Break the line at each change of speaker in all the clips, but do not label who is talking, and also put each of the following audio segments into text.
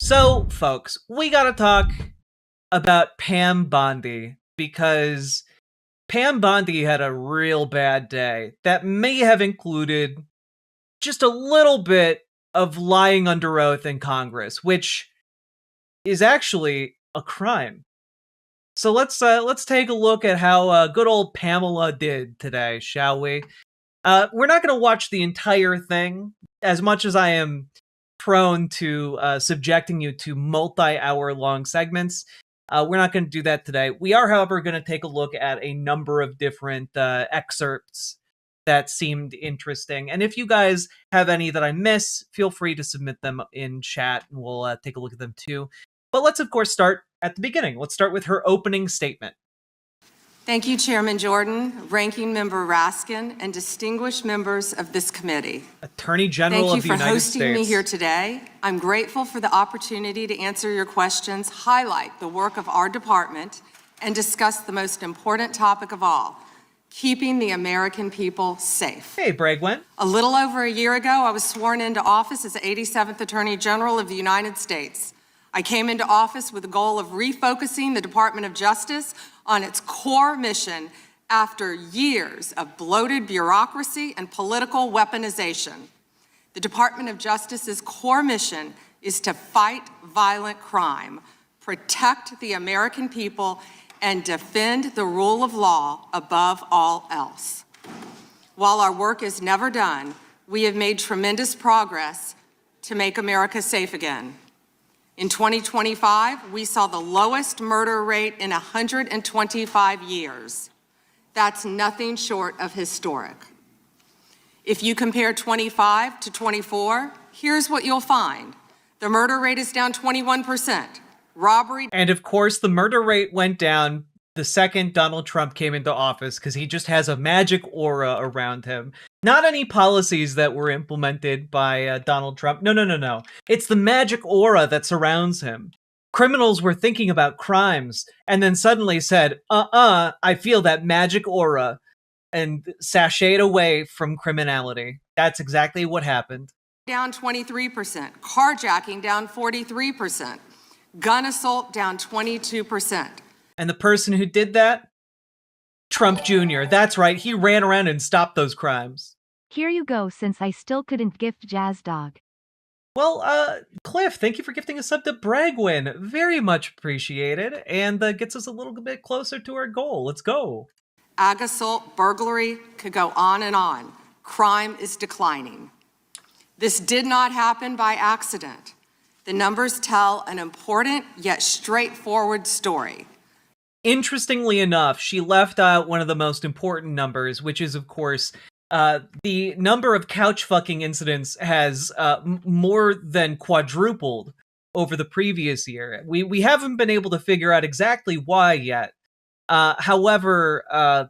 So, folks, we gotta talk about Pam Bondi because Pam Bondi had a real bad day that may have included just a little bit of lying under oath in Congress, which is actually a crime. So let's take a look at how good old Pamela did today, shall we? We're not going to watch the entire thing, as much as I am prone to subjecting you to multi-hour long segments. We're not going to do that today. We are, however, going to take a look at a number of different excerpts that seemed interesting. And if you guys have any that I miss, feel free to submit them in chat, and we'll take a look at them too. But let's, of course, start at the beginning. Let's start with her opening statement.
Thank you, Chairman Jordan, Ranking Member Raskin, and distinguished members of this committee.
Attorney General of the United States.
Thank you for hosting me here today. I'm grateful for the opportunity to answer your questions, highlight the work of our department, and discuss the most important topic of all, keeping the American people safe.
Hey, Bragwin.
A little over a year ago, I was sworn into office as the 87th Attorney General of the United States. I came into office with the goal of refocusing the Department of Justice on its core mission after years of bloated bureaucracy and political weaponization. The Department of Justice's core mission is to fight violent crime, protect the American people, and defend the rule of law above all else. While our work is never done, we have made tremendous progress to make America safe again. In 2025, we saw the lowest murder rate in 125 years. That's nothing short of historic. If you compare 25 to 24, here's what you'll find. The murder rate is down 21%. Robbery.
And of course, the murder rate went down the second Donald Trump came into office because he just has a magic aura around him. Not any policies that were implemented by Donald Trump. No. It's the magic aura that surrounds him. Criminals were thinking about crimes and then suddenly said, I feel that magic aura, and sashayed away from criminality. That's exactly what happened.
Down 23%. Carjacking down 43%. Gun assault down 22%.
And the person who did that? Trump Jr. That's right, he ran around and stopped those crimes.
Here you go, since I still couldn't gift Jazz Dog.
Well, Cliff, thank you for gifting a sub to Bragwin. Very much appreciated, and gets us a little bit closer to our goal. Let's go.
Ag assault, burglary, could go on and on. Crime is declining. This did not happen by accident. The numbers tell an important yet straightforward story.
Interestingly enough, she left out one of the most important numbers, which is, of course, the number of couch fucking incidents has more than quadrupled over the previous year. We haven't been able to figure out exactly why yet. However,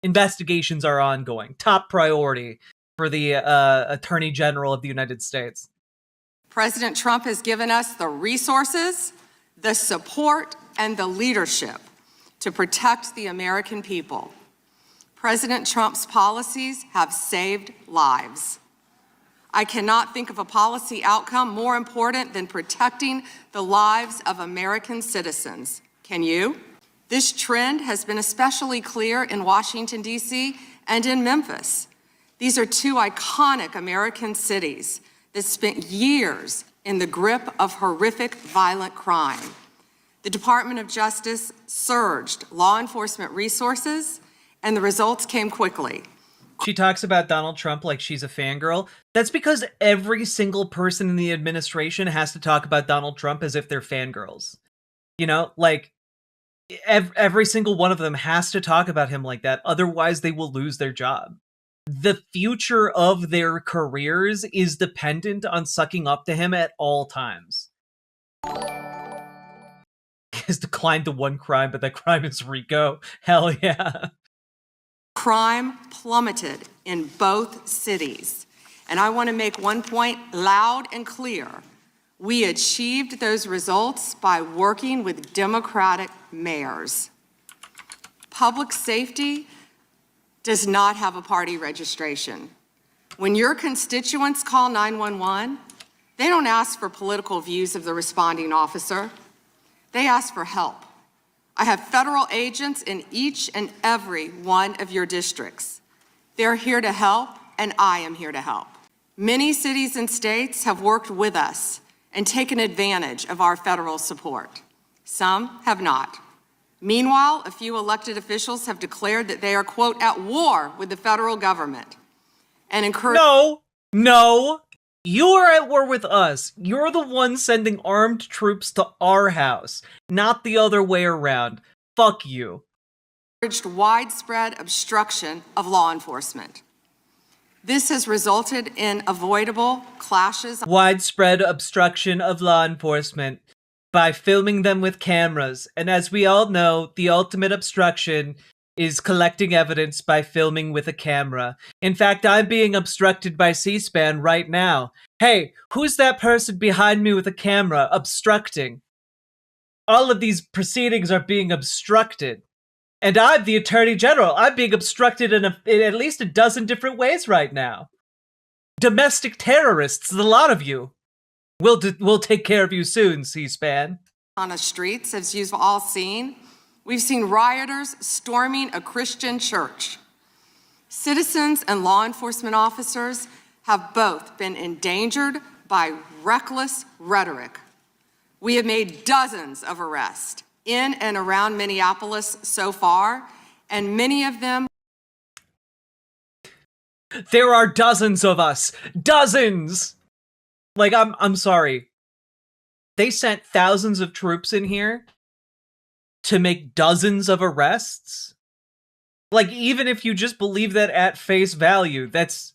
investigations are ongoing. Top priority for the Attorney General of the United States.
President Trump has given us the resources, the support, and the leadership to protect the American people. President Trump's policies have saved lives. I cannot think of a policy outcome more important than protecting the lives of American citizens. Can you? This trend has been especially clear in Washington, D.C. and in Memphis. These are two iconic American cities that spent years in the grip of horrific violent crime. The Department of Justice surged law enforcement resources, and the results came quickly.
She talks about Donald Trump like she's a fangirl. That's because every single person in the administration has to talk about Donald Trump as if they're fangirls. You know, like, every single one of them has to talk about him like that, otherwise they will lose their job. The future of their careers is dependent on sucking up to him at all times. Has declined to one crime, but that crime is RICO. Hell yeah.
Crime plummeted in both cities. And I want to make one point loud and clear. We achieved those results by working with Democratic mayors. Public safety does not have a party registration. When your constituents call 911, They don't ask for political views of the responding officer. They ask for help. I have federal agents in each and every one of your districts. They're here to help, and I am here to help. Many cities and states have worked with us and taken advantage of our federal support. Some have not. Meanwhile, a few elected officials have declared that they are, quote, at war with the federal government and encourage—
No, you are at war with us. You're the one sending armed troops to our house, not the other way around. Fuck you.
Widespread obstruction of law enforcement. This has resulted in avoidable clashes.
Widespread obstruction of law enforcement by filming them with cameras. And as we all know, the ultimate obstruction is collecting evidence by filming with a camera. In fact, I'm being obstructed by C-SPAN right now. Hey, who's that person behind me with a camera obstructing? All of these proceedings are being obstructed. And I'm the Attorney General. I'm being obstructed in at least a dozen different ways right now. Domestic terrorists, a lot of you. We'll take care of you soon, C-SPAN.
On the streets, as you've all seen, we've seen rioters storming a Christian church. Citizens and law enforcement officers have both been endangered by reckless rhetoric. We have made dozens of arrests in and around Minneapolis so far, and many of them—
There are dozens of us. Dozens! Like, I'm sorry. They sent thousands of troops in here to make dozens of arrests? Like, even if you just believe that at face value, that's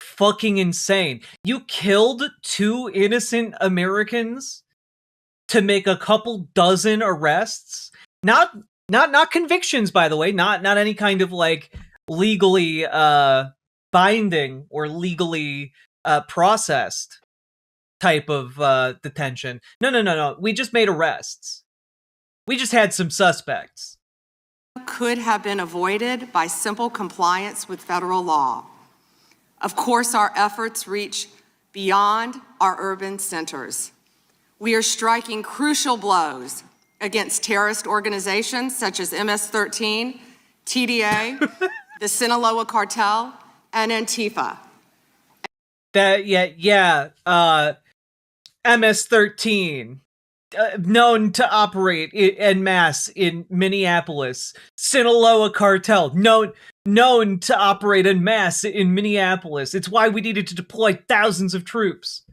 fucking insane. You killed 2 innocent Americans to make a couple dozen arrests? Not convictions, by the way. Not any kind of, like, legally binding or legally processed type of detention. No. We just made arrests. We just had some suspects.
Could have been avoided by simple compliance with federal law. Of course, our efforts reach beyond our urban centers. We are striking crucial blows against terrorist organizations such as MS-13, TDA, the Sinaloa Cartel, and Antifa.
MS-13, known to operate en masse in Minneapolis. Sinaloa Cartel, known to operate en masse in Minneapolis. It's why we needed to deploy thousands of troops.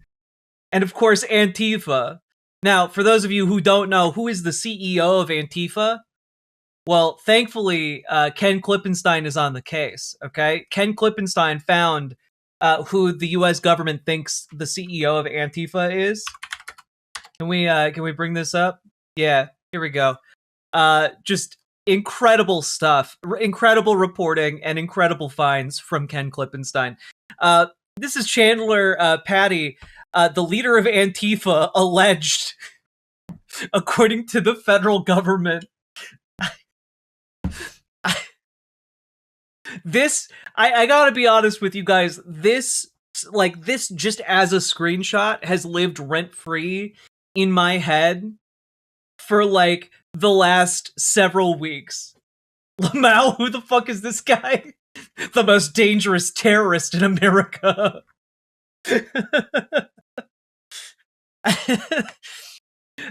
And of course, Antifa. Now, for those of you who don't know, who is the CEO of Antifa? Well, thankfully, Ken Klippenstein is on the case, okay? Ken Klippenstein found who the U.S. government thinks the CEO of Antifa is. Can we bring this up? Yeah, here we go. Just incredible stuff, incredible reporting, and incredible finds from Ken Klippenstein. This is Chandler Patty, the leader of Antifa, alleged, according to the federal government. I gotta be honest with you guys, this just as a screenshot has lived rent-free in my head for like the last several weeks. Lamau, who the fuck is this guy? The most dangerous terrorist in America.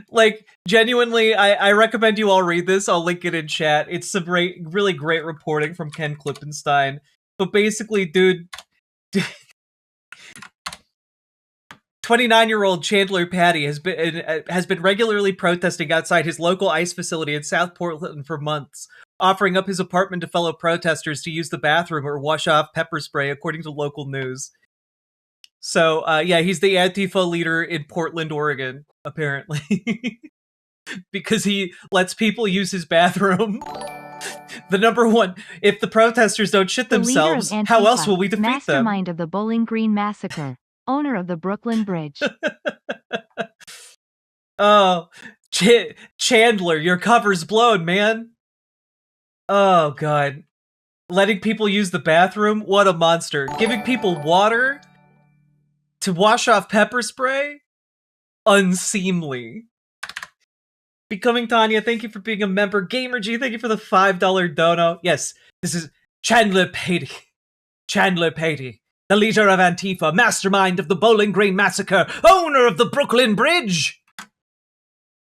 Like, genuinely, I recommend you all read this. I'll link it in chat. It's some really great reporting from Ken Klippenstein. But basically, dude 29-year-old Chandler Patty has been regularly protesting outside his local ICE facility in South Portland for months, offering up his apartment to fellow protesters to use the bathroom or wash off pepper spray, according to local news. So, yeah, he's the Antifa leader in Portland, Oregon, apparently. Because he lets people use his bathroom. The number one, if the protesters don't shit themselves, how else will we defeat them?
Mastermind of the Bowling Green Massacre. Owner of the Brooklyn Bridge.
Oh, Chandler, your cover's blown, man. Oh, God. Letting people use the bathroom? What a monster. Giving people water to wash off pepper spray? Unseemly. Becoming Tanya, thank you for being a member. Gamer G, thank you for the $5 dono. Yes, this is Chandler Patey. Chandler Patey, the leader of Antifa, mastermind of the Bowling Green Massacre, owner of the Brooklyn Bridge,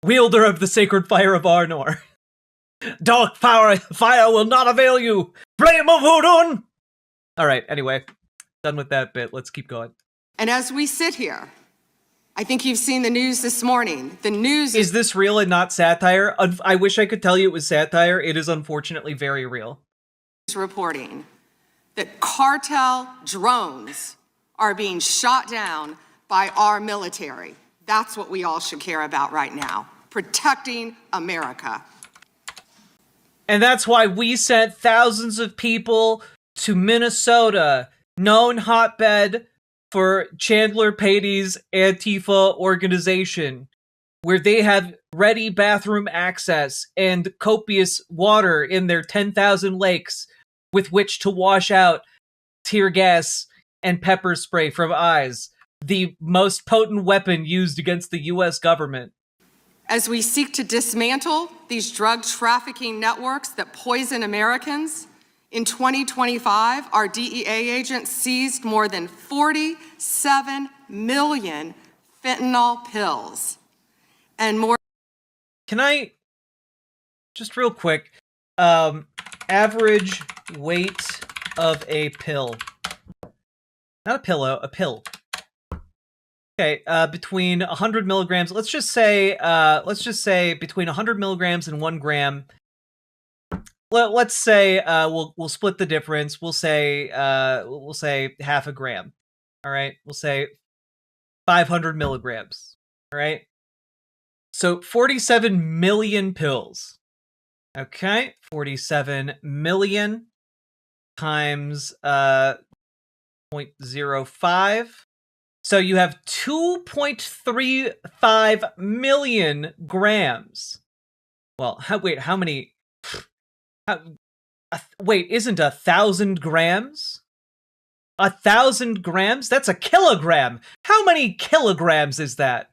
wielder of the sacred fire of Arnor. Dark fire will not avail you. Flame of Odin. All right, anyway, done with that bit. Let's keep going.
And as we sit here, I think you've seen the news this morning. The news
is this real and not satire? I wish I could tell you it was satire. It is unfortunately very real.
Reporting that cartel drones are being shot down by our military. That's what we all should care about right now. Protecting America.
And that's why we sent thousands of people to Minnesota, known hotbed for Chandler Patey's Antifa organization, where they have ready bathroom access and copious water in their 10,000 lakes with which to wash out tear gas and pepper spray from eyes, the most potent weapon used against the U.S. government.
As we seek to dismantle these drug trafficking networks that poison Americans, in 2025, our DEA agents seized more than 47 million fentanyl pills and more.
Can I, just real quick, average weight of a pill. Not a pillow, a pill. Okay, between 100 milligrams, let's just say between 100 milligrams and 1 gram. Let's say we'll split the difference. We'll say half a gram. All right, we'll say 500 milligrams. All right, so 47 million pills. Okay, 47 million times 0.05. So you have 2.35 million grams. Well, how many? Wait, isn't 1,000 grams? 1,000 grams? That's a kilogram. How many kilograms is that?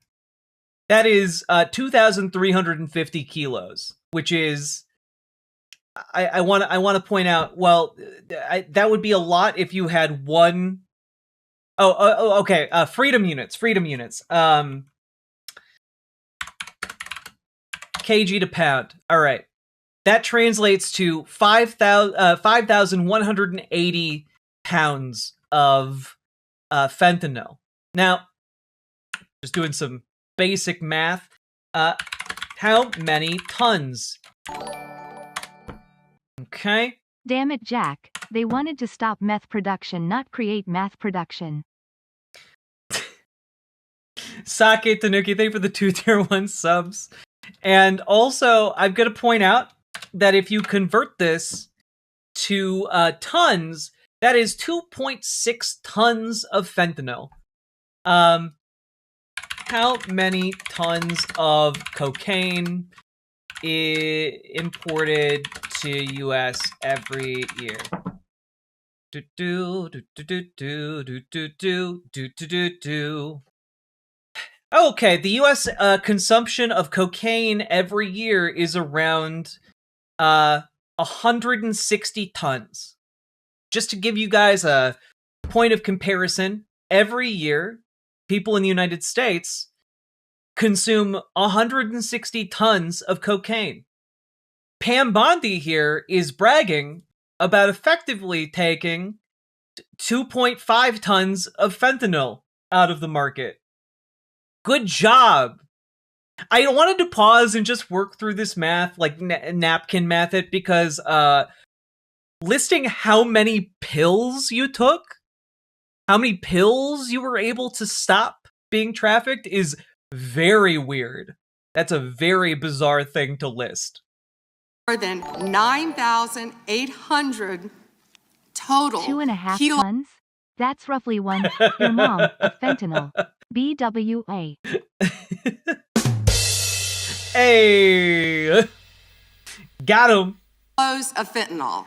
That is 2,350 kilos, which is. I want to point out. Well, that would be a lot if you had one. Oh, okay. Freedom units. kg to pound. All right. That translates to 5,180 pounds of fentanyl. Now, just doing some basic math. How many tons? Okay.
Damn it, Jack. They wanted to stop meth production, not create math production.
Sake Tanuki, thank you for the 2 tier 1 subs. And also, I'm going to point out that if you convert this to tons, that is 2.6 tons of fentanyl. How many tons of cocaine imported to U.S. every year? Okay, the U.S. Consumption of cocaine every year is around 160 tons. Just to give you guys a point of comparison, every year, people in the United States consume 160 tons of cocaine. Pam Bondi here is bragging about effectively taking 2.5 tons of fentanyl out of the market. Good job. I wanted to pause and just work through this math, like napkin math it, because listing how many pills you took, how many pills you were able to stop being trafficked is very weird. That's a very bizarre thing to list.
More than 9,800 total
2.5 tons? That's roughly one. Your mom of fentanyl. BWA.
Hey! Got him.
Kilos of fentanyl.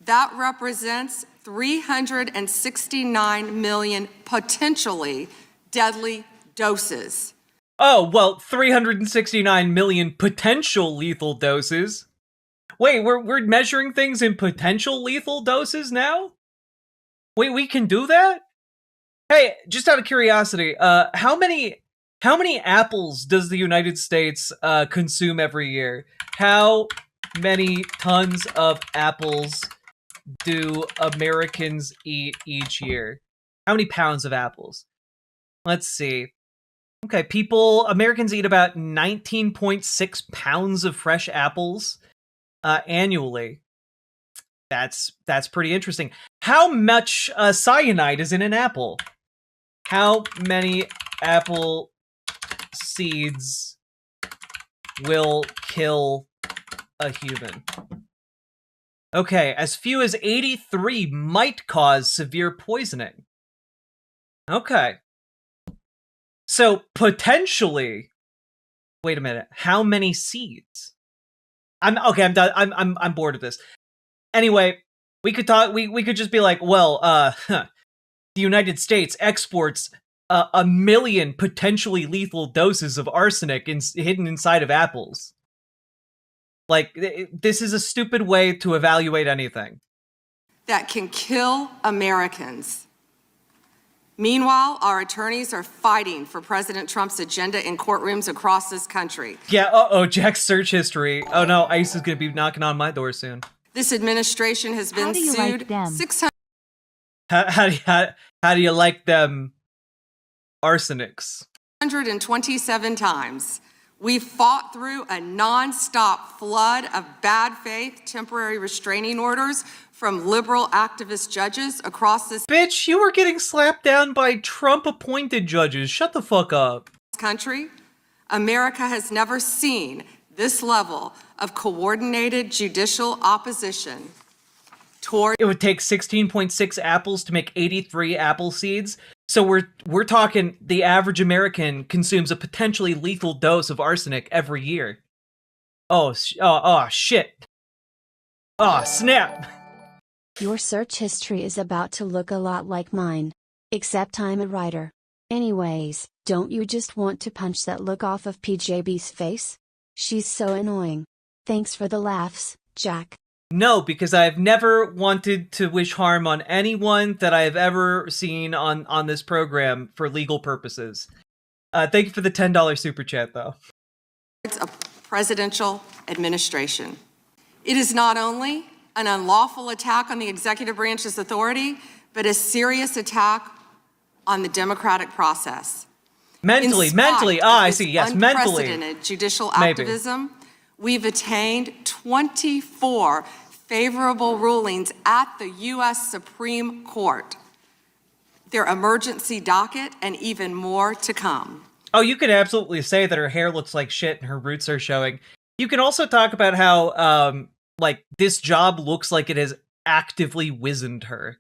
That represents 369 million potentially deadly doses.
Oh, well, 369 million potential lethal doses. Wait, we're measuring things in potential lethal doses now? Wait, we can do that? Hey, just out of curiosity, how many apples does the United States consume every year? How many tons of apples do Americans eat each year? How many pounds of apples? Let's see. Okay, Americans eat about 19.6 pounds of fresh apples annually. That's pretty interesting. How much cyanide is in an apple? How many apple seeds will kill a human? Okay, as few as 83 might cause severe poisoning. Okay. So potentially, wait a minute. How many seeds? I'm done. I'm bored of this. Anyway, we could talk. We could just be like, well, the United States exports a million potentially lethal doses of arsenic hidden inside of apples. Like, this is a stupid way to evaluate anything.
That can kill Americans. Meanwhile, our attorneys are fighting for President Trump's agenda in courtrooms across this country.
Yeah, Jack's search history. Oh no, ICE is going to be knocking on my door soon.
This administration has been sued 600.
How do you like them arsenics?
127 times. We fought through a nonstop flood of bad faith temporary restraining orders from liberal activist judges across this
Bitch, you were getting slapped down by Trump-appointed judges. Shut the fuck up.
Country. America has never seen this level of coordinated judicial opposition toward.
It would take 16.6 apples to make 83 apple seeds. So we're talking the average American consumes a potentially lethal dose of arsenic every year. Oh shit. Oh, snap.
Your search history is about to look a lot like mine. Except I'm a writer. Anyways, don't you just want to punch that look off of PJB's face? She's so annoying. Thanks for the laughs, Jack.
No, because I've never wanted to wish harm on anyone that I have ever seen on this program for legal purposes. Thank you for the $10 super chat, though.
It's a presidential administration. It is not only an unlawful attack on the executive branch's authority, but a serious attack on the democratic process.
Mentally, I see, yes, mentally.
Unprecedented judicial activism, we've attained 24 favorable rulings at the U.S. Supreme Court, their emergency docket, and even more to come.
Oh, you can absolutely say that her hair looks like shit and her roots are showing. You can also talk about how, this job looks like it has actively wizened her.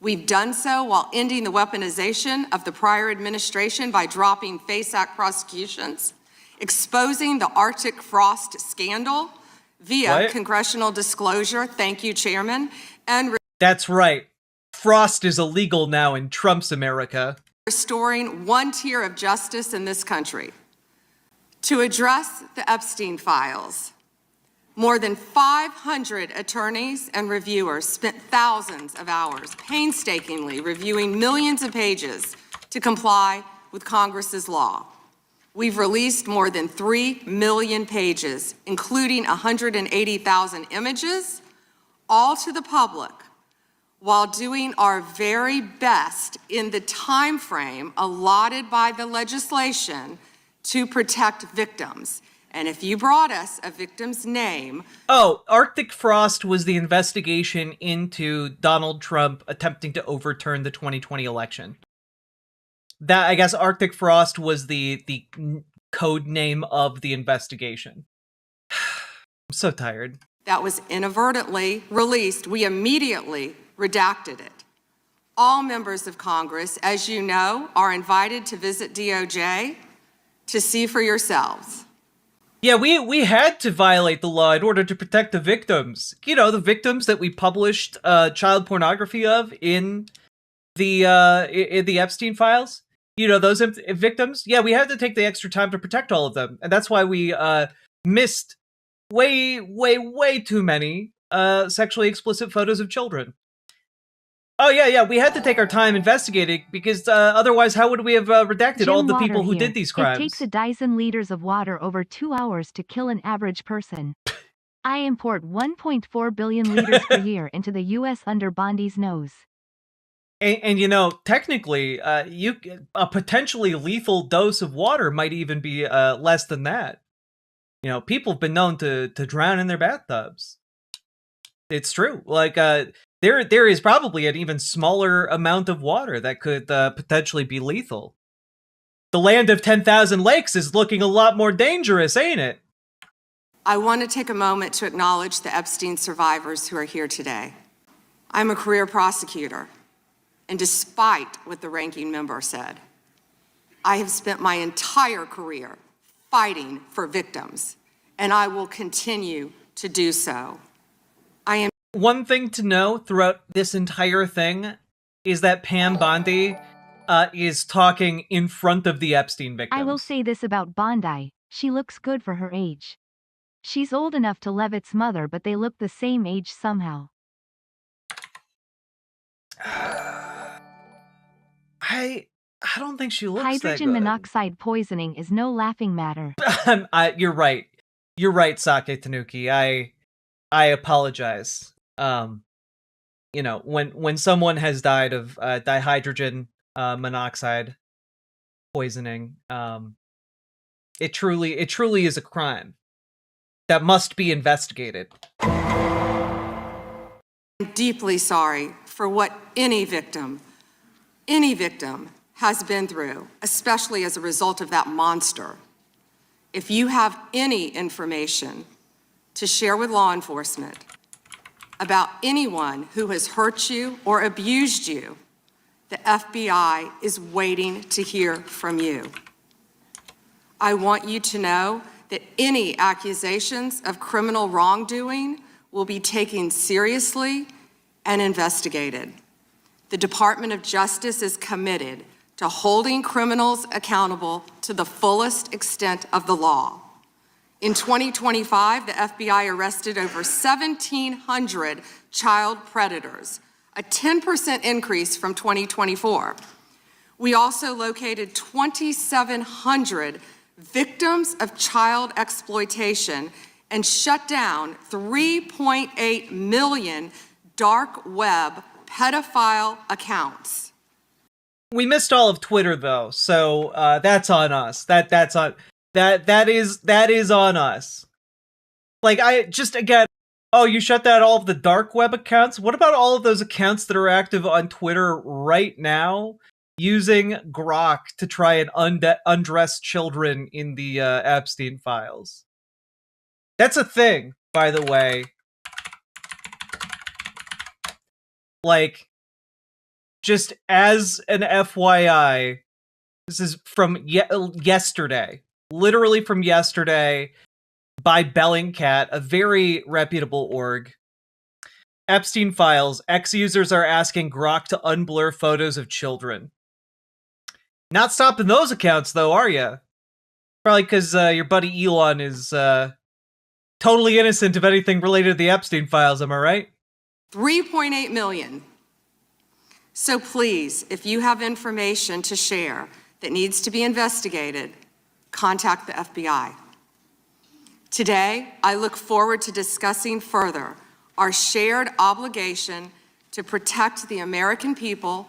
We've done so while ending the weaponization of the prior administration by dropping FACE Act prosecutions, exposing the Arctic frost scandal via congressional disclosure, thank you, Chairman, and
that's right. Frost is illegal now in Trump's America.
Restoring one tier of justice in this country. To address the Epstein files, more than 500 attorneys and reviewers spent thousands of hours painstakingly reviewing millions of pages to comply with Congress's law. We've released more than 3 million pages, including 180,000 images, all to the public, while doing our very best in the time frame allotted by the legislation to protect victims. And if you brought us a victim's name...
Oh, Arctic Frost was the investigation into Donald Trump attempting to overturn the 2020 election. That, I guess, Arctic Frost was the code name of the investigation. I'm so tired.
That was inadvertently released. We immediately redacted it. All members of Congress, as you know, are invited to visit DOJ to see for yourselves.
Yeah, we had to violate the law in order to protect the victims. You know, the victims that we published child pornography of in the Epstein files. You know, those victims. Yeah, we had to take the extra time to protect all of them, and that's why we missed way too many sexually explicit photos of children. Oh yeah, we had to take our time investigating because otherwise, how would we have redacted all
Jim
of the
Water
people who
here.
did these
It takes
crimes?
a dozen liters of water over 2 hours to kill an average person. I import 1.4 billion liters per year into the U.S. under Bondi's nose.
And you know, technically, a potentially lethal dose of water might even be less than that. You know, people have been known to drown in their bathtubs. It's true. Like, there is probably an even smaller amount of water that could potentially be lethal. The land of 10,000 lakes is looking a lot more dangerous, ain't it?
I want to take a moment to acknowledge the Epstein survivors who are here today. I'm a career prosecutor, and despite what the ranking member said, I have spent my entire career fighting for victims, and I will continue to do so.
One thing to know throughout this entire thing is that Pam Bondi is talking in front of the Epstein victims.
I will say this about Bondi, she looks good for her age. She's old enough to Levitt's mother, but they look the same age somehow.
I don't think she looks
Hydrogen
that good.
monoxide poisoning is no laughing matter.
You're right. You're right, Sake Tanuki. I apologize. You know, when someone has died of dihydrogen monoxide poisoning, it truly is a crime that must be investigated.
I'm deeply sorry for what any victim has been through, especially as a result of that monster. If you have any information to share with law enforcement about anyone who has hurt you or abused you, the FBI is waiting to hear from you. I want you to know that any accusations of criminal wrongdoing will be taken seriously and investigated. The Department of Justice is committed to holding criminals accountable to the fullest extent of the law. In 2025, the FBI arrested over 1,700 child predators, a 10% increase from 2024. We also located 2,700 victims of child exploitation and shut down 3.8 million dark web pedophile accounts.
We missed all of Twitter though, so that's on us. That is on us. Like, I just, again, oh, you shut down all of the dark web accounts? What about all of those accounts that are active on Twitter right now using Grok to try and undress children in the Epstein files? That's a thing, by the way. Like, just as an FYI, this is from yesterday. Literally from yesterday, by Bellingcat, a very reputable org. Epstein files. Ex-users are asking Grok to unblur photos of children. Not stopping those accounts, though, are you? Probably because your buddy Elon is totally innocent of anything related to the Epstein files, am I right?
3.8 million. So please, if you have information to share that needs to be investigated, contact the FBI. Today, I look forward to discussing further our shared obligation to protect the American people,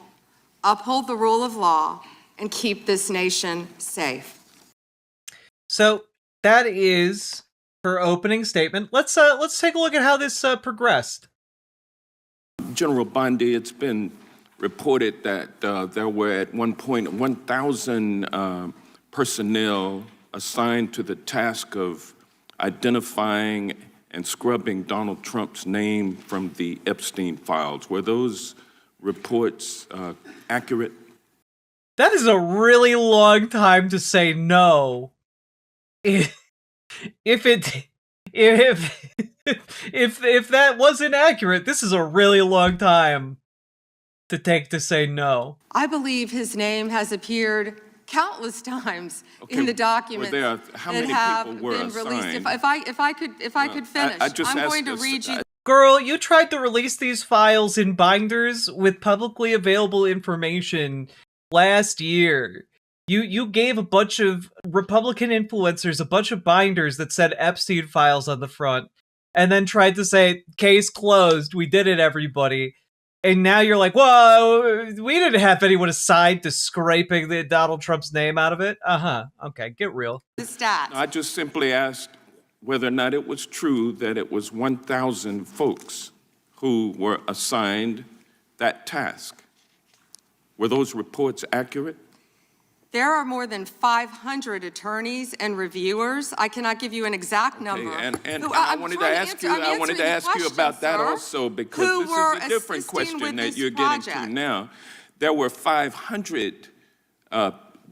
uphold the rule of law, and keep this nation safe.
So that is her opening statement. Let's take a look at how this progressed.
General Bondi, it's been reported that there were at one point 1,000 personnel assigned to the task of identifying and scrubbing Donald Trump's name from the Epstein files. Were those reports accurate?
That is a really long time to say no if it if that wasn't accurate, this is a really long time to take to say no.
I believe his name has appeared countless times in the documents
how
that
many
have
people were
been released.
assigned?
If I could finish,
I just
I'm
asked
going to
this-
read you.
Girl, you tried to release these files in binders with publicly available information last year. You gave a bunch of Republican influencers a bunch of binders that said Epstein files on the front, and then tried to say, case closed, we did it, everybody. And now you're like, whoa, we didn't have anyone assigned to scraping the Donald Trump's name out of it. Uh-huh. Okay, get real.
The stats.
I just simply asked whether or not it was true that it was 1,000 folks who were assigned that task. Were those reports accurate?
There are more than 500 attorneys and reviewers. I cannot give you an exact number.
And I wanted to ask you about that also, because this is a different question that you're getting to now. There were 500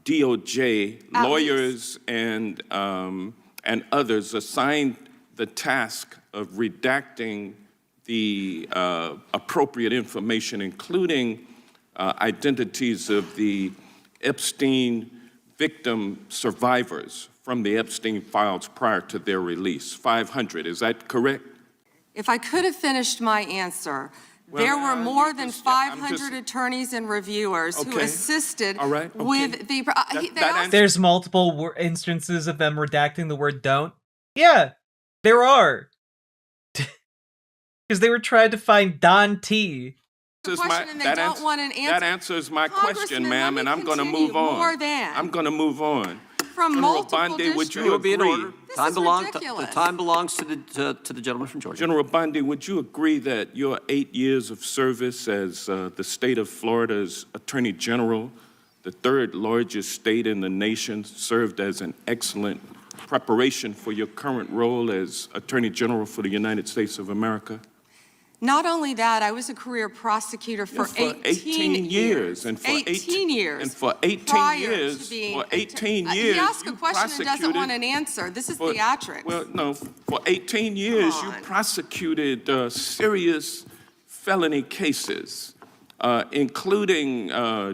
DOJ lawyers and others assigned the task of redacting the appropriate information, including identities of the Epstein victim survivors from the Epstein files prior to their release. 500, is that correct?
If I could have finished my answer,
Well,
there were more than
I'm
500
just-
attorneys and reviewers who
Okay.
assisted
All right, okay.
with the.
There's multiple instances of them redacting the word don't. Yeah, there are. Because they were trying to find Don T.
That answers my question, ma'am, and I'm going to move on. I'm going to move on.
From
General
multiple
Bondi, would you
districts.
Will be in
agree?
order.
This
Time
is
belongs.
ridiculous.
The time belongs to the gentleman from Georgia.
General Bondi, would you agree that your 8 years of service as the state of Florida's Attorney General, the third largest state in the nation, served as an excellent preparation for your current role as Attorney General for the United States of America?
Not only that, I was a career prosecutor for 18 years.
And for
18 years.
And for 18
prior
years,
to being
for 18
He
years,
asked
you
a question and doesn't want an
prosecuted-
answer. This is
for-
theatrics.
Well, no, for 18 years, you
on.
prosecuted serious felony cases, including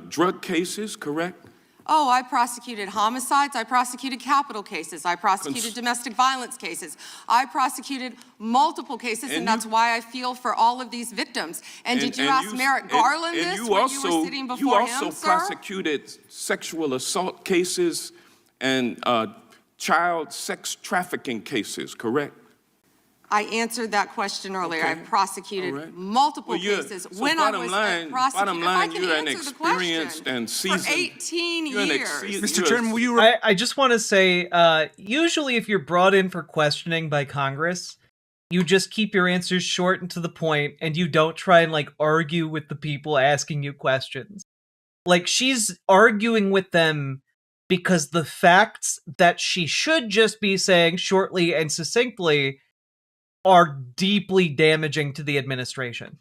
drug cases, correct?
Oh, I prosecuted homicides. I prosecuted capital cases. I prosecuted domestic violence cases. I prosecuted multiple cases, and that's why I feel for all of these victims. And did you ask Merrick Garland this when you were sitting before him, sir?
You also prosecuted sexual assault cases and child sex trafficking cases, correct?
I answered that question earlier.
Okay.
I prosecuted
All right.
multiple
Well,
cases
so
when I
bottom
was
line-
a prosecutor.
bottom
If I
line,
can
you're an
answer the
experienced
question,
and seasoned-
for 18
you're an
years.
Mr. Chairman, will you?
I just want to say, usually if you're brought in for questioning by Congress, you just keep your answers short and to the point, and you don't try and, like, argue with the people asking you questions. Like, she's arguing with them because the facts that she should just be saying shortly and succinctly are deeply damaging to the administration.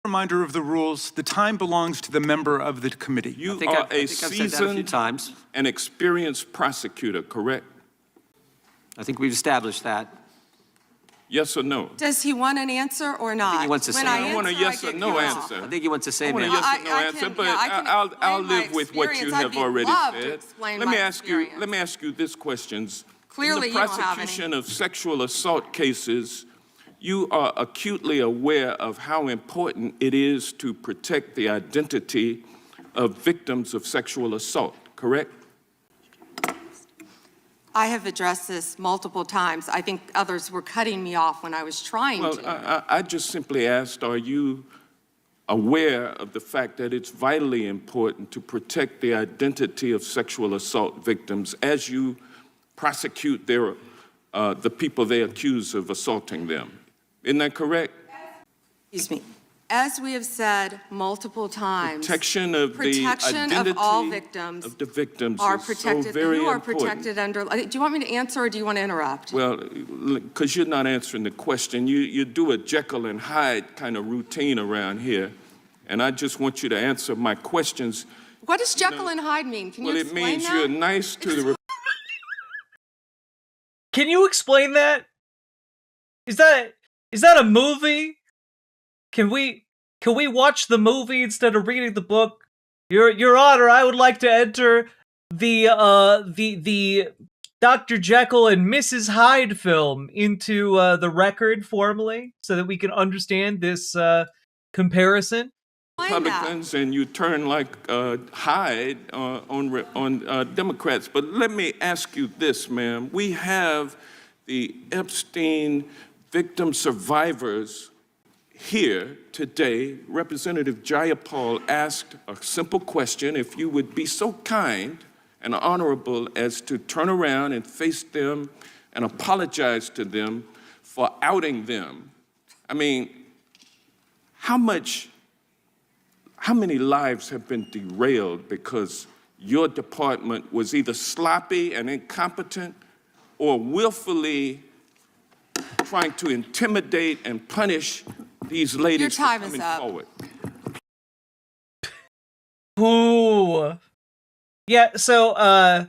Reminder of the rules. The time belongs to the member of the committee.
You
think
are
I've
a
said that a few
seasoned
times.
and experienced prosecutor, correct?
I think we've established that.
Yes or no?
Does he want an answer or not?
he wants to
When
say
I
no.
I want a
answer,
yes
I
or
get
no
cut off.
answer.
I think he wants to say
I want a
no.
yes or no
I
answer,
can-
but
yeah, I can
I'll
explain my
live with what you
experience.
have
I'd be
already
love to
said.
explain
Let
my
me ask you.
experience.
Let me ask you this questions.
Clearly,
in
you
the
don't have any.
prosecution of sexual assault cases, you are acutely aware of how important it is to protect the identity of victims of sexual assault, correct?
I have addressed this multiple times. I think others were cutting me off when I was trying
Well,
to.
I just simply asked, are you aware of the fact that it's vitally important to protect the identity of sexual assault victims as you prosecute the people they accuse of assaulting them? Isn't that correct?
Excuse me. As we have said multiple times,
Protection of the
protection
identity
of all victims
of the victims
are
is so
protected.
very
Who are
important.
protected under? Do you want me to answer or do you want to interrupt?
Well, because you're not answering the question. You do a Jekyll and Hyde kind of routine around here, and I just want you to answer my questions.
What does Jekyll and Hyde mean? Can you
Well, it
explain
means
that?
you're nice to the
Can you explain that? Is that a movie? Can we watch the movie instead of reading the book? Your Honor, I would like to enter the Dr. Jekyll and Mrs. Hyde film into the record formally so that we can understand this comparison.
Republicans, and you turn like Hyde on Democrats. But let me ask you this, ma'am. We have the Epstein victim survivors here today. Representative Jayapal asked a simple question: if you would be so kind and honorable as to turn around and face them and apologize to them for outing them. I mean, how many lives have been derailed because your department was either sloppy and incompetent or willfully trying to intimidate and punish these ladies for coming forward?
Ooh. Yeah, so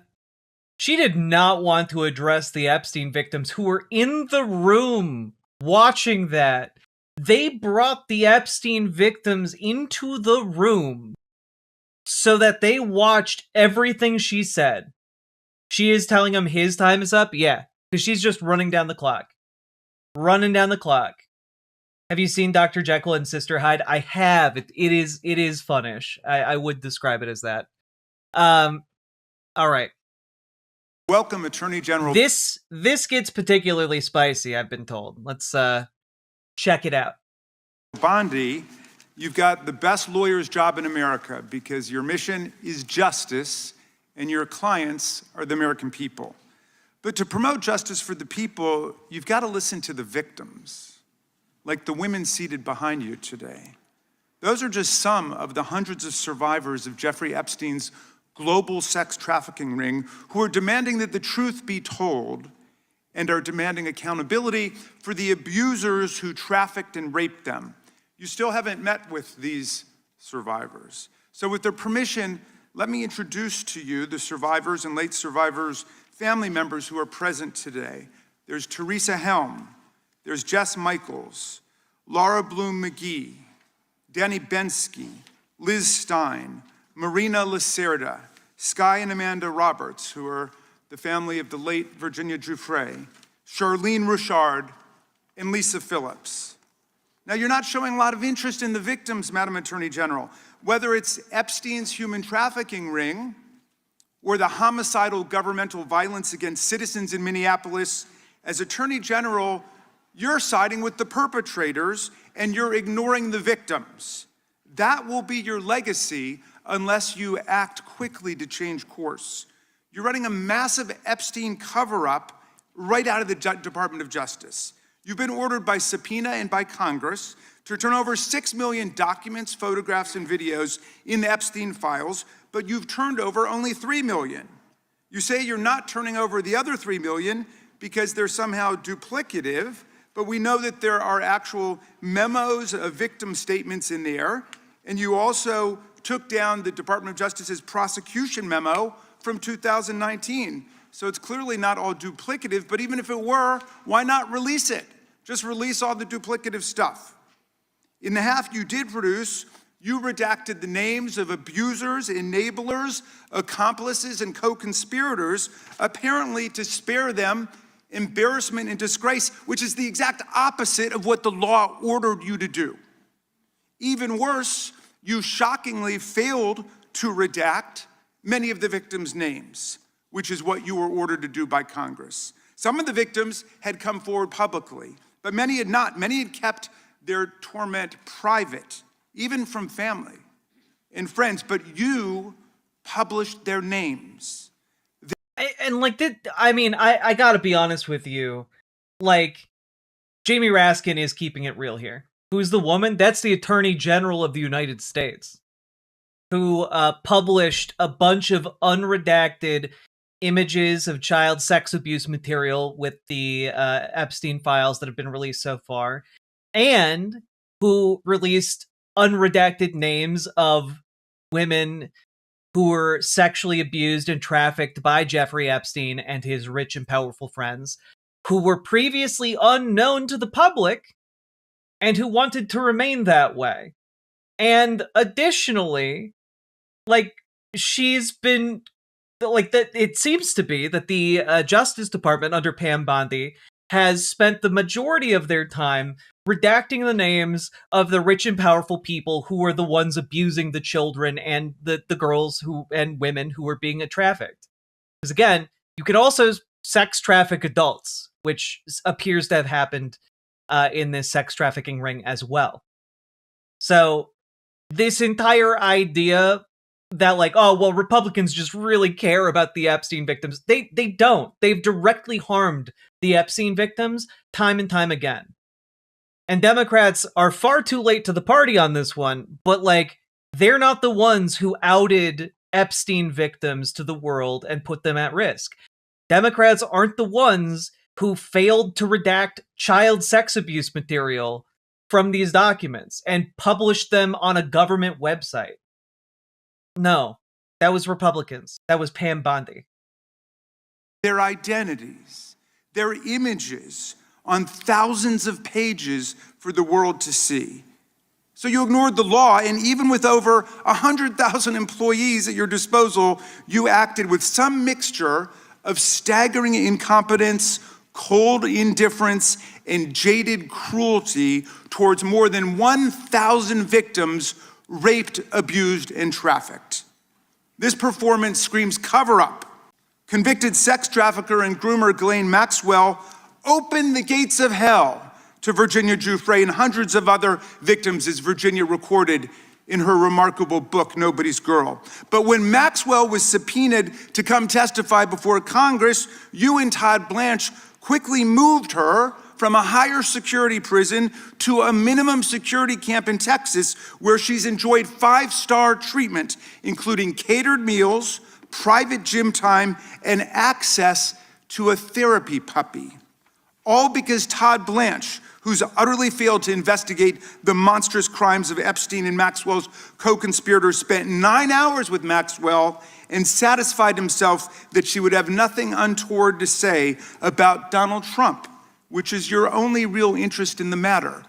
she did not want to address the Epstein victims who were in the room watching that. They brought the Epstein victims into the room so that they watched everything she said. She is telling him his time is up? Yeah, because she's just running down the clock. Running down the clock. Have you seen Dr. Jekyll and Sister Hyde? I have. It is funnish. I would describe it as that. All right.
Welcome, Attorney General.
This gets particularly spicy, I've been told. Let's check it out.
Bondi, you've got the best lawyer's job in America because your mission is justice and your clients are the American people. But to promote justice for the people, you've got to listen to the victims, like the women seated behind you today. Those are just some of the hundreds of survivors of Jeffrey Epstein's global sex trafficking ring who are demanding that the truth be told and are demanding accountability for the abusers who trafficked and raped them. You still haven't met with these survivors. So with their permission, let me introduce to you the survivors and late survivors' family members who are present today. There's Teresa Helm, there's Jess Michaels, Laura Bloom McGee, Danny Bensky, Liz Stein, Marina Lacerda, Sky and Amanda Roberts, who are the family of the late Virginia Giuffre, Charlene Richard, and Lisa Phillips. Now, you're not showing a lot of interest in the victims, Madam Attorney General, whether it's Epstein's human trafficking ring or the homicidal governmental violence against citizens in Minneapolis. As Attorney General, you're siding with the perpetrators and you're ignoring the victims. That will be your legacy unless you act quickly to change course. You're running a massive Epstein cover-up right out of the Department of Justice. You've been ordered by subpoena and by Congress to turn over 6 million documents, photographs, and videos in the Epstein files, but you've turned over only 3 million. You say you're not turning over the other 3 million because they're somehow duplicative, but we know that there are actual memos of victim statements in there, and you also took down the Department of Justice's prosecution memo from 2019. So it's clearly not all duplicative, but even if it were, why not release it? Just release all the duplicative stuff. In the half you did produce, you redacted the names of abusers, enablers, accomplices, and co-conspirators, apparently to spare them embarrassment and disgrace, which is the exact opposite of what the law ordered you to do. Even worse, you shockingly failed to redact many of the victims' names, which is what you were ordered to do by Congress. Some of the victims had come forward publicly, but many had not. Many had kept their torment private, even from family and friends, but you published their names.
I gotta be honest with you. Like, Jamie Raskin is keeping it real here. Who's the woman? That's the Attorney General of the United States, who published a bunch of unredacted images of child sex abuse material with the Epstein files that have been released so far, and who released unredacted names of women who were sexually abused and trafficked by Jeffrey Epstein and his rich and powerful friends. who were previously unknown to the public and who wanted to remain that way. And additionally, like, she's been, like, that it seems to be that the Justice Department under Pam Bondi has spent the majority of their time redacting the names of the rich and powerful people who were the ones abusing the children and the girls who and women who were being trafficked. Because again, you could also sex traffic adults, which appears to have happened in this sex trafficking ring as well. So this entire idea that, like, oh, well, Republicans just really care about the Epstein victims. They don't. They've directly harmed the Epstein victims time and time again. And Democrats are far too late to the party on this one, but, like, they're not the ones who outed Epstein victims to the world and put them at risk. Democrats aren't the ones who failed to redact child sex abuse material from these documents and published them on a government website. No, that was Republicans. That was Pam Bondi.
Their identities, their images on thousands of pages for the world to see. So you ignored the law, and even with over 100,000 employees at your disposal, you acted with some mixture of staggering incompetence, cold indifference, and jaded cruelty towards more than 1,000 victims raped, abused, and trafficked. This performance screams cover-up. Convicted sex trafficker and groomer Ghislaine Maxwell opened the gates of hell to Virginia Giuffre and hundreds of other victims, as Virginia recorded in her remarkable book, Nobody's Girl. But when Maxwell was subpoenaed to come testify before Congress, you and Todd Blanche quickly moved her from a higher security prison to a minimum security camp in Texas, where she's enjoyed 5-star treatment, including catered meals, private gym time, and access to a therapy puppy. All because Todd Blanche, who's utterly failed to investigate the monstrous crimes of Epstein and Maxwell's co-conspirators, spent 9 hours with Maxwell and satisfied himself that she would have nothing untoward to say about Donald Trump, which is your only real interest in the matter,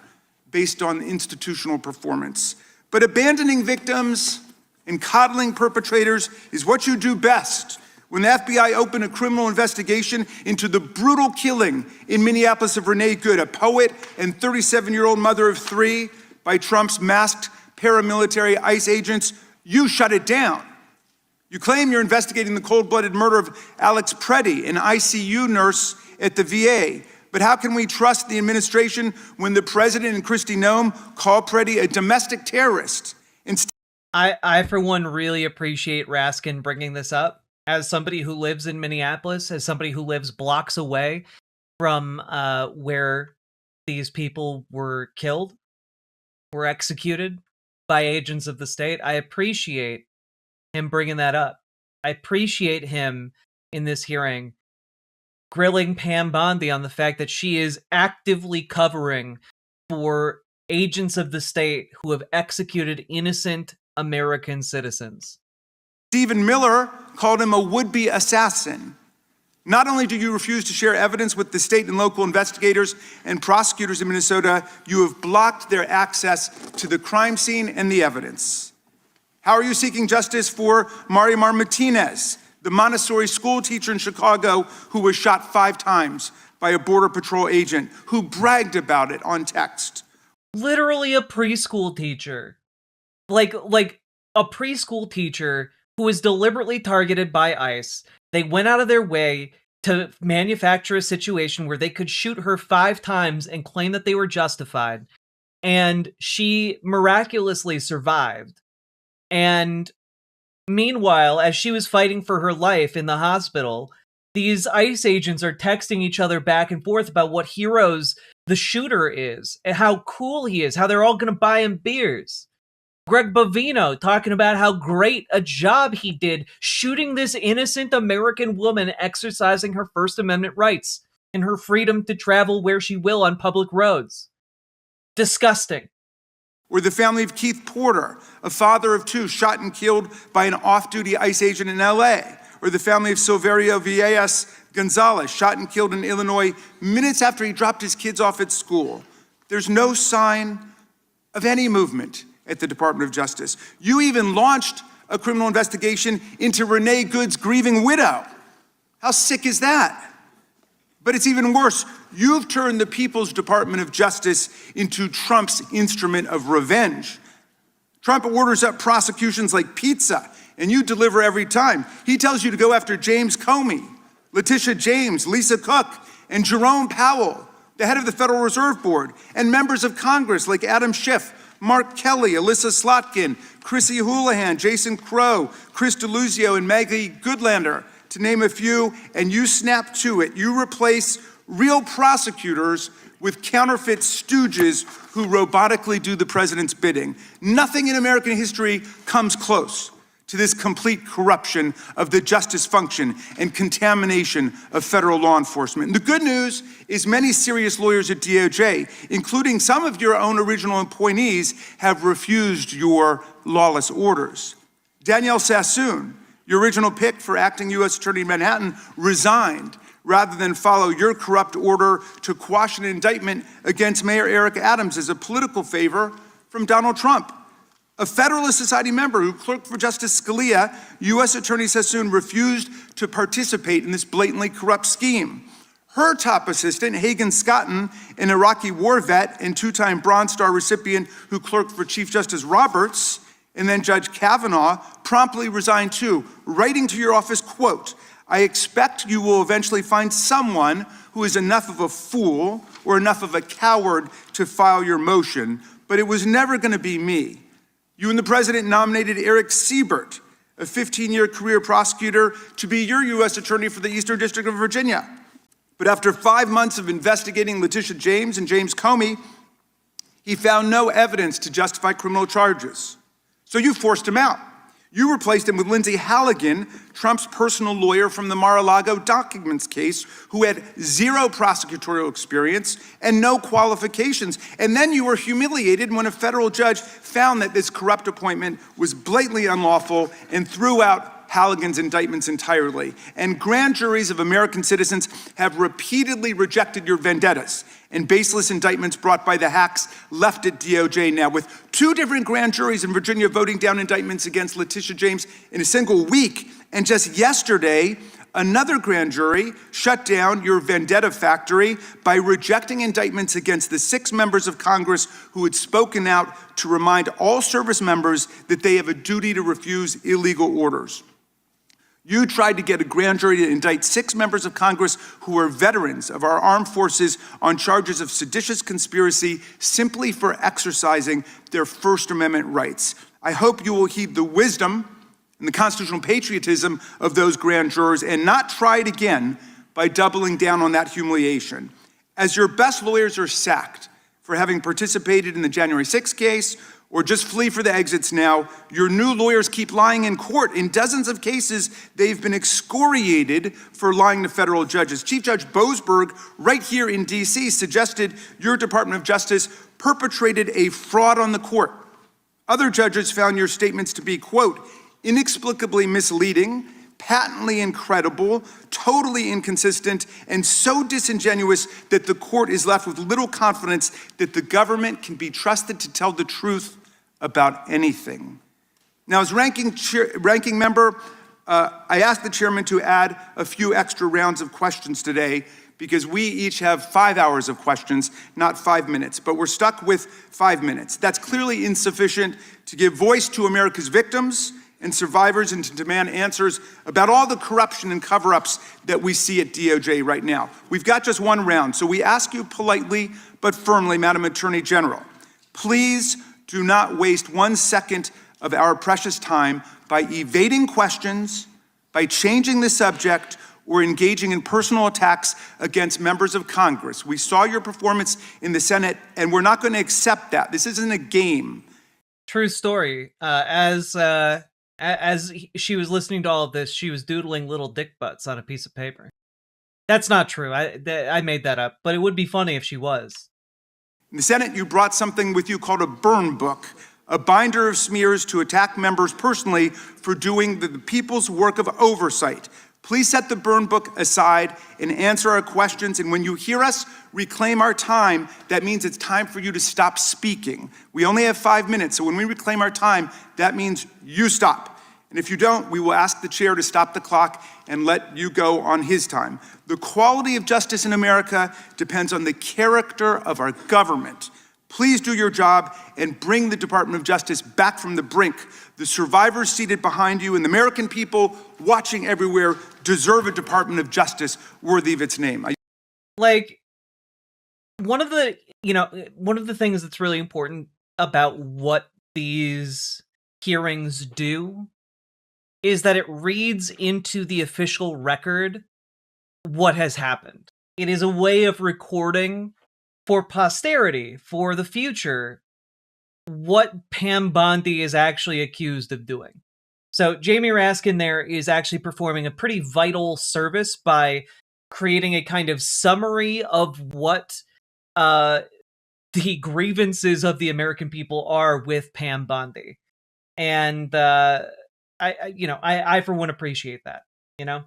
based on institutional performance. But abandoning victims and coddling perpetrators is what you do best. When the FBI opened a criminal investigation into the brutal killing in Minneapolis of Renee Good, a poet and 37-year-old mother of 3, by Trump's masked paramilitary ICE agents, you shut it down. You claim you're investigating the cold-blooded murder of Alex Preddy, an ICU nurse at the VA. But how can we trust the administration when the president and Kristi Noem call Preddy a domestic terrorist?
I, for one, really appreciate Raskin bringing this up. As somebody who lives in Minneapolis, as somebody who lives blocks away from where these people were killed, were executed by agents of the state, I appreciate him bringing that up. I appreciate him in this hearing grilling Pam Bondi on the fact that she is actively covering for agents of the state who have executed innocent American citizens.
Stephen Miller called him a would-be assassin. Not only do you refuse to share evidence with the state and local investigators and prosecutors in Minnesota, you have blocked their access to the crime scene and the evidence. How are you seeking justice for Marimar Martinez, the Montessori school teacher in Chicago who was shot 5 times by a Border Patrol agent who bragged about it on text?
Literally a preschool teacher. Like a preschool teacher who was deliberately targeted by ICE. They went out of their way to manufacture a situation where they could shoot her 5 times and claim that they were justified. And she miraculously survived. And meanwhile, as she was fighting for her life in the hospital, these ICE agents are texting each other back and forth about what heroes the shooter is, and how cool he is, how they're all going to buy him beers. Greg Bovino talking about how great a job he did shooting this innocent American woman exercising her First Amendment rights and her freedom to travel where she will on public roads. Disgusting.
Or the family of Keith Porter, a father of 2 shot and killed by an off-duty ICE agent in LA. Or the family of Silverio Villegas, Gonzalez, shot and killed in Illinois minutes after he dropped his kids off at school. There's no sign of any movement at the Department of Justice. You even launched a criminal investigation into Renee Good's grieving widow. How sick is that? But it's even worse. You've turned the People's Department of Justice into Trump's instrument of revenge. Trump orders up prosecutions like pizza, and you deliver every time. He tells you to go after James Comey, Letitia James, Lisa Cook, and Jerome Powell, the head of the Federal Reserve Board, and members of Congress like Adam Schiff, Mark Kelly, Alyssa Slotkin, Chrissy Houlihan, Jason Crow, Chris Deluzio, and Maggie Goodlander, to name a few, and you snap to it. You replace real prosecutors with counterfeit stooges who robotically do the president's bidding. Nothing in American history comes close to this complete corruption of the justice function and contamination of federal law enforcement. And the good news is many serious lawyers at DOJ, including some of your own original appointees, have refused your lawless orders. Danielle Sassoon, your original pick for acting U.S. Attorney in Manhattan, resigned rather than follow your corrupt order to quash an indictment against Mayor Eric Adams as a political favor from Donald Trump. A Federalist Society member who clerked for Justice Scalia, U.S. Attorney Sassoon refused to participate in this blatantly corrupt scheme. Her top assistant, Hagan Scotton, an Iraqi war vet and two-time Bronze Star recipient who clerked for Chief Justice Roberts, and then Judge Kavanaugh, promptly resigned too, writing to your office, quote, "I expect you will eventually find someone who is enough of a fool or enough of a coward to file your motion, but it was never going to be me." You and the president nominated Eric Siebert, a 15-year career prosecutor, to be your U.S. attorney for the Eastern District of Virginia. But after 5 months of investigating Letitia James and James Comey, he found no evidence to justify criminal charges. So you forced him out. You replaced him with Lindsay Halligan, Trump's personal lawyer from the Mar-a-Lago documents case, who had zero prosecutorial experience and no qualifications. And then you were humiliated when a federal judge found that this corrupt appointment was blatantly unlawful and threw out Halligan's indictments entirely. And grand juries of American citizens have repeatedly rejected your vendettas and baseless indictments brought by the hacks left at DOJ now, with 2 different grand juries in Virginia voting down indictments against Letitia James in a single week. And just yesterday, another grand jury shut down your vendetta factory by rejecting indictments against the 6 members of Congress who had spoken out to remind all service members that they have a duty to refuse illegal orders. You tried to get a grand jury to indict 6 members of Congress who were veterans of our armed forces on charges of seditious conspiracy simply for exercising their First Amendment rights. I hope you will heed the wisdom and the constitutional patriotism of those grand jurors and not try it again by doubling down on that humiliation. As your best lawyers are sacked for having participated in the January 6th case or just flee for the exits now, your new lawyers keep lying in court. In dozens of cases, they've been excoriated for lying to federal judges. Chief Judge Boasberg, right here in D.C., suggested your Department of Justice perpetrated a fraud on the court. Other judges found your statements to be, quote, inexplicably misleading, patently incredible, totally inconsistent, and so disingenuous that the court is left with little confidence that the government can be trusted to tell the truth about anything. Now, as ranking member, I asked the chairman to add a few extra rounds of questions today because we each have 5 hours of questions, not 5 minutes, but we're stuck with 5 minutes. That's clearly insufficient to give voice to America's victims and survivors and to demand answers about all the corruption and cover-ups that we see at DOJ right now. We've got just 1 round, so we ask you politely but firmly, Madam Attorney General, please do not waste 1 second of our precious time by evading questions, by changing the subject, or engaging in personal attacks against members of Congress. We saw your performance in the Senate, and we're not going to accept that. This isn't a game.
True story. As she was listening to all of this, she was doodling little dick butts on a piece of paper. That's not true. I made that up, but it would be funny if she was.
In the Senate, you brought something with you called a burn book, a binder of smears to attack members personally for doing the people's work of oversight, Please set the burn book aside and answer our questions. And when you hear us reclaim our time, that means it's time for you to stop speaking. We only have 5 minutes, so when we reclaim our time, that means you stop. And if you don't, we will ask the chair to stop the clock and let you go on his time. The quality of justice in America depends on the character of our government. Please do your job and bring the Department of Justice back from the brink. The survivors seated behind you and the American people watching everywhere deserve a Department of Justice worthy of its name.
Like, one of the things that's really important about what these hearings do is that it reads into the official record what has happened. It is a way of recording for posterity, for the future, what Pam Bondi is actually accused of doing. So Jamie Raskin there is actually performing a pretty vital service by creating a kind of summary of what the grievances of the American people are with Pam Bondi. And I for one appreciate that, you know?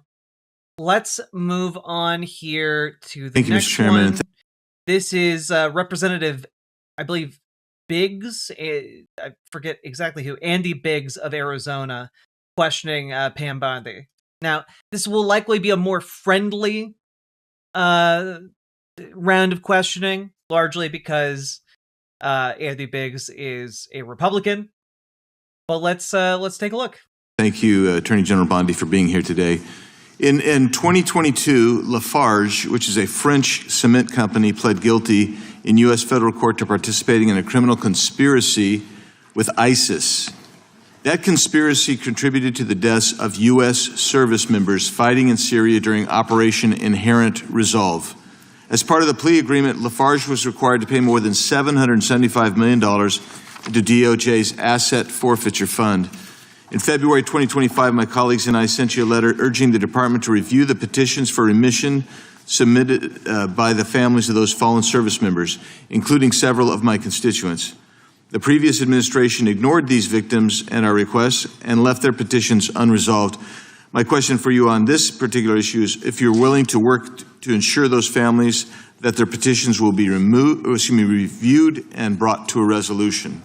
Let's move on here to the next
Mr. Chairman.
one. This is Representative, I believe, Biggs, I forget exactly who, Andy Biggs of Arizona, questioning Pam Bondi. Now, this will likely be a more friendly round of questioning, largely because Andy Biggs is a Republican. But let's take a look.
Thank you, Attorney General Bondi, for being here today. In 2022, Lafarge, which is a French cement company, pled guilty in U.S. federal court to participating in a criminal conspiracy with ISIS. That conspiracy contributed to the deaths of U.S. service members fighting in Syria during Operation Inherent Resolve. As part of the plea agreement, Lafarge was required to pay more than $775 million into DOJ's Asset Forfeiture Fund. In February 2025, my colleagues and I sent you a letter urging the department to review the petitions for remission submitted by the families of those fallen service members, including several of my constituents. The previous administration ignored these victims and our requests and left their petitions unresolved. My question for you on this particular issue is if you're willing to work to ensure those families that their petitions will be reviewed and brought to a resolution.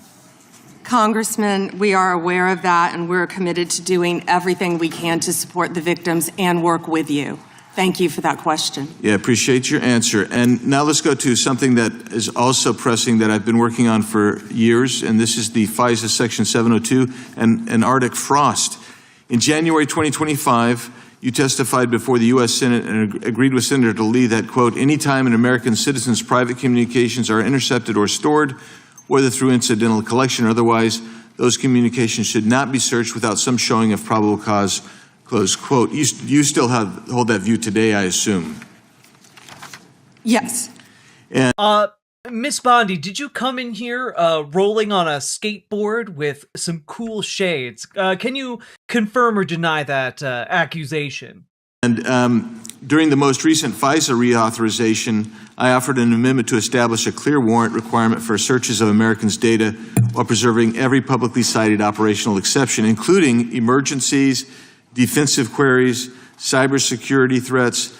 Congressman, we are aware of that, and we're committed to doing everything we can to support the victims and work with you. Thank you for that question.
Yeah, appreciate your answer. And now let's go to something that is also pressing that I've been working on for years, and this is the FISA Section 702 and Arctic frost. In January 2025, you testified before the U.S. Senate and agreed with Senator Lee that, quote, anytime an American citizen's private communications are intercepted or stored, whether through incidental collection or otherwise, those communications should not be searched without some showing of probable cause, close quote. You still hold that view today, I assume?
Yes.
And
Miss Bondi, did you come in here rolling on a skateboard with some cool shades? Can you confirm or deny that accusation?
And during the most recent FISA reauthorization, I offered an amendment to establish a clear warrant requirement for searches of Americans' data while preserving every publicly cited operational exception, including emergencies, defensive queries, cybersecurity threats.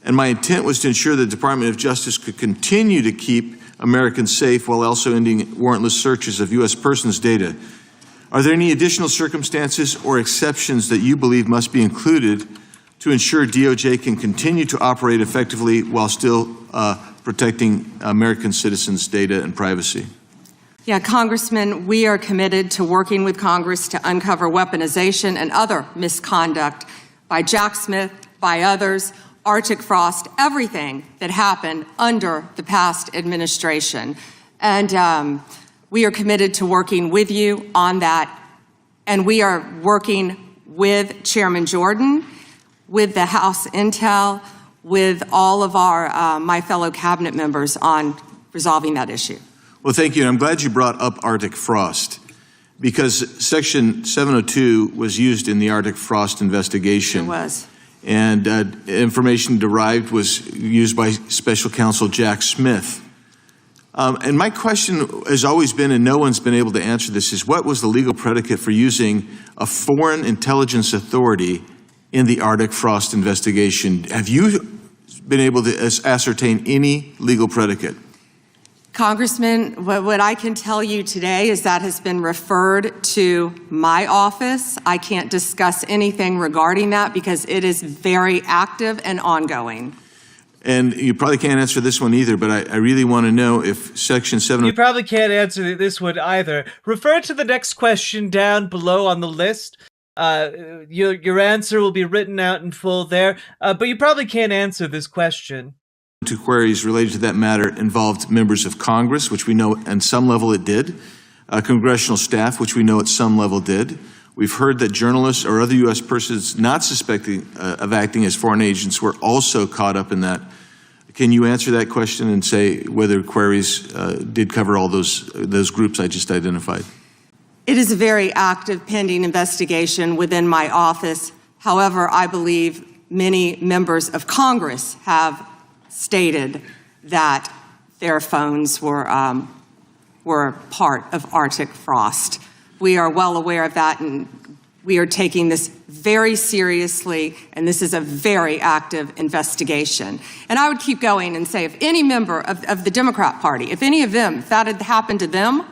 And my intent was to ensure the Department of Justice could continue to keep Americans safe while also ending warrantless searches of U.S. persons' data. Are there any additional circumstances or exceptions that you believe must be included to ensure DOJ can continue to operate effectively while still protecting American citizens' data and privacy?
Yeah, Congressman, we are committed to working with Congress to uncover weaponization and other misconduct by Jack Smith, by others, Arctic frost, everything that happened under the past administration. And we are committed to working with you on that. And we are working with Chairman Jordan, with the House Intel, with all of our my fellow cabinet members on resolving that issue.
Well, thank you. And I'm glad you brought up Arctic frost because Section 702 was used in the Arctic frost investigation.
It was.
And information derived was used by Special Counsel Jack Smith. And my question has always been, and no one's been able to answer this, is what was the legal predicate for using a foreign intelligence authority in the Arctic frost investigation. Have you been able to ascertain any legal predicate?
Congressman, what I can tell you today is that has been referred to my office. I can't discuss anything regarding that because it is very active and ongoing.
And you probably can't answer this one either, but I really want to know if Section 7...
You probably can't answer this one either. Refer to the next question down below on the list. Your answer will be written out in full there, but you probably can't answer this question.
Two queries related to that matter involved members of Congress, which we know at some level it did, congressional staff, which we know at some level did. We've heard that journalists or other U.S. persons not suspecting of acting as foreign agents were also caught up in that. Can you answer that question and say whether queries did cover all those groups I just identified?
It is a very active pending investigation within my office. However, I believe many members of Congress have stated that their phones were part of Arctic frost. We are well aware of that, and we are taking this very seriously, and this is a very active investigation. And I would keep going and say, if any member of the Democrat Party, if any of them, if that had happened to them,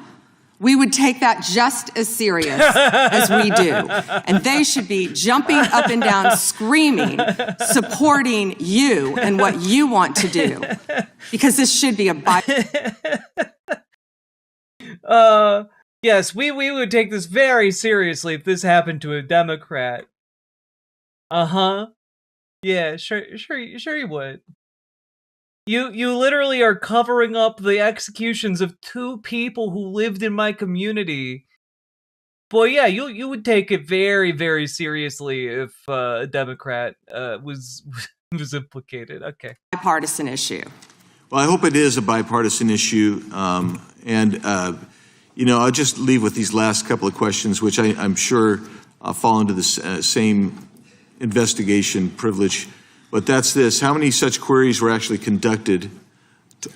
we would take that just as serious as we do. And they should be jumping up and down, screaming, supporting you and what you want to do. Because this should be a
yes, we would take this very seriously if this happened to a Democrat. Yeah, sure you would. You literally are covering up the executions of 2 people who lived in my community. Boy, yeah, you would take it very, very seriously if a Democrat was implicated. Okay.
bipartisan issue.
Well, I hope it is a bipartisan issue. You know, I'll just leave with these last couple of questions, which I'm sure fall into the same investigation privilege. But that's this: how many such queries were actually conducted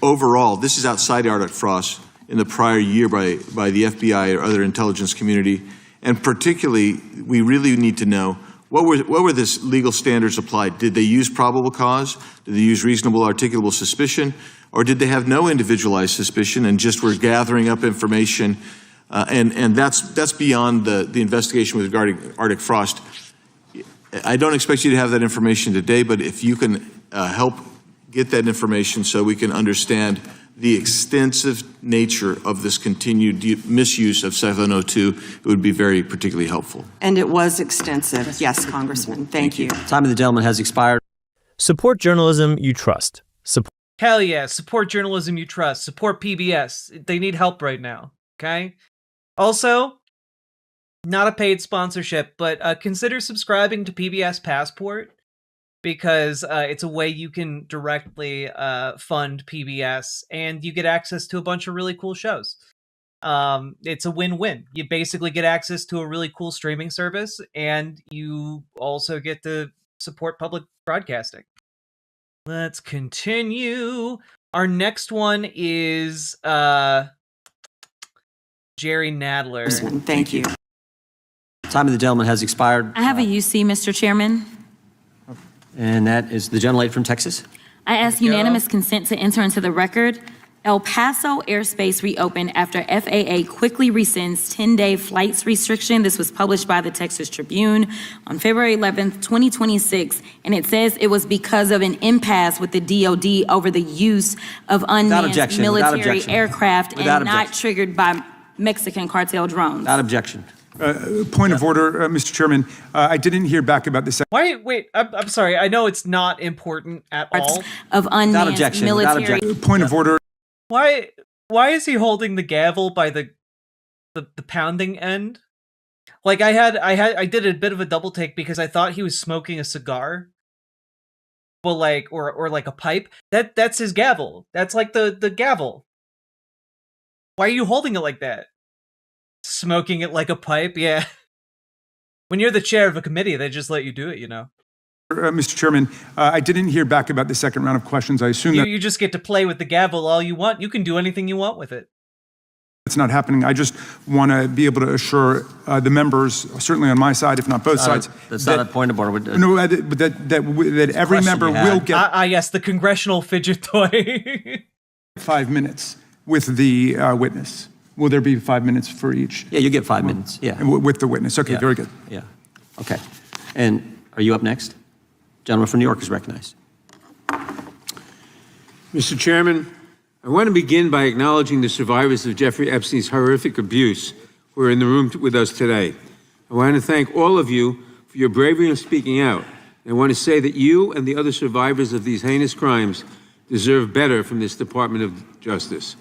overall? This is outside Arctic frost in the prior year by the FBI or other intelligence community, and particularly, we really need to know what were the legal standards applied. Did they use probable cause? Did they use reasonable articulable suspicion? Or did they have no individualized suspicion and just were gathering up information? And that's beyond the investigation regarding Arctic frost. I don't expect you to have that information today, but if you can help get that information so we can understand the extensive nature of this continued misuse of 702, it would be very particularly helpful.
And it was extensive. Yes, Congressman. Thank you.
Time of the gentleman has expired.
Support journalism you trust.
Hell yeah, support journalism you trust. Support PBS. They need help right now, okay? Also, not a paid sponsorship, but consider subscribing to PBS Passport, because it's a way you can directly fund PBS, and you get access to a bunch of really cool shows. It's a win-win. You basically get access to a really cool streaming service, and you also get to support public broadcasting. Let's continue. Our next one is Jerry Nadler.
Thank you.
Time of the gentleman has expired.
I have a UC, Mr. Chairman.
And that is the gentleman from Texas.
I ask unanimous consent to enter into the record. El Paso airspace reopened after FAA quickly rescinds 10-day flights restriction. This was published by the Texas Tribune on February 11th, 2026. And it says it was because of an impasse with the DOD over the use of unmanned military aircraft and not triggered by Mexican cartel drones.
Without objection.
Point of order, Mr. Chairman. I didn't hear back about this.
Wait, I'm sorry. I know it's not important at all.
Of unmanned military.
Point of order.
Why is he holding the gavel by the pounding end? Like I did a bit of a double take because I thought he was smoking a cigar. But like or like a pipe. That's his gavel. That's like the gavel. Why are you holding it like that? Smoking it like a pipe? Yeah. When you're the chair of a committee, they just let you do it, you know.
Mr. Chairman, I didn't hear back about the second round of questions. I assume that
you just get to play with the gavel all you want. You can do anything you want with it.
It's not happening. I just want to be able to assure the members, certainly on my side, if not both sides.
That's not a point of order.
No, that every member will get
yes, the congressional fidget toy.
5 minutes with the witness. Will there be 5 minutes for each?
Yeah, you get 5 minutes, yeah.
With the witness. Okay,
Yeah.
very good.
Yeah, okay. And are you up next? Gentleman from New York is recognized.
Mr. Chairman, I want to begin by acknowledging the survivors of Jeffrey Epstein's horrific abuse who are in the room with us today. I want to thank all of you for your bravery in speaking out. And I want to say that you and the other survivors of these heinous crimes deserve better from this Department of Justice.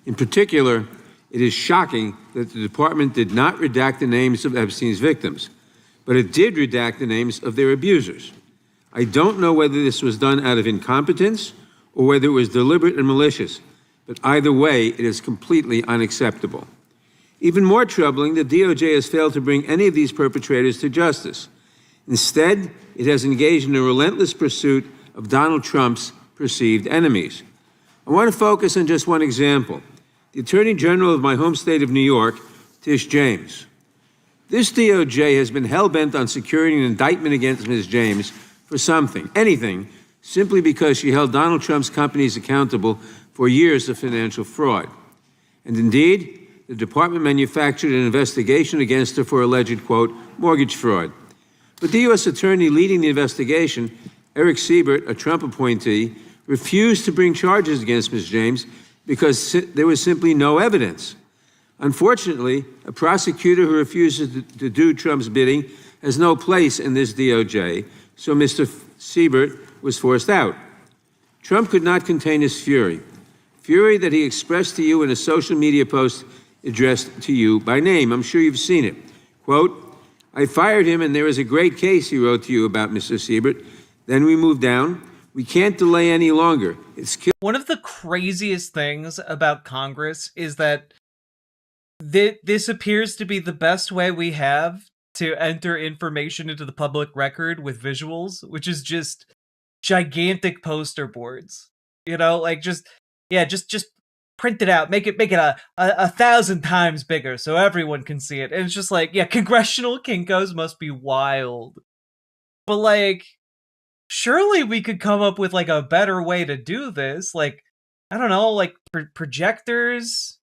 In particular, it is shocking that the department did not redact the names of Epstein's victims, but it did redact the names of their abusers. I don't know whether this was done out of incompetence or whether it was deliberate and malicious, but either way, it is completely unacceptable. Even more troubling, the DOJ has failed to bring any of these perpetrators to justice. Instead, it has engaged in a relentless pursuit of Donald Trump's perceived enemies. I want to focus on just one example. The Attorney General of my home state of New York, Tish James. This DOJ has been hell-bent on securing an indictment against Ms. James for something, anything, simply because she held Donald Trump's companies accountable for years of financial fraud. And indeed, the department manufactured an investigation against her for alleged, quote, mortgage fraud. But the U.S. attorney leading the investigation, Eric Siebert, a Trump appointee, refused to bring charges against Ms. James because there was simply no evidence. Unfortunately, a prosecutor who refuses to do Trump's bidding has no place in this DOJ, so Mr. Siebert was forced out. Trump could not contain his fury that he expressed to you in a social media post addressed to you by name. I'm sure you've seen it. Quote, I fired him and there is a great case, he wrote to you about Mr. Siebert. Then we moved down. We can't delay any longer.
One of the craziest things about Congress is that this appears to be the best way we have to enter information into the public record with visuals, which is just gigantic poster boards. You know, like just print it out, make it a 1,000 times bigger so everyone can see it. And it's just like, yeah, congressional Kinkos must be wild. But like, surely we could come up with like a better way to do this. Like, I don't know, like projectors,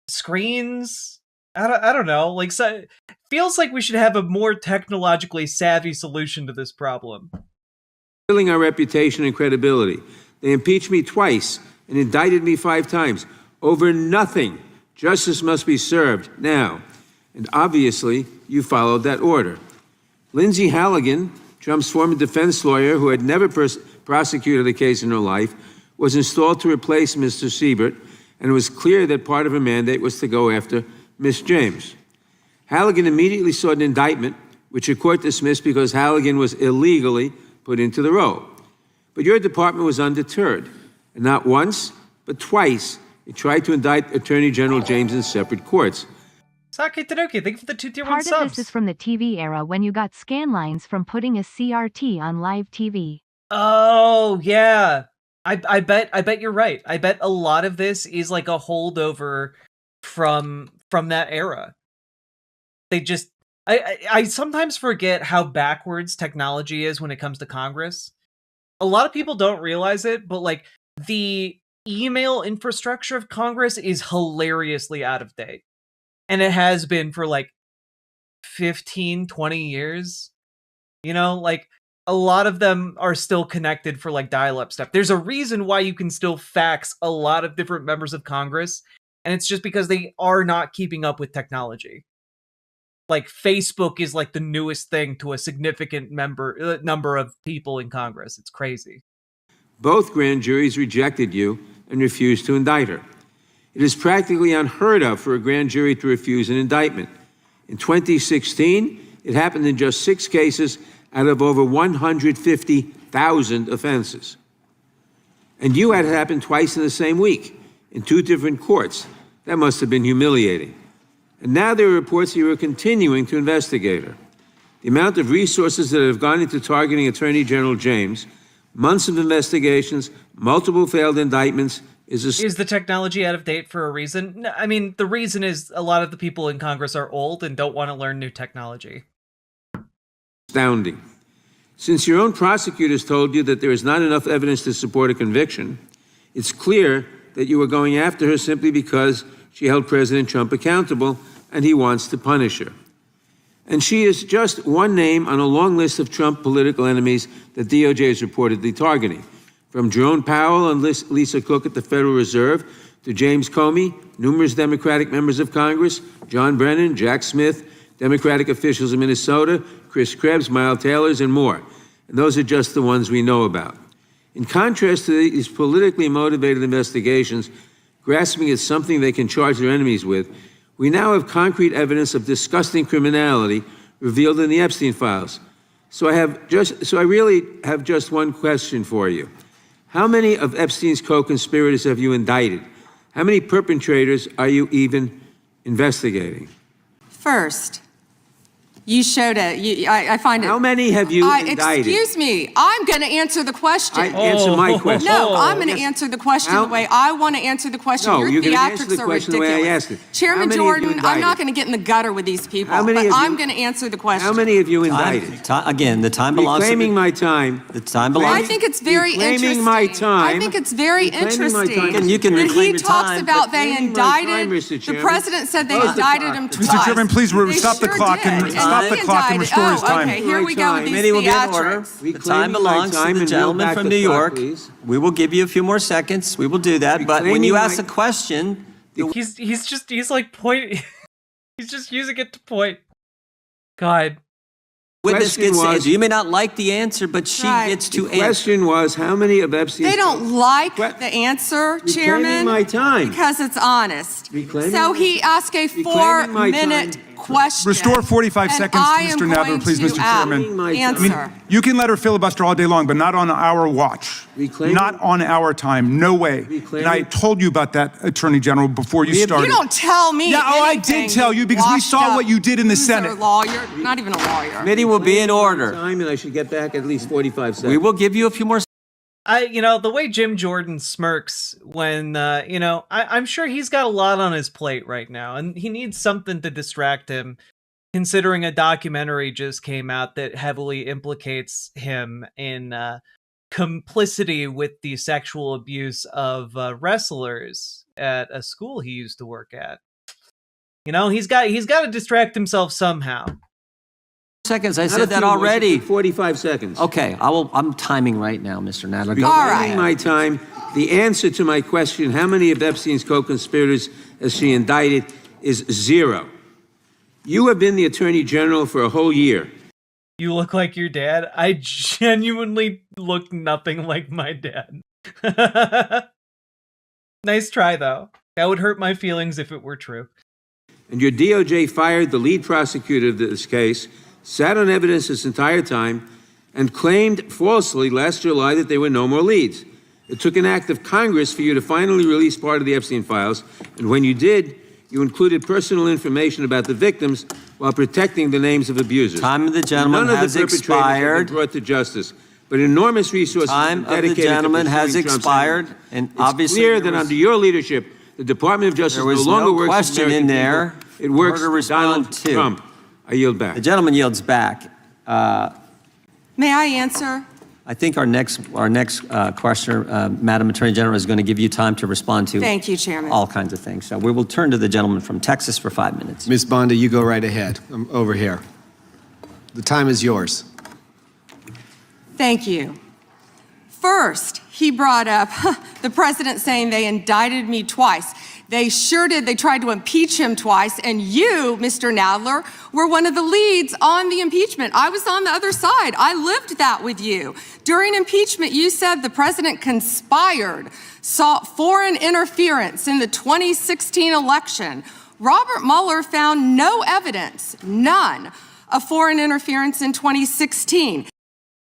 screens. I don't know. Like, so, feels like we should have a more technologically savvy solution to this problem.
Killing our reputation and credibility. They impeached me twice and indicted me 5 times over nothing. Justice must be served now. And obviously, you followed that order. Lindsay Halligan, Trump's former defense lawyer who had never prosecuted a case in her life, was installed to replace Mr. Siebert, and it was clear that part of her mandate was to go after Ms. James. Halligan immediately sought an indictment, which a court dismissed because Halligan was illegally put into the role. But your department was undeterred, and not once, but twice, it tried to indict Attorney General James in separate courts.
Sake Tanuki, thank you for the 2 tier 1
Part
subs.
of this is from the TV era when you got scan lines from putting a CRT on live TV.
Oh, yeah. I bet you're right. I bet a lot of this is like a holdover from that era. They just I sometimes forget how backwards technology is when it comes to Congress. A lot of people don't realize it, but like the email infrastructure of Congress is hilariously out of date. And it has been for like 15, 20 years. You know, like a lot of them are still connected for like dial-up stuff. There's a reason why you can still fax a lot of different members of Congress, and it's just because they are not keeping up with technology. Like Facebook is like the newest thing to a significant number of people in Congress. It's crazy.
Both grand juries rejected you and refused to indict her. It is practically unheard of for a grand jury to refuse an indictment. In 2016, it happened in just 6 cases out of over 150,000 offenses. And you had it happen twice in the same week, in 2 different courts. That must have been humiliating. And now there are reports that you are continuing to investigate her. The amount of resources that have gone into targeting Attorney General James, months of investigations, multiple failed indictments,
Is the technology out of date for a reason? No, I mean, the reason is a lot of the people in Congress are old and don't want to learn new technology.
Astounding. Since your own prosecutors told you that there is not enough evidence to support a conviction, it's clear that you were going after her simply because she held President Trump accountable and he wants to punish her. And she is just one name on a long list of Trump political enemies that DOJ is reportedly targeting. From Jerome Powell and Lisa Cook at the Federal Reserve to James Comey, numerous Democratic members of Congress, John Brennan, Jack Smith, Democratic officials in Minnesota, Chris Krebs, Miles Taylors, and more. And those are just the ones we know about. In contrast to these politically motivated investigations, grasping at something they can charge their enemies with, we now have concrete evidence of disgusting criminality revealed in the Epstein files. So I really have just one question for you. How many of Epstein's co-conspirators have you indicted? How many perpetrators are you even investigating?
First, you showed it. I find it.
How many have you indicted?
Excuse me. I'm going to answer the question.
Answer my question.
No, I'm going to answer the question the way I want to answer the question.
No,
Your
you're going to answer
theatrics
the
are
question
ridiculous.
the way I asked it.
Chairman Jordan, I'm not going to get in the gutter with these people, but I'm going to answer the question.
How many have you indicted?
Again, the time belongs to
Reclaiming my time.
the time belongs.
I think it's very interesting.
Reclaiming my time.
I think it's very
Reclaiming my
interesting.
time.
You can
that
reclaim
he
your
talks
time,
about
but
they
reclaiming my time,
indicted.
Mr.
The
Chairman.
president said they
Close the
indicted
clock.
him
Mr.
twice.
Chairman, please
They
stop the
sure
clock and
did.
stop the
he
clock and
indicted.
restore his time.
Okay, here we go with these
Committee will be in order.
theatrics.
The time belongs to the gentleman from New York. We will give you a few more seconds. We will do that. But when you ask a question,
he's like pointing. He's just using it to point. God.
witness gets to answer. You may not like the answer, but she gets to
The
answer.
question was, how many of Epstein's...
They don't like the answer, Chairman,
Reclaiming my time.
because it's honest.
Reclaiming
So
my-
he asked a
Reclaiming my
4-minute
time.
question.
Restore 45
and
seconds to
I am
Mr. Nadler,
going
please,
to
Mr. Chairman.
Answer.
You can let her filibuster all day long, but not on our watch.
Reclaiming-
Not on our time. No way.
Reclaiming-
And I told you about that, Attorney General, before you started.
You don't tell me
Yeah, I
anything,
did tell you because we
washed
saw
up
what you did in the
loser
Senate.
Lawyer, not even a lawyer.
Committee will be in order.
Time, and I should get back at least 45 seconds.
We will give you a few more.
The way Jim Jordan smirks when, I'm sure he's got a lot on his plate right now, and he needs something to distract him, considering a documentary just came out that heavily implicates him in complicity with the sexual abuse of wrestlers at a school he used to work at. He's got to distract himself somehow.
Seconds. I
Not a
said that
few more,
already.
45 seconds.
Okay, I'm timing right now, Mr. Nadler. Go.
All
Reclaiming
right.
my time. The answer to my question, how many of Epstein's co-conspirators has she indicted, is 0. You have been the Attorney General for a whole year.
You look like your dad. I genuinely look nothing like my dad. Nice try, though. That would hurt my feelings if it were true.
And your DOJ fired the lead prosecutor of this case, sat on evidence this entire time, and claimed falsely last July that there were no more leads. It took an act of Congress for you to finally release part of the Epstein files, and when you did, you included personal information about the victims while protecting the names of abusers.
Time of the gentleman
None
has
of the perpetrators have
expired.
been brought to justice, but enormous resources
Time
have been
of the
dedicated to
gentleman has
pursuing Trump's
expired,
enemies.
and
It's
obviously
clear
there
that
was-
under your leadership, the Department of Justice
There was
no longer
no
works for
question
American
in there
people. It works
for her to
for Donald
respond to.
Trump. I yield back.
The gentleman yields back.
May I answer?
I think our next questioner, Madam Attorney General, is going to give you time to respond to
Thank you, Chairman.
all kinds of things. So we will turn to the gentleman from Texas for 5 minutes.
Ms. Bondi, you go right ahead. I'm over here. The time is yours.
Thank you. First, he brought up the president saying they indicted me twice. They sure did. They tried to impeach him twice. And you, Mr. Nadler, were one of the leads on the impeachment. I was on the other side. I lived that with you. During impeachment, you said the president conspired, sought foreign interference in the 2016 election. Robert Mueller found no evidence, none, of foreign interference in 2016.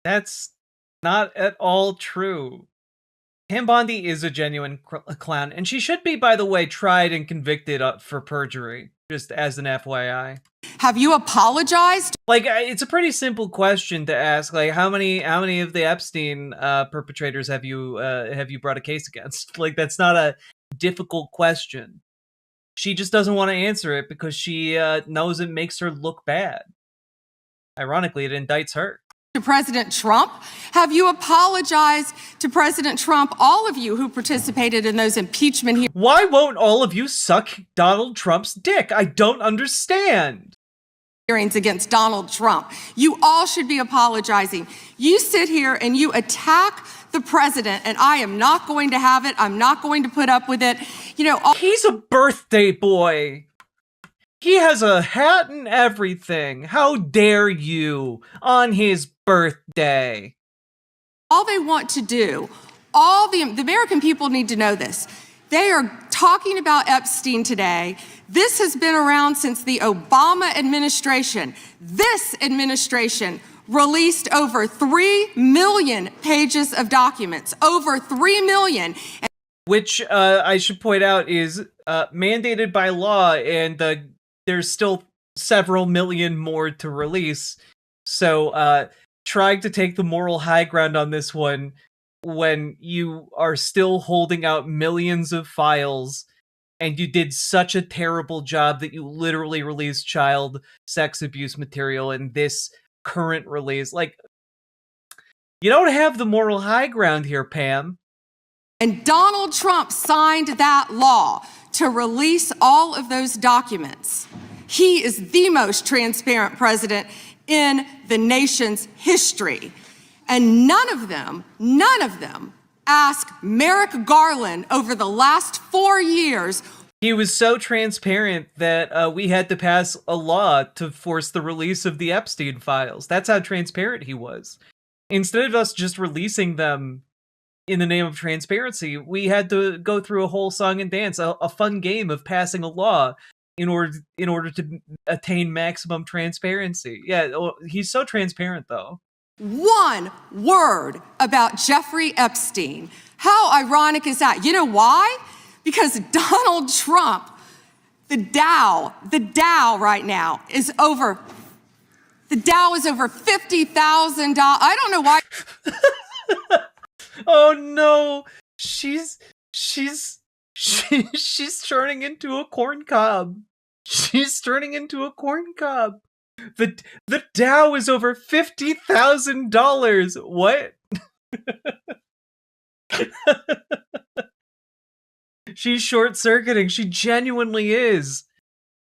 That's not at all true. Pam Bondi is a genuine clown, and she should be, by the way, tried and convicted for perjury. Just as an FYI.
Have you apologized?
Like, it's a pretty simple question to ask. Like, how many of the Epstein perpetrators have you brought a case against? Like, that's not a difficult question. She just doesn't want to answer it because she knows it makes her look bad. Ironically, it indicts her.
To President Trump? Have you apologized to President Trump, all of you who participated in those impeachment hearings?
Why won't all of you suck Donald Trump's dick? I don't understand.
Against Donald Trump. You all should be apologizing. You sit here and you attack the president, and I am not going to have it. I'm not going to put up with it. You know,
he's a birthday boy. He has a hat and everything. How dare you on his birthday?
All they want to do, all the American people need to know this. They are talking about Epstein today. This has been around since the Obama administration. This administration released over 3 million pages of documents, over 3 million.
Which I should point out is mandated by law, and there's still several million more to release. So trying to take the moral high ground on this one when you are still holding out millions of files and you did such a terrible job that you literally released child sex abuse material in this current release. Like, you don't have the moral high ground here, Pam.
And Donald Trump signed that law to release all of those documents. He is the most transparent president in the nation's history. And none of them asked Merrick Garland over the last 4 years.
He was so transparent that we had to pass a law to force the release of the Epstein files. That's how transparent he was. Instead of us just releasing them in the name of transparency, we had to go through a whole song and dance, a fun game of passing a law in order to attain maximum transparency. Yeah, he's so transparent, though.
One word about Jeffrey Epstein. How ironic is that? You know why? Because Donald Trump, the Dow right now is over $50,000. I don't know why.
Oh no, she's turning into a corn cob. She's turning into a corn cob. The Dow is over $50,000. What? She's short-circuiting. She genuinely is.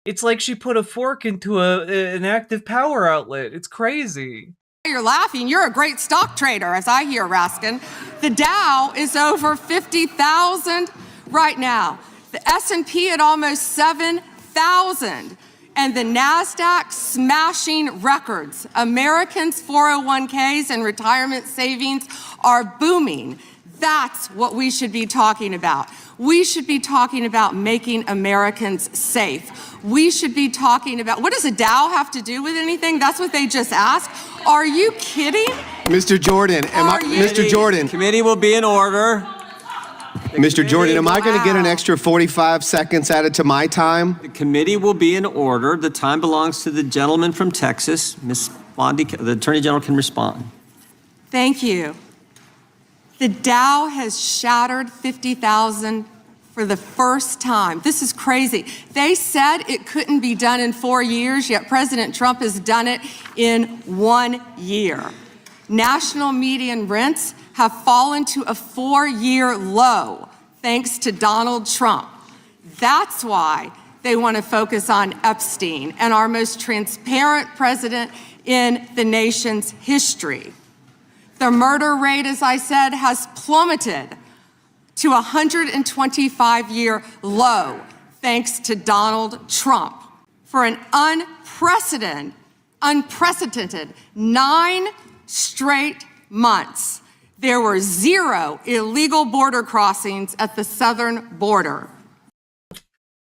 It's like she put a fork into an active power outlet. It's crazy.
You're laughing. You're a great stock trader, as I hear, Raskin. The Dow is over 50,000 right now. The S&P at almost 7,000. And the NASDAQ smashing records. Americans' 401ks and retirement savings are booming. That's what we should be talking about. We should be talking about making Americans safe. We should be talking about, what does a Dow have to do with anything? That's what they just asked. Are you kidding?
Mr. Jordan, Mr. Jordan.
Committee will be in order.
Mr. Jordan, am I going to get an extra 45 seconds added to my time?
The committee will be in order. The time belongs to the gentleman from Texas. Ms. Bondi, the Attorney General can respond.
Thank you. The Dow has shattered 50,000 for the first time. This is crazy. They said it couldn't be done in 4 years, yet President Trump has done it in 1 year. National median rents have fallen to a 4-year low, thanks to Donald Trump. That's why they want to focus on Epstein and our most transparent president in the nation's history. The murder rate, as I said, has plummeted to a 125-year low, thanks to Donald Trump. For an unprecedented 9 straight months, there were 0 illegal border crossings at the southern border.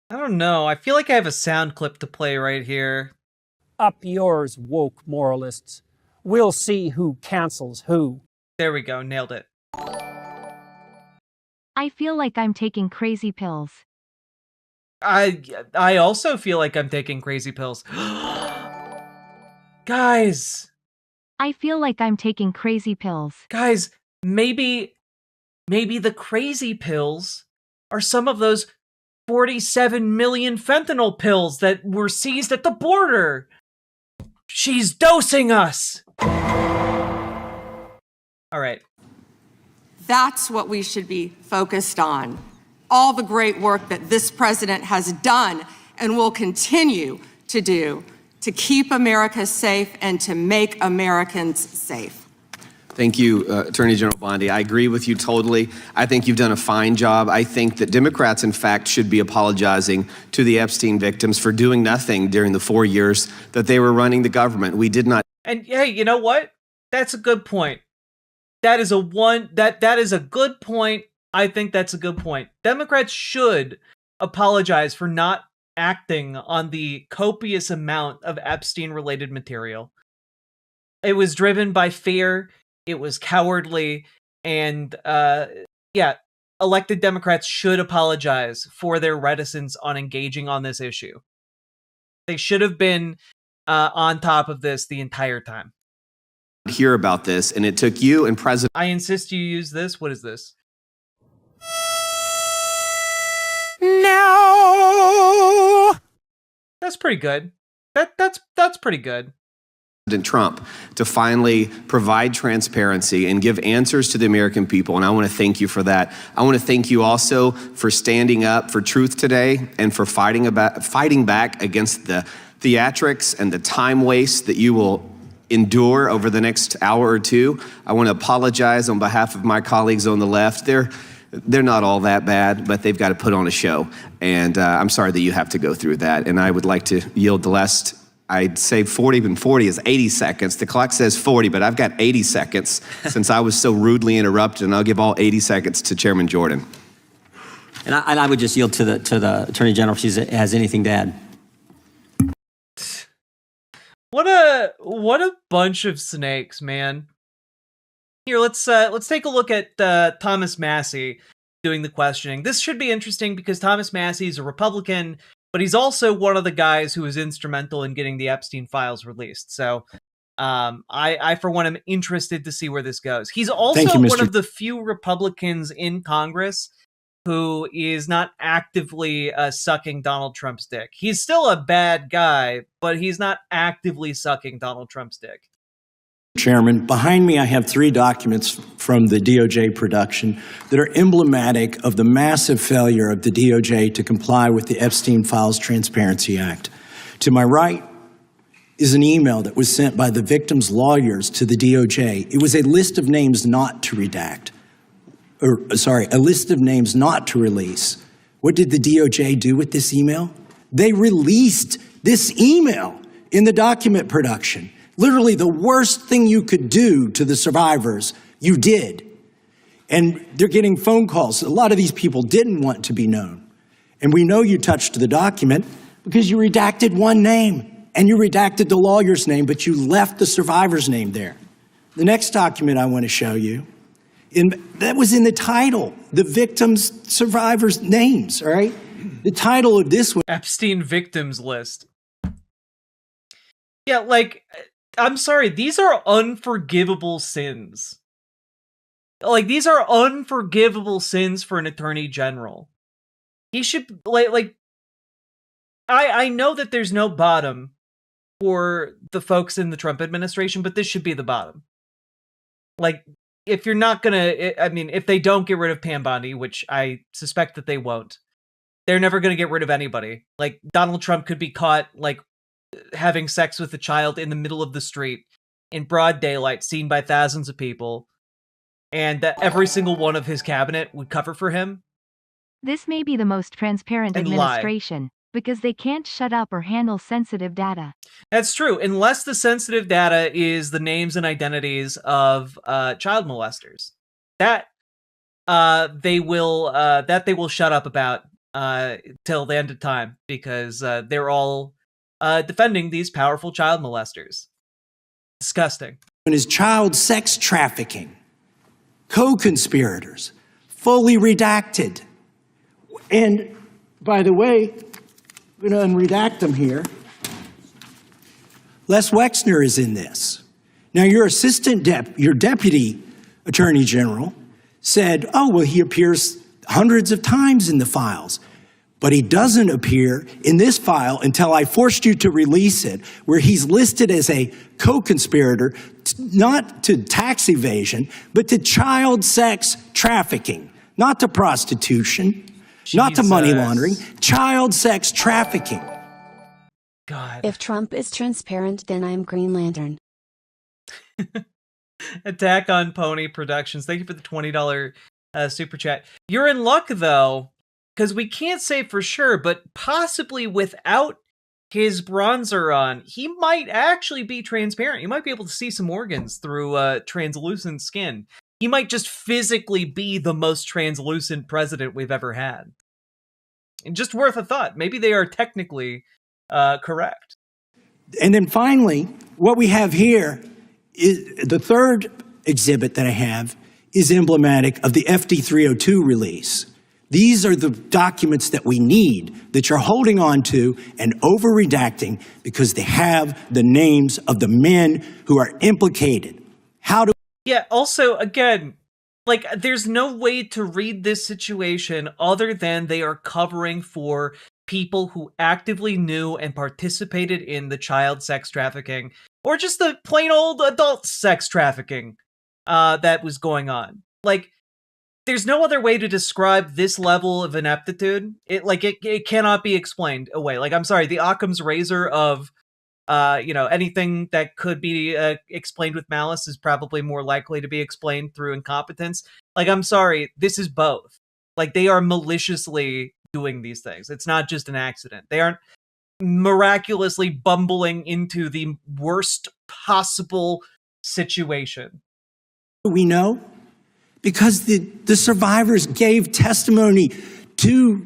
I don't know. I feel like I have a sound clip to play right here.
Up yours, woke moralists. We'll see who cancels who.
There we go. Nailed it.
I feel like I'm taking crazy pills.
I also feel like I'm taking crazy pills. Guys,
I feel like I'm taking crazy pills.
guys, maybe the crazy pills are some of those 47 million fentanyl pills that were seized at the border. She's dosing us. All right.
That's what we should be focused on. All the great work that this president has done and will continue to do to keep America safe and to make Americans safe.
Thank you, Attorney General Bondi. I agree with you totally. I think you've done a fine job. I think that Democrats, in fact, should be apologizing to the Epstein victims for doing nothing during the 4 years that they were running the government. We did not.
And hey, you know what? That's a good point. That is a good point. I think that's a good point. Democrats should apologize for not acting on the copious amount of Epstein-related material. It was driven by fear. It was cowardly. And elected Democrats should apologize for their reticence on engaging on this issue. They should have been on top of this the entire time.
Hear about this, and it took you and President.
I insist you use this. What is this?
No.
That's pretty good. That's pretty good.
President Trump to finally provide transparency and give answers to the American people, and I want to thank you for that. I want to thank you also for standing up for truth today and for fighting back against the theatrics and the time waste that you will endure over the next hour or two. I want to apologize on behalf of my colleagues on the left. They're not all that bad, but they've got to put on a show. And I'm sorry that you have to go through that. And I would like to yield the last, I'd say 40, and 40 is 80 seconds. The clock says 40, but I've got 80 seconds since I was so rudely interrupted, and I'll give all 80 seconds to Chairman Jordan.
And I would just yield to the Attorney General if she has anything to add.
What a bunch of snakes, man. Here, let's take a look at Thomas Massie doing the questioning. This should be interesting because Thomas Massie is a Republican, but he's also one of the guys who was instrumental in getting the Epstein files released. So I for one, am interested to see where this goes. He's also one of the few Republicans in Congress who is not actively sucking Donald Trump's dick. He's still a bad guy, but he's not actively sucking Donald Trump's dick.
Chairman, behind me I have 3 documents from the DOJ production that are emblematic of the massive failure of the DOJ to comply with the Epstein Files Transparency Act. To my right is an email that was sent by the victims' lawyers to the DOJ. It was a list of names not to redact. A list of names not to release. What did the DOJ do with this email? They released this email in the document production. Literally the worst thing you could do to the survivors, you did. And they're getting phone calls. A lot of these people didn't want to be known. And we know you touched the document because you redacted one name and you redacted the lawyer's name, but you left the survivor's name there. The next document I want to show you, that was in the title, the victims' survivors' names, all right? The title of this was
Epstein Victims List. Yeah, like, I'm sorry, these are unforgivable sins. Like, these are unforgivable sins for an attorney general. He should, I know that there's no bottom for the folks in the Trump administration, but this should be the bottom. Like, if you're not gonna, if they don't get rid of Pam Bondi, which I suspect that they won't, they're never gonna get rid of anybody. Like, Donald Trump could be caught, like, having sex with a child in the middle of the street in broad daylight, seen by thousands of people, and that every single one of his cabinet would cover for him.
This may be the most transparent administration because they can't shut up or handle sensitive data.
That's true, unless the sensitive data is the names and identities of child molesters. That they will shut up about till the end of time, because they're all defending these powerful child molesters. Disgusting.
And his child sex trafficking, co-conspirators, fully redacted. And by the way, I'm going to unredact them here. Les Wexner is in this. Now, your your deputy attorney general said, oh, well, he appears hundreds of times in the files. But he doesn't appear in this file until I forced you to release it, where he's listed as a co-conspirator, not to tax evasion, but to child sex trafficking, not to prostitution, not to money laundering, child sex trafficking.
God.
If Trump is transparent, then I'm Green Lantern.
Attack on Pony Productions. Thank you for the $20 super chat. You're in luck, though, because we can't say for sure, but possibly without his bronzer on, he might actually be transparent. You might be able to see some organs through translucent skin. He might just physically be the most translucent president we've ever had. And just worth a thought. Maybe they are technically correct.
And then finally, what we have here is the third exhibit that I have is emblematic of the FD 302 release. These are the documents that we need that you're holding on to and over-redacting because they have the names of the men who are implicated.
Yeah, also, again, like, there's no way to read this situation other than they are covering for people who actively knew and participated in the child sex trafficking, or just the plain old adult sex trafficking that was going on. Like, there's no other way to describe this level of ineptitude. It cannot be explained away. Like, I'm sorry, the Occam's razor of anything that could be explained with malice is probably more likely to be explained through incompetence. Like, I'm sorry, this is both. Like, they are maliciously doing these things. It's not just an accident. They aren't miraculously bumbling into the worst possible situation.
We know because the survivors gave testimony to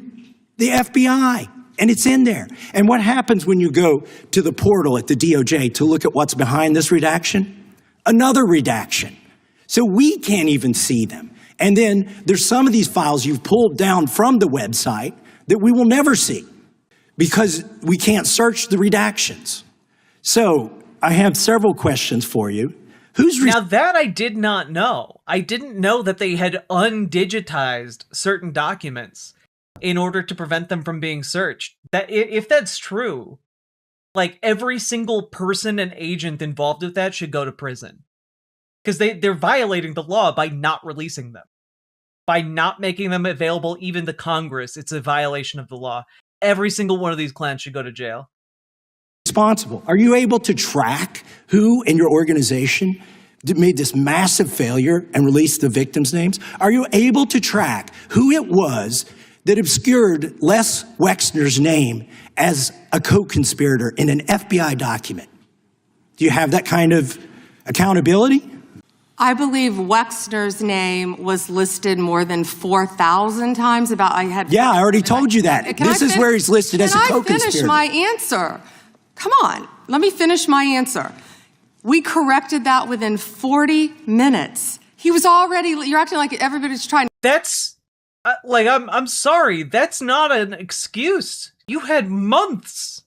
the FBI. And it's in there. And what happens when you go to the portal at the DOJ to look at what's behind this redaction? Another redaction. So we can't even see them. And then there's some of these files you've pulled down from the website that we will never see because we can't search the redactions. So I have several questions for you.
Now that I did not know. I didn't know that they had undigitized certain documents in order to prevent them from being searched. That if that's true, like, every single person and agent involved with that should go to prison. Because they're violating the law by not releasing them. By not making them available even to Congress, it's a violation of the law. Every single one of these clans should go to jail.
Responsible. Are you able to track who in your organization made this massive failure and released the victims' names? Are you able to track who it was that obscured Les Wexner's name as a co-conspirator in an FBI document? Do you have that kind of accountability?
I believe Wexner's name was listed more than 4,000 times.
Yeah, I already told you that. This is where he's listed as a co-conspirator.
Can I finish my answer? Come on, let me finish my answer. We corrected that within 40 minutes. He was already, you're acting like everybody's trying.
That's, I'm sorry, that's not an excuse. You had months.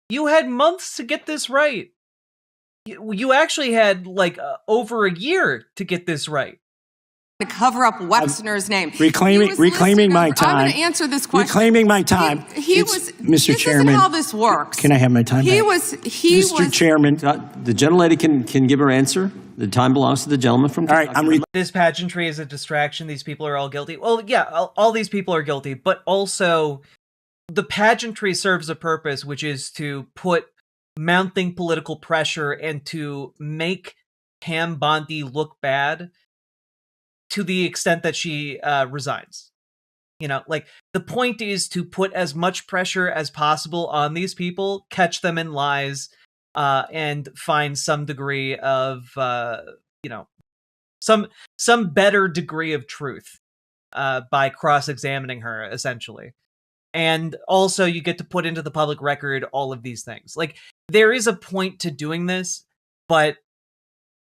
You had months to get this right. You actually had, over a year to get this right.
To cover up Wexner's name.
Reclaiming my time.
I'm going to answer this question.
Reclaiming my time. Mr. Chairman.
This is how this works.
Can I have my time back?
Mr.
Chairman.
The gentlelady can give her answer. The time belongs to the gentleman from Kentucky.
All right,
this pageantry is a distraction. These people are all guilty. Well, yeah, all these people are guilty, but also the pageantry serves a purpose, which is to put mounting political pressure and to make Pam Bondi look bad to the extent that she resigns. The point is to put as much pressure as possible on these people, catch them in lies, and find some degree of, some better degree of truth by cross-examining her, essentially. And also you get to put into the public record all of these things. There is a point to doing this, but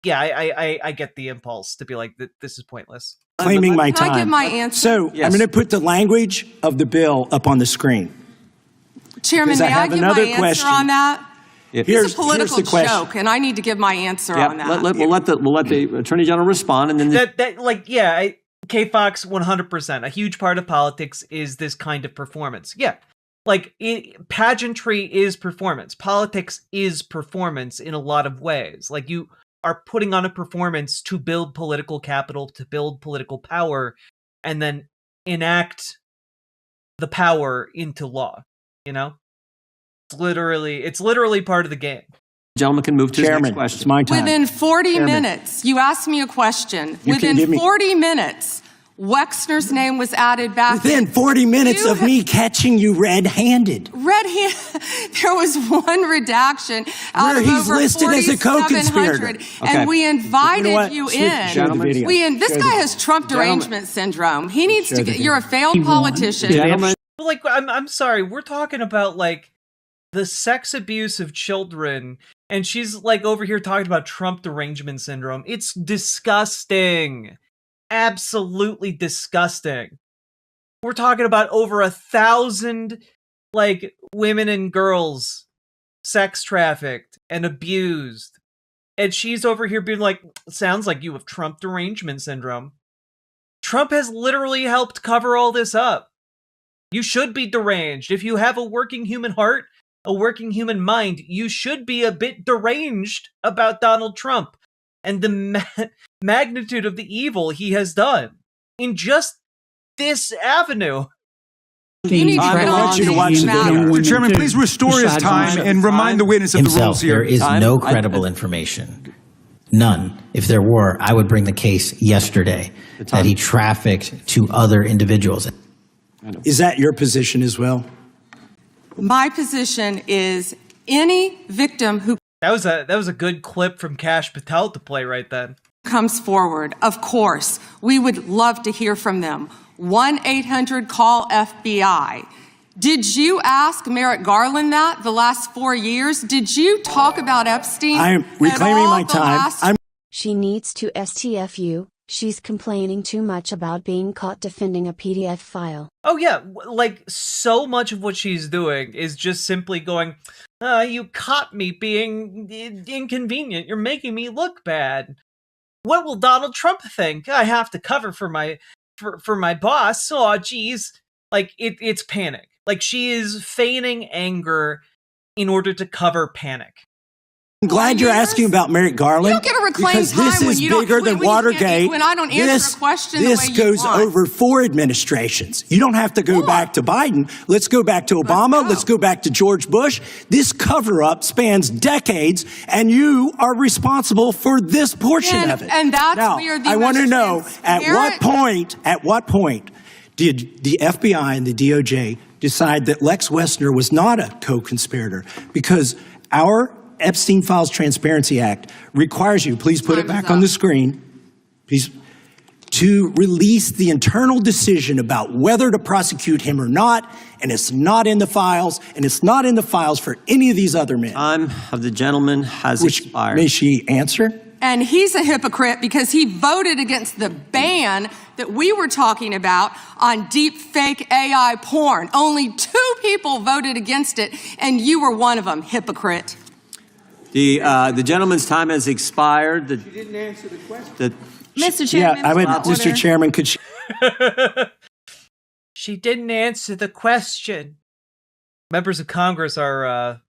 yeah, I get the impulse to be like, this is pointless.
Claiming my time.
Can I give my answer?
So yes. I'm going to put the language of the bill up on the screen.
Chairman,
Because I
may I
have
give my
answer
answer on that?
Here's
It's a political
the question.
joke, and I need to give my answer
Yeah,
on that.
we'll let the Attorney General respond, and then
K-Fox 100%. A huge part of politics is this kind of performance. Yeah. Like, pageantry is performance. Politics is performance in a lot of ways. Like, you are putting on a performance to build political capital, to build political power, and then enact the power into law. You know? It's literally part of the game.
Gentleman can move to his next
Chairman,
question.
it's my time.
Within 40
Chairman.
minutes, you asked me a question.
You can give
Within
me-
40 minutes, Wexner's name was added back.
Within 40 minutes of me catching you red-handed.
There was one redaction out
Where
of
he's
over
listed as a
4,700,
co-conspirator.
and we invited
what?
you
Show
in.
the video.
This guy has Trump derangement syndrome. He needs to get. You're a failed politician.
Like, I'm sorry, we're talking about, like, the sex abuse of children, and she's, like, over here talking about Trump derangement syndrome. It's disgusting. Absolutely disgusting. We're talking about over 1,000, like, women and girls sex trafficked and abused. And she's over here being like, sounds like you have Trump derangement syndrome. Trump has literally helped cover all this up. You should be deranged. If you have a working human heart, a working human mind, you should be a bit deranged about Donald Trump and the magnitude of the evil he has done in just this avenue.
I want you to watch the video.
Chairman, please restore his time and remind the witness of the rules here.
There is no credible information. None. If there were, I would bring the case yesterday that he trafficked to other individuals.
Is that your position as well?
My position is any victim who
That was a good clip from Kash Patel to play right then.
comes forward, of course, we would love to hear from them. 1-800-CALL-FBI. Did you ask Merrick Garland that the last 4 years? Did you talk about Epstein?
I'm reclaiming my time.
She needs to STFU. She's complaining too much about being caught defending a PDF file.
Oh yeah, like, so much of what she's doing is just simply going, you caught me being inconvenient. You're making me look bad. What will Donald Trump think? I have to cover for my boss. Oh, geez. Like, it's panic. Like, she is feigning anger in order to cover panic.
I'm glad you're asking about Merrick Garland.
You don't get to reclaim
because
time
this
when
is
you don't-
bigger than
when you can't-
Watergate.
when I don't answer a question the
This
way you
goes
want.
over 4 administrations. You don't have to go back to Biden. Let's go back to Obama. Let's go back to George Bush. This cover-up spans decades, and you are responsible for this portion of it.
And that's
now,
where the
I want to know at what
transparent-
point did the FBI and the DOJ decide that Lex Wessner was not a co-conspirator? Because our Epstein Files Transparency Act requires you, please put it back on the screen, please, to release the internal decision about whether to prosecute him or not, and it's not in the files, and it's not in the files for any of these other men.
Time of the gentleman has expired.
May she answer?
And he's a hypocrite because he voted against the ban that we were talking about on deep fake AI porn. Only 2 people voted against it, and you were one of them, hypocrite.
The gentleman's time has expired.
She didn't answer the question.
Mr. Chairman,
Yeah, Mr. Chairman, could she?
She didn't answer the question. Members of Congress are,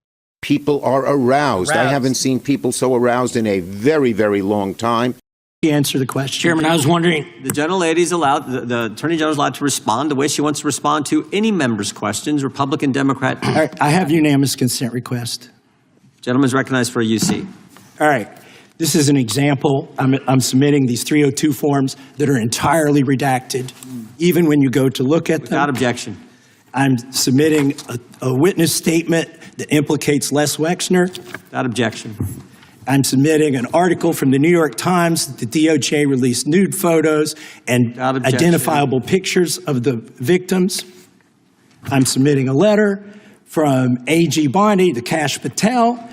People are aroused. I haven't seen people so aroused in a very, very long time.
Answer the question.
Chairman, I was wondering.
The gentlelady's allowed, the Attorney General's allowed to respond the way she wants to respond to any member's questions, Republican, Democrat.
All right, I have unanimous consent request.
Gentleman's recognized for a UC.
All right. This is an example. I'm submitting these 302 forms that are entirely redacted, even when you go to look at them.
Without objection.
I'm submitting a witness statement that implicates Les Wexner.
Without objection.
I'm submitting an article from the New York Times that the DOJ released nude photos and identifiable pictures of the victims. I'm submitting a letter from A.G. Bondi to Kash Patel.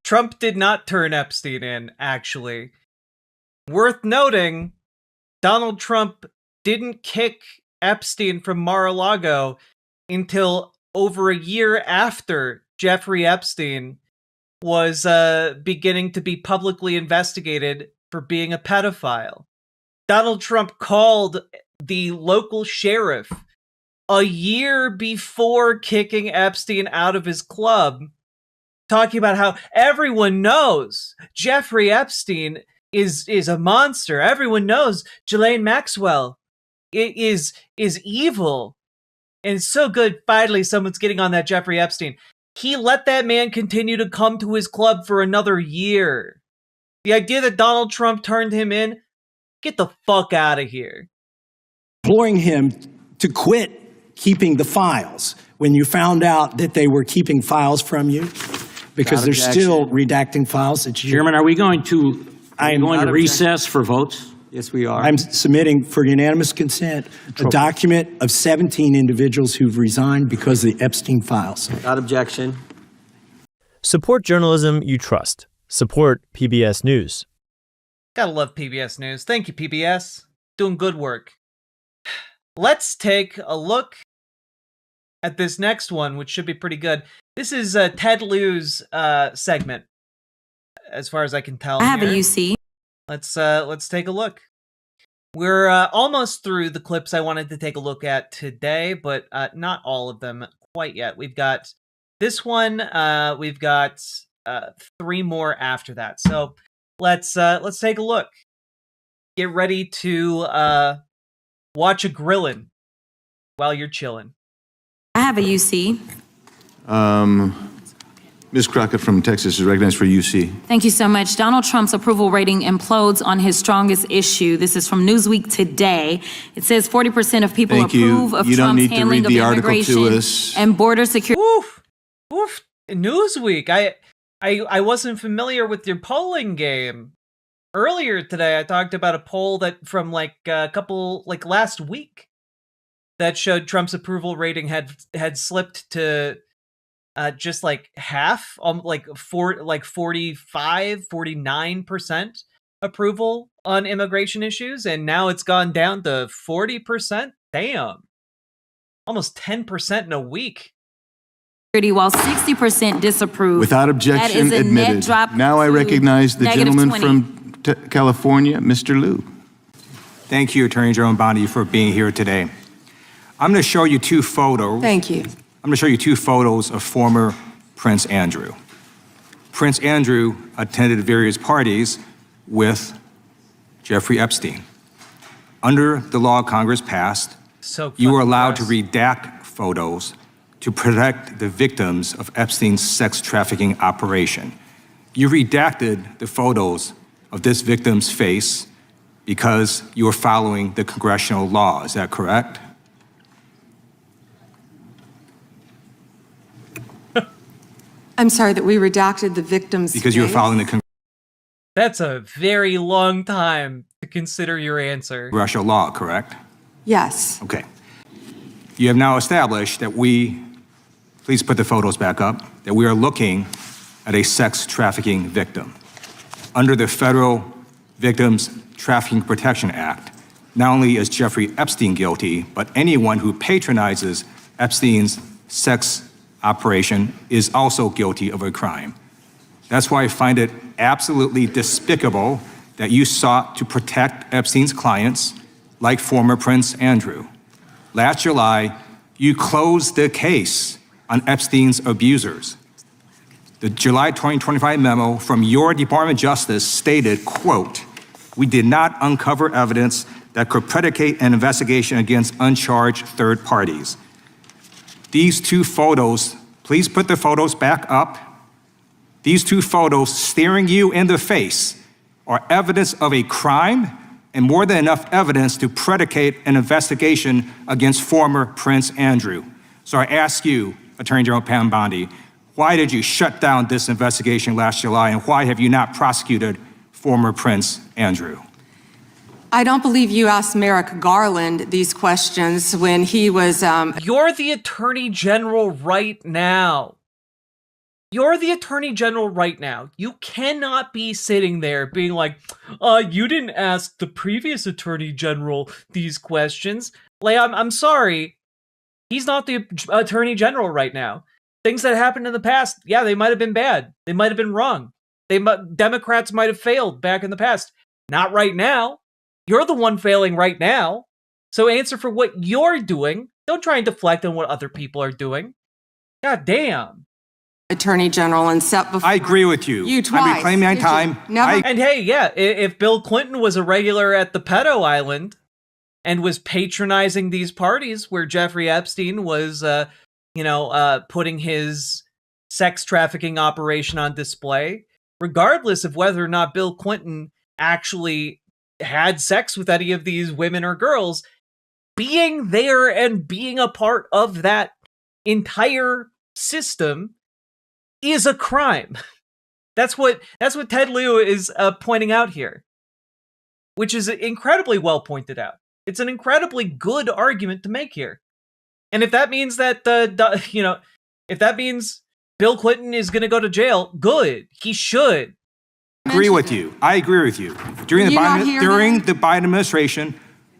Trump did not turn Epstein in, actually. Worth noting, Donald Trump didn't kick Epstein from Mar-a-Lago until over a year after Jeffrey Epstein was beginning to be publicly investigated for being a pedophile. Donald Trump called the local sheriff a year before kicking Epstein out of his club, talking about how everyone knows Jeffrey Epstein is a monster. Everyone knows Ghislaine Maxwell is evil. And it's so good, finally, someone's getting on that Jeffrey Epstein. He let that man continue to come to his club for another year. The idea that Donald Trump turned him in, get the fuck out of here.
Imploring him to quit keeping the files when you found out that they were keeping files from you, because they're still redacting files.
Chairman, are we going to recess for votes?
Yes, we are.
I'm submitting for unanimous consent a document of 17 individuals who've resigned because of the Epstein files.
Without objection.
Support journalism you trust. Support PBS News.
Gotta love PBS News. Thank you, PBS. Doing good work. Let's take a look at this next one, which should be pretty good. This is Ted Lieu's segment, as far as I can tell.
I have a UC.
Let's take a look. We're almost through the clips I wanted to take a look at today, but not all of them quite yet. We've got this one. We've got 3 more after that. So let's take a look. Get ready to watch a grillin' while you're chilling.
I have a UC.
Ms. Crockett from Texas is recognized for UC.
Thank you so much. Donald Trump's approval rating implodes on his strongest issue. This is from Newsweek today. It says 40% of people approve of Trump's handling of immigration and border security.
Oof. Newsweek. I wasn't familiar with your polling game. Earlier today, I talked about a poll that from last week that showed Trump's approval rating had slipped to just like half, 49% approval on immigration issues, and now it's gone down to 40%. Damn. Almost 10% in a week.
While 60% disapprove.
Without objection, admitted. Now I recognize the gentleman from California, Mr. Lieu.
Thank you, Attorney General Bondi, for being here today. I'm going to show you 2 photos.
Thank you.
I'm going to show you 2 photos of former Prince Andrew. Prince Andrew attended various parties with Jeffrey Epstein. Under the law Congress passed, you were allowed to redact photos to protect the victims of Epstein's sex trafficking operation. You redacted the photos of this victim's face because you were following the congressional law. Is that correct?
I'm sorry that we redacted the victim's
Because you were following the
That's a very long time to consider your answer.
congressional law, correct?
Yes.
Okay. You have now established that please put the photos back up, that we are looking at a sex trafficking victim. Under the Federal Victims Trafficking Protection Act, not only is Jeffrey Epstein guilty, but anyone who patronizes Epstein's sex operation is also guilty of a crime. That's why I find it absolutely despicable that you sought to protect Epstein's clients, like former Prince Andrew. Last July, you closed the case on Epstein's abusers. The July 2025 memo from your Department of Justice stated, quote, "We did not uncover evidence that could predicate an investigation against uncharged third parties." These 2 photos, please put the photos back up. These 2 photos staring you in the face are evidence of a crime and more than enough evidence to predicate an investigation against former Prince Andrew. So I ask you, Attorney General Pam Bondi, why did you shut down this investigation last July, and why have you not prosecuted former Prince Andrew?
I don't believe you asked Merrick Garland these questions when he was...
You're the Attorney General right now. You're the Attorney General right now. You cannot be sitting there being like, you didn't ask the previous Attorney General these questions. Like, I'm sorry. He's not the attorney general right now. Things that happened in the past, yeah, they might have been bad. They might have been wrong. Democrats might have failed back in the past. Not right now. You're the one failing right now. So answer for what you're doing. Don't try and deflect on what other people are doing. God damn.
Attorney General and set before
I agree with you.
You twice.
I'm reclaiming my time.
And hey, yeah, if Bill Clinton was a regular at the pedo island and was patronizing these parties where Jeffrey Epstein was, putting his sex trafficking operation on display, regardless of whether or not Bill Clinton actually had sex with any of these women or girls, being there and being a part of that entire system is a crime. That's what Ted Lieu is pointing out here, which is incredibly well pointed out. It's an incredibly good argument to make here. And if that means that if that means Bill Clinton is going to go to jail, good. He should.
I agree with you. During the Biden administration,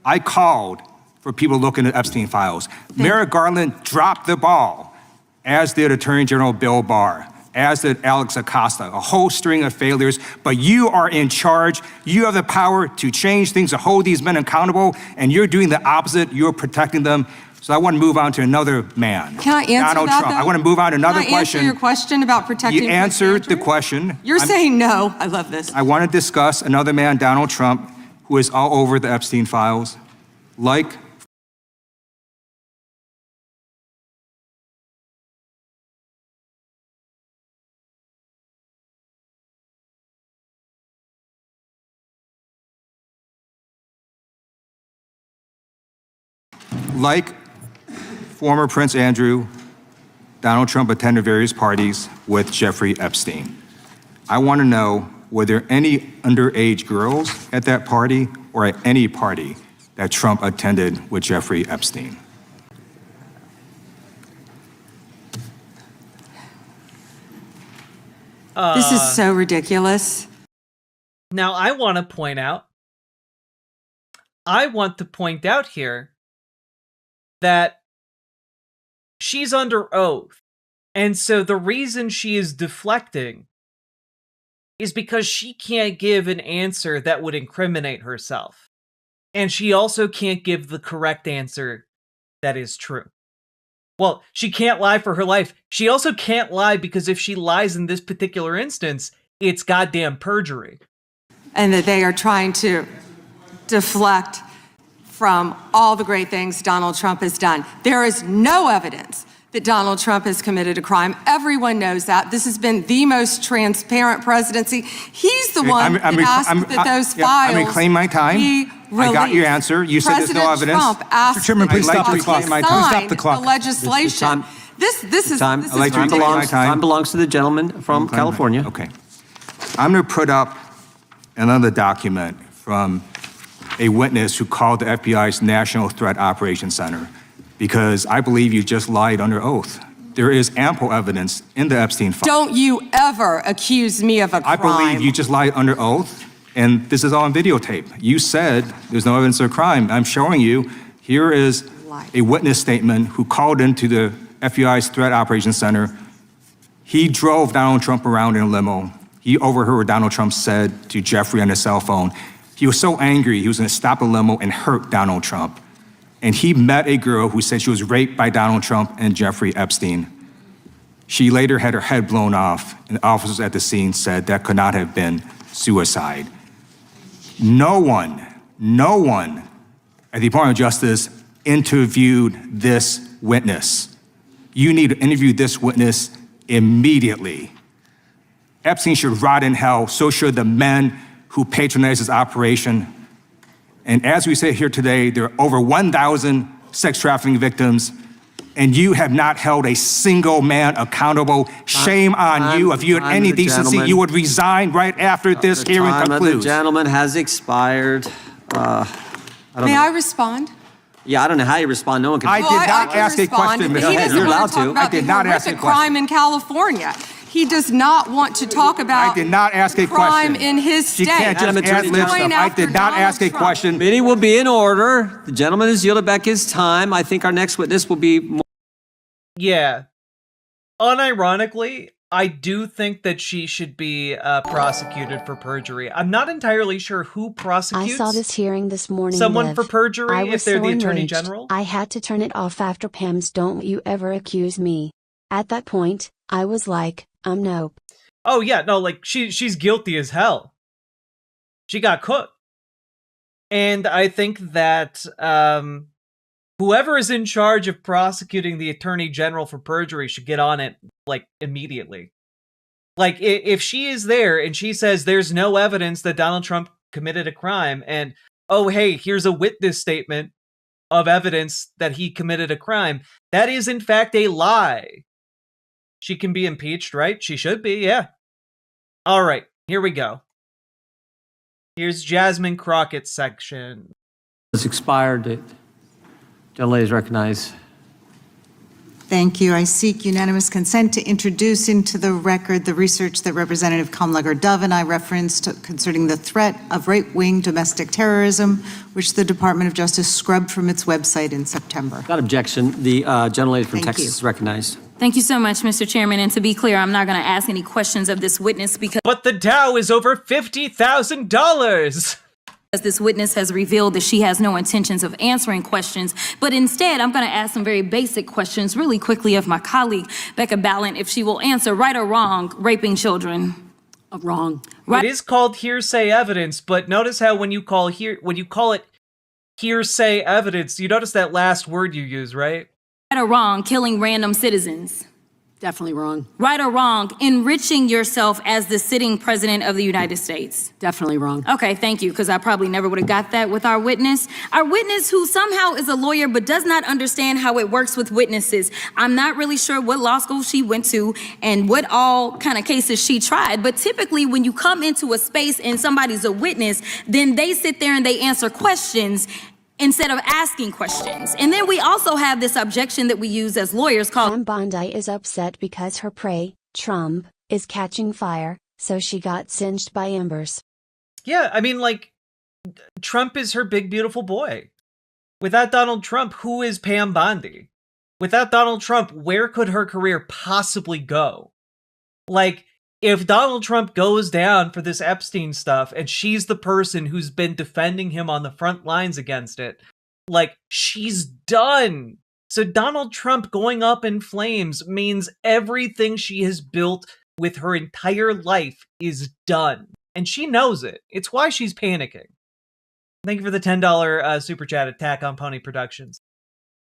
I called for people looking at Epstein files. Merrick Garland dropped the ball, as did Attorney General Bill Barr, as did Alex Acosta, a whole string of failures. But you are in charge. You have the power to change things, to hold these men accountable, and you're doing the opposite. You're protecting them. So I want to move on to another man.
Can I answer
Donald
that,
Trump.
though?
I want to move on to another
Can I answer your question about protecting
You answered the question.
You're saying no. I love this.
I want to discuss another man, Donald Trump, who is all over the Epstein files. Like former Prince Andrew, Donald Trump attended various parties with Jeffrey Epstein. I want to know, were there any underage girls at that party or at any party that Trump attended with Jeffrey Epstein?
This is so ridiculous.
Now, I want to point out here that she's under oath. And so the reason she is deflecting is because she can't give an answer that would incriminate herself. And she also can't give the correct answer that is true. Well, she can't lie for her life. She also can't lie because if she lies in this particular instance, it's goddamn perjury.
And that they are trying to deflect from all the great things Donald Trump has done. There is no evidence that Donald Trump has committed a crime. Everyone knows that. This has been the most transparent presidency. He's the one that asked that those files
I'm reclaiming my time.
be released.
I got your answer. You said there's no evidence.
President Trump asked
Mr. Chairman, please stop the clock.
Sign the legislation. This is
Time belongs to the gentleman from California.
Okay. I'm going to put up another document from a witness who called the FBI's National Threat Operations Center because I believe you just lied under oath. There is ample evidence in the Epstein file.
Don't you ever accuse me of a crime.
I believe you just lied under oath, and this is all on videotape. You said there's no evidence of a crime. I'm showing you, here is a witness statement who called into the FBI's Threat Operations Center. He drove Donald Trump around in a limo. He overheard what Donald Trump said to Jeffrey on his cell phone. He was so angry, he was going to stop the limo and hurt Donald Trump. And he met a girl who said she was raped by Donald Trump and Jeffrey Epstein. She later had her head blown off, and officers at the scene said that could not have been suicide. No one at the Department of Justice interviewed this witness. You need to interview this witness immediately. Epstein should rot in hell, so should the men who patronized his operation. And as we sit here today, there are over 1,000 sex trafficking victims, and you have not held a single man accountable. Shame on you. If you had any decency, you would resign right after this hearing concludes.
The gentleman has expired.
May I respond?
Yeah, I don't know how you respond. No one can.
I did not ask a question, Ms.
You're allowed to.
I did not ask a question. Crime in California. He does not want to talk about
I did not ask a
crime
question.
in his
She
state.
can't just ad-lib stuff. I did not ask a question.
Committee will be in order. The gentleman has yielded back his time. I think our next witness will be more.
Yeah. Unironically, I do think that she should be prosecuted for perjury. I'm not entirely sure who prosecutes.
I saw this hearing this morning.
Someone
Liv.
for perjury
I
if
was
they're
so
the Attorney
enraged,
General?
I had to turn it off after Pam's "Don't you ever accuse me." At that point, I was like, nope.
Oh yeah, no, like she's guilty as hell. She got cooked. And I think that whoever is in charge of prosecuting the Attorney General for perjury should get on it, like, immediately. Like, if she is there and she says there's no evidence that Donald Trump committed a crime, and, oh, hey, here's a witness statement of evidence that he committed a crime, that is, in fact, a lie. She can be impeached, right? She should be, yeah. All right, here we go. Here's Jasmine Crockett's section.
It's expired. Gentlelady is recognized.
Thank you. I seek unanimous consent to introduce into the record the research that Representative Kamlager-Dove and I referenced concerning the threat of right-wing domestic terrorism, which the Department of Justice scrubbed from its website in September.
Without objection, the gentlelady from
Thank
Texas
you.
is recognized.
Thank you so much, Mr. Chairman. And to be clear, I'm not going to ask any questions of this witness because
the Dow is over $50,000.
This witness has revealed that she has no intentions of answering questions, but instead I'm going to ask some very basic questions really quickly of my colleague, Becca Ballant, if she will answer right or wrong, raping children.
Wrong.
Right.
It is called hearsay evidence, but notice how when you call it hearsay evidence, you notice that last word you use, right?
Right or wrong, killing random citizens.
Definitely wrong.
Right or wrong, enriching yourself as the sitting president of the United States.
Definitely wrong.
Okay, thank you, because I probably never would have got that with our witness. Our witness who somehow is a lawyer but does not understand how it works with witnesses. I'm not really sure what law school she went to and what all kind of cases she tried, but typically when you come into a space and somebody's a witness, then they sit there and they answer questions instead of asking questions. And then we also have this objection that we use as lawyers called
Pam Bondi is upset because her prey, Trump, is catching fire, so she got singed by embers.
Yeah, I mean, like, Trump is her big, beautiful boy. Without Donald Trump, who is Pam Bondi? Without Donald Trump, where could her career possibly go? Like, if Donald Trump goes down for this Epstein stuff and she's the person who's been defending him on the front lines against it, like, she's done. So Donald Trump going up in flames means everything she has built with her entire life is done. And she knows it. It's why she's panicking. Thank you for the $10 super chat, Attack on Pony Productions.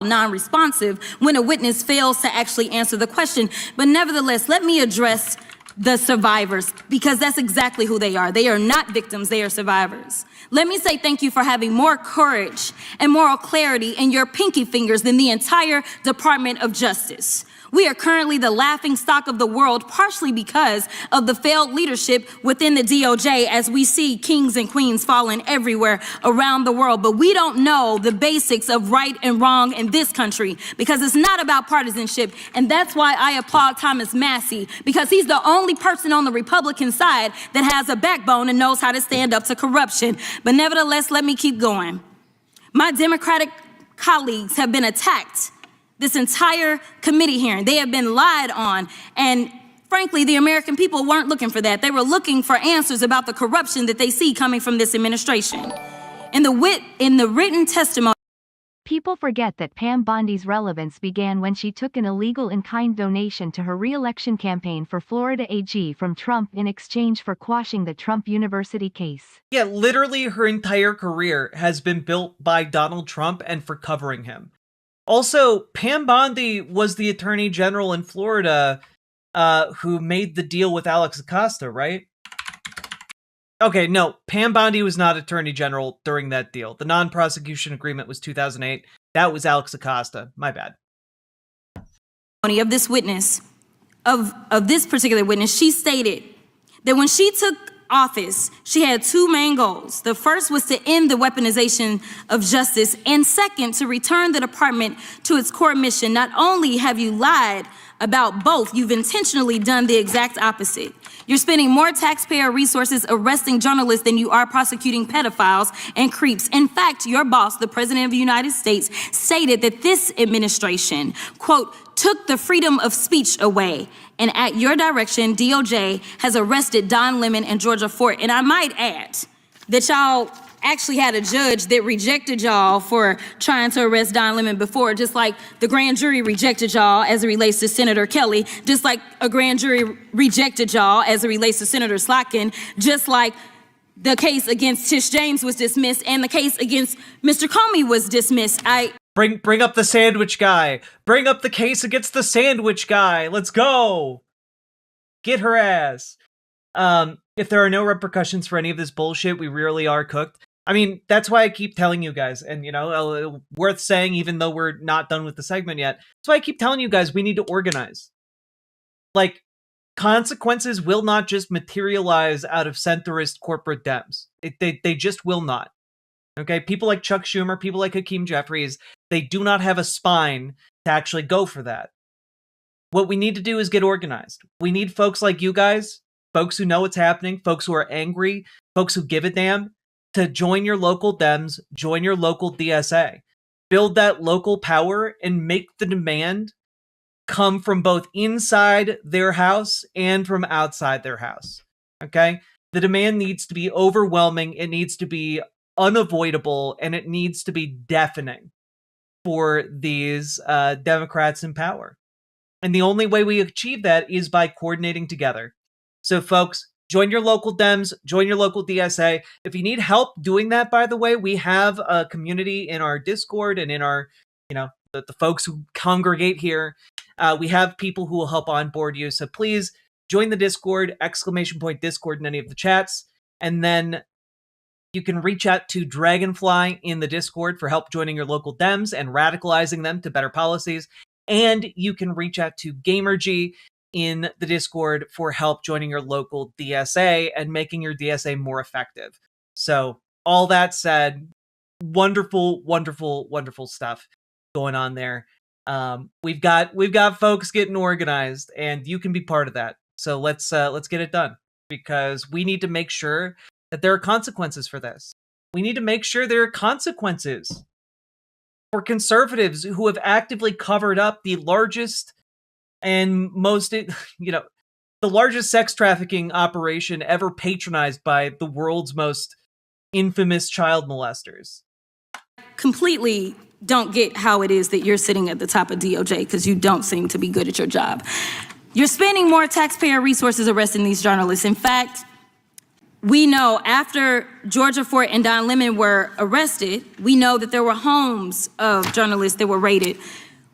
Non-responsive when a witness fails to actually answer the question. But nevertheless, let me address the survivors, because that's exactly who they are. They are not victims, they are survivors. Let me say thank you for having more courage and moral clarity in your pinky fingers than the entire Department of Justice. We are currently the laughing stock of the world, partially because of the failed leadership within the DOJ, as we see kings and queens falling everywhere around the world. But we don't know the basics of right and wrong in this country, because it's not about partisanship. And that's why I applaud Thomas Massie, because he's the only person on the Republican side that has a backbone and knows how to stand up to corruption. But nevertheless, let me keep going. My Democratic colleagues have been attacked this entire committee hearing. They have been lied on. And frankly, the American people weren't looking for that. They were looking for answers about the corruption that they see coming from this administration. In the written testimony,
people forget that Pam Bondi's relevance began when she took an illegal in-kind donation to her re-election campaign for Florida AG from Trump in exchange for quashing the Trump University case.
Yeah, literally her entire career has been built by Donald Trump and for covering him. Also, Pam Bondi was the attorney general in Florida who made the deal with Alex Acosta, right? Okay, no, Pam Bondi was not attorney general during that deal. The non-prosecution agreement was 2008. That was Alex Acosta. My bad.
Of this witness, of this particular witness, she stated that when she took office, she had two main goals. The first was to end the weaponization of justice, and second, to return the department to its core mission. Not only have you lied about both, you've intentionally done the exact opposite. You're spending more taxpayer resources arresting journalists than you are prosecuting pedophiles and creeps. In fact, your boss, the President of the United States, stated that this administration, quote, took the freedom of speech away. And at your direction, DOJ has arrested Don Lemon and Georgia Fort. And I might add that y'all actually had a judge that rejected y'all for trying to arrest Don Lemon before, just like the grand jury rejected y'all as it relates to Senator Kelly, just like a grand jury rejected y'all as it relates to Senator Slotkin, just like the case against Tish James was dismissed and the case against Mr. Comey was dismissed.
Bring up the sandwich guy. Bring up the case against the sandwich guy. Let's go. Get her ass. If there are no repercussions for any of this bullshit, we really are cooked. I mean, that's why I keep telling you guys, and worth saying, even though we're not done with the segment yet. That's why I keep telling you guys we need to organize. Like, consequences will not just materialize out of centrist corporate Dems. They just will not. Okay, people like Chuck Schumer, people like Hakeem Jeffries, they do not have a spine to actually go for that. What we need to do is get organized. We need folks like you guys, folks who know what's happening, folks who are angry, folks who give a damn, to join your local Dems, join your local DSA. Build that local power and make the demand come from both inside their house and from outside their house. Okay? The demand needs to be overwhelming, it needs to be unavoidable, and it needs to be deafening for these Democrats in power. And the only way we achieve that is by coordinating together. So folks, join your local Dems, join your local DSA. If you need help doing that, by the way, we have a community in our Discord and in our, the folks who congregate here. We have people who will help onboard you. So please join the Discord, !Discord in any of the chats. And then you can reach out to Dragonfly in the Discord for help joining your local Dems and radicalizing them to better policies. And you can reach out to GamerG in the Discord for help joining your local DSA and making your DSA more effective. So all that said, wonderful, wonderful, wonderful stuff going on there. We've got folks getting organized, and you can be part of that. So let's get it done, because we need to make sure that there are consequences for this. We need to make sure there are consequences for conservatives who have actively covered up the largest and most, the largest sex trafficking operation ever patronized by the world's most infamous child molesters.
Completely don't get how it is that you're sitting at the top of DOJ, because you don't seem to be good at your job. You're spending more taxpayer resources arresting these journalists. In fact, we know after Georgia Fort and Don Lemon were arrested, we know that there were homes of journalists that were raided.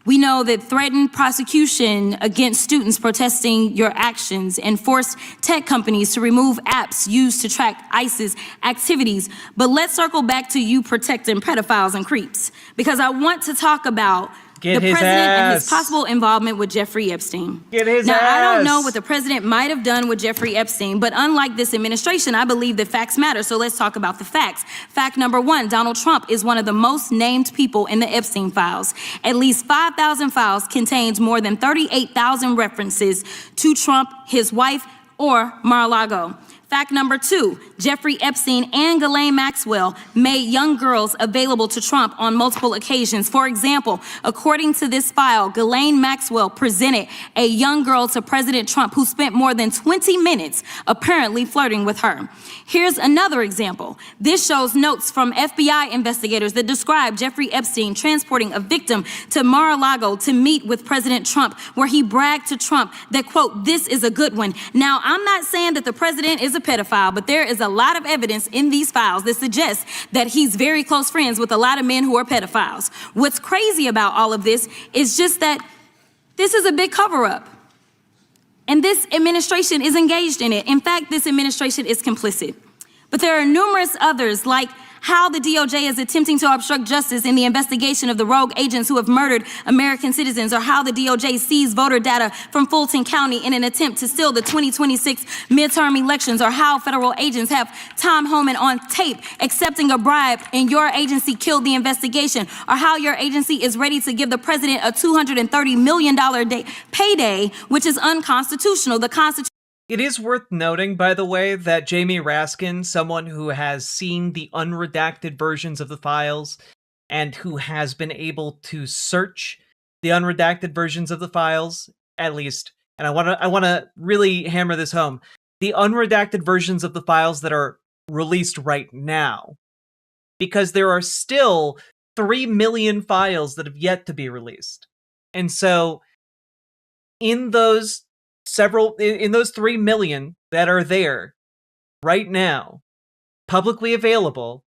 We know that threatened prosecution against students protesting your actions and forced tech companies to remove apps used to track ISIS activities. But let's circle back to you protecting pedophiles and creeps, because I want to talk about the president and his possible involvement with Jeffrey Epstein. Now, I don't know what the president might have done with Jeffrey Epstein, but unlike this administration, I believe that facts matter. So let's talk about the facts. Fact number one, Donald Trump is one of the most named people in the Epstein files. At least 5,000 files contained more than 38,000 references to Trump, his wife, or Mar-a-Lago. Fact number two, Jeffrey Epstein and Ghislaine Maxwell made young girls available to Trump on multiple occasions. For example, according to this file, Ghislaine Maxwell presented a young girl to President Trump who spent more than 20 minutes apparently flirting with her. Here's another example. This shows notes from FBI investigators that describe Jeffrey Epstein transporting a victim to Mar-a-Lago to meet with President Trump, where he bragged to Trump that, quote, "This is a good one." Now, I'm not saying that the president is a pedophile, but there is a lot of evidence in these files that suggests that he's very close friends with a lot of men who are pedophiles. What's crazy about all of this is just that this is a big cover-up. And this administration is engaged in it. In fact, this administration is complicit. But there are numerous others, like how the DOJ is attempting to obstruct justice in the investigation of the rogue agents who have murdered American citizens, or how the DOJ seized voter data from Fulton County in an attempt to steal the 2026 midterm elections, or how federal agents have Tom Homan on tape accepting a bribe and your agency killed the investigation, or how your agency is ready to give the president a $230 million payday, which is unconstitutional. The Constitution.
It is worth noting, by the way, that Jamie Raskin, someone who has seen the unredacted versions of the files and who has been able to search the unredacted versions of the files, at least, and I want to really hammer this home, the unredacted versions of the files that are released right now, because there are still 3 million files that have yet to be released. And so in those 3 million that are there right now, publicly available,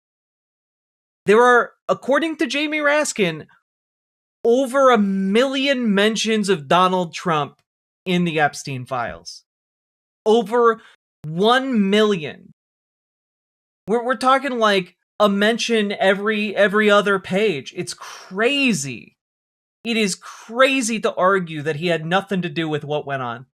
there are, according to Jamie Raskin, over 1 million mentions of Donald Trump in the Epstein files. Over 1 million. We're talking like a mention every other page. It's crazy. It is crazy to argue that he had nothing to do with what went on.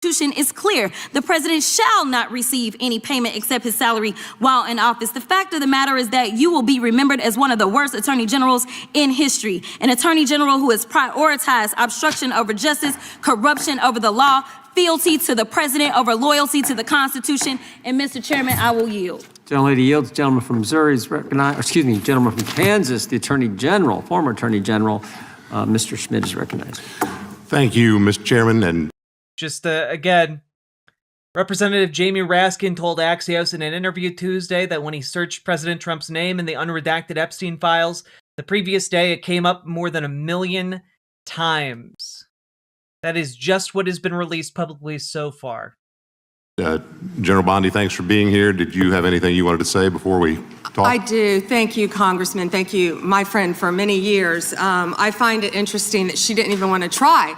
Is clear. The president shall not receive any payment except his salary while in office. The fact of the matter is that you will be remembered as one of the worst attorney generals in history. An attorney general who has prioritized obstruction over justice, corruption over the law, fealty to the president over loyalty to the Constitution. And Mr. Chairman, I will yield.
Gentlelady yields. Gentleman from Missouri is recognized. Excuse me, gentleman from Kansas, the Attorney General, former Attorney General, Mr. Schmidt is recognized.
Thank you, Mr. Chairman. And
just again, Representative Jamie Raskin told Axios in an interview Tuesday that when he searched President Trump's name in the unredacted Epstein files, the previous day it came up more than 1 million times. That is just what has been released publicly so far.
General Bondi, thanks for being here. Did you have anything you wanted to say before we talk?
I do. Thank you, Congressman. Thank you, my friend, for many years. I find it interesting that she didn't even want to try,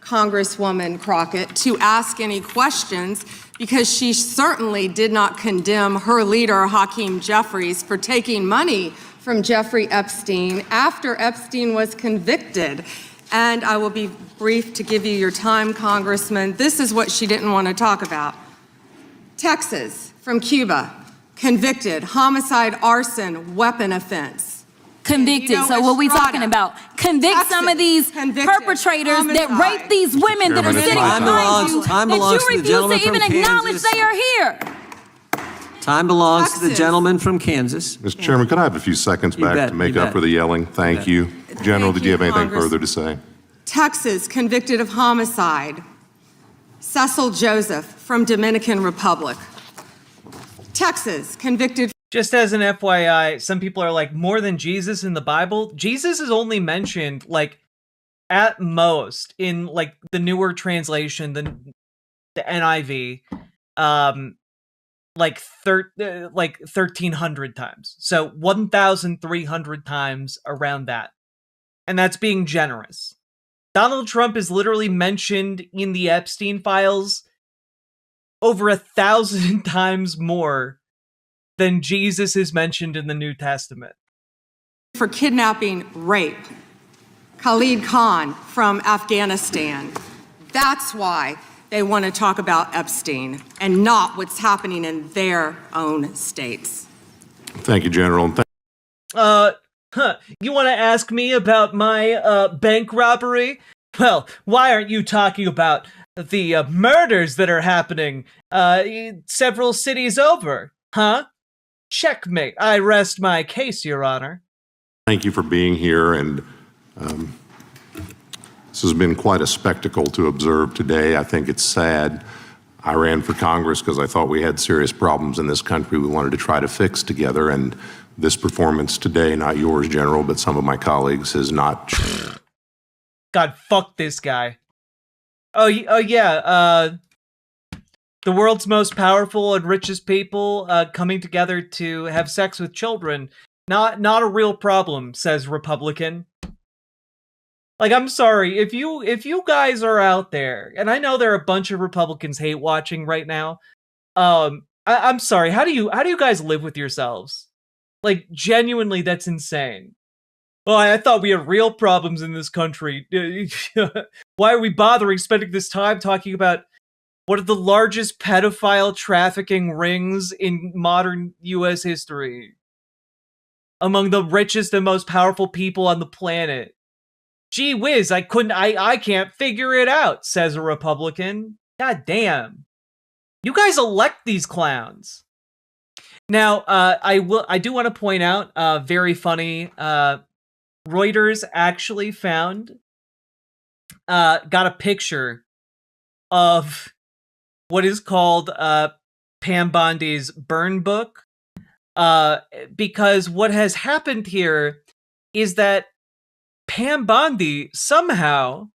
Congresswoman Crockett, to ask any questions, because she certainly did not condemn her leader, Hakeem Jeffries, for taking money from Jeffrey Epstein after Epstein was convicted. And I will be brief to give you your time, Congressman. This is what she didn't want to talk about. Texas, from Cuba, convicted, homicide, arson, weapon offense.
Convicted. So what we talking about? Convict Texas, some of these perpetrators that rape these women that are sitting behind you, that you refuse to even acknowledge they are here.
Time belongs to the gentleman from Kansas.
Mr. Chairman, could I have a few seconds back to make up for the yelling? Thank you. General, did you have anything further to say?
Texas, convicted of homicide, Cecil Joseph from Dominican Republic. Texas, convicted.
Just as an FYI, some people are like, more than Jesus in the Bible? Jesus is only mentioned, like, at most, in, like, the newer translation, the NIV, like 1,300 times. So 1,300 times around that. And that's being generous. Donald Trump is literally mentioned in the Epstein files over 1,000 times more than Jesus is mentioned in the New Testament.
For kidnapping, rape, Khalid Khan from Afghanistan. That's why they want to talk about Epstein and not what's happening in their own states.
Thank you, General.
You want to ask me about my bank robbery? Well, why aren't you talking about the murders that are happening several cities over? Huh? Checkmate. I rest my case, Your Honor.
Thank you for being here, and this has been quite a spectacle to observe today. I think it's sad. I ran for Congress because I thought we had serious problems in this country we wanted to try to fix together, and this performance today, not yours, General, but some of my colleagues, has not.
God, fuck this guy. Oh yeah, the world's most powerful and richest people coming together to have sex with children. Not a real problem, says Republican. Like, I'm sorry, if you guys are out there, and I know there are a bunch of Republicans hate watching right now. I'm sorry, how do you guys live with yourselves? Like, genuinely, that's insane. Well, I thought we had real problems in this country. Why are we bothering spending this time talking about one of the largest pedophile trafficking rings in modern U.S. history? Among the richest and most powerful people on the planet. Gee whiz, I can't figure it out, says a Republican. God damn. You guys elect these clowns. Now, I do want to point out, very funny, Reuters actually got a picture of what is called Pam Bondi's burn book, because what has happened here is that Pam Bondi somehow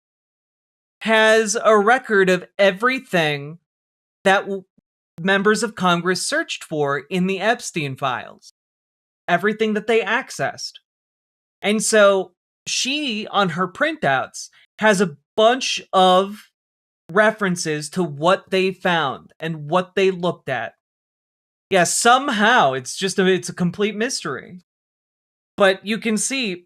has a record of everything that members of Congress searched for in the Epstein files. Everything that they accessed. And so she, on her printouts, has a bunch of references to what they found and what they looked at. Yeah, somehow it's a complete mystery. But you can see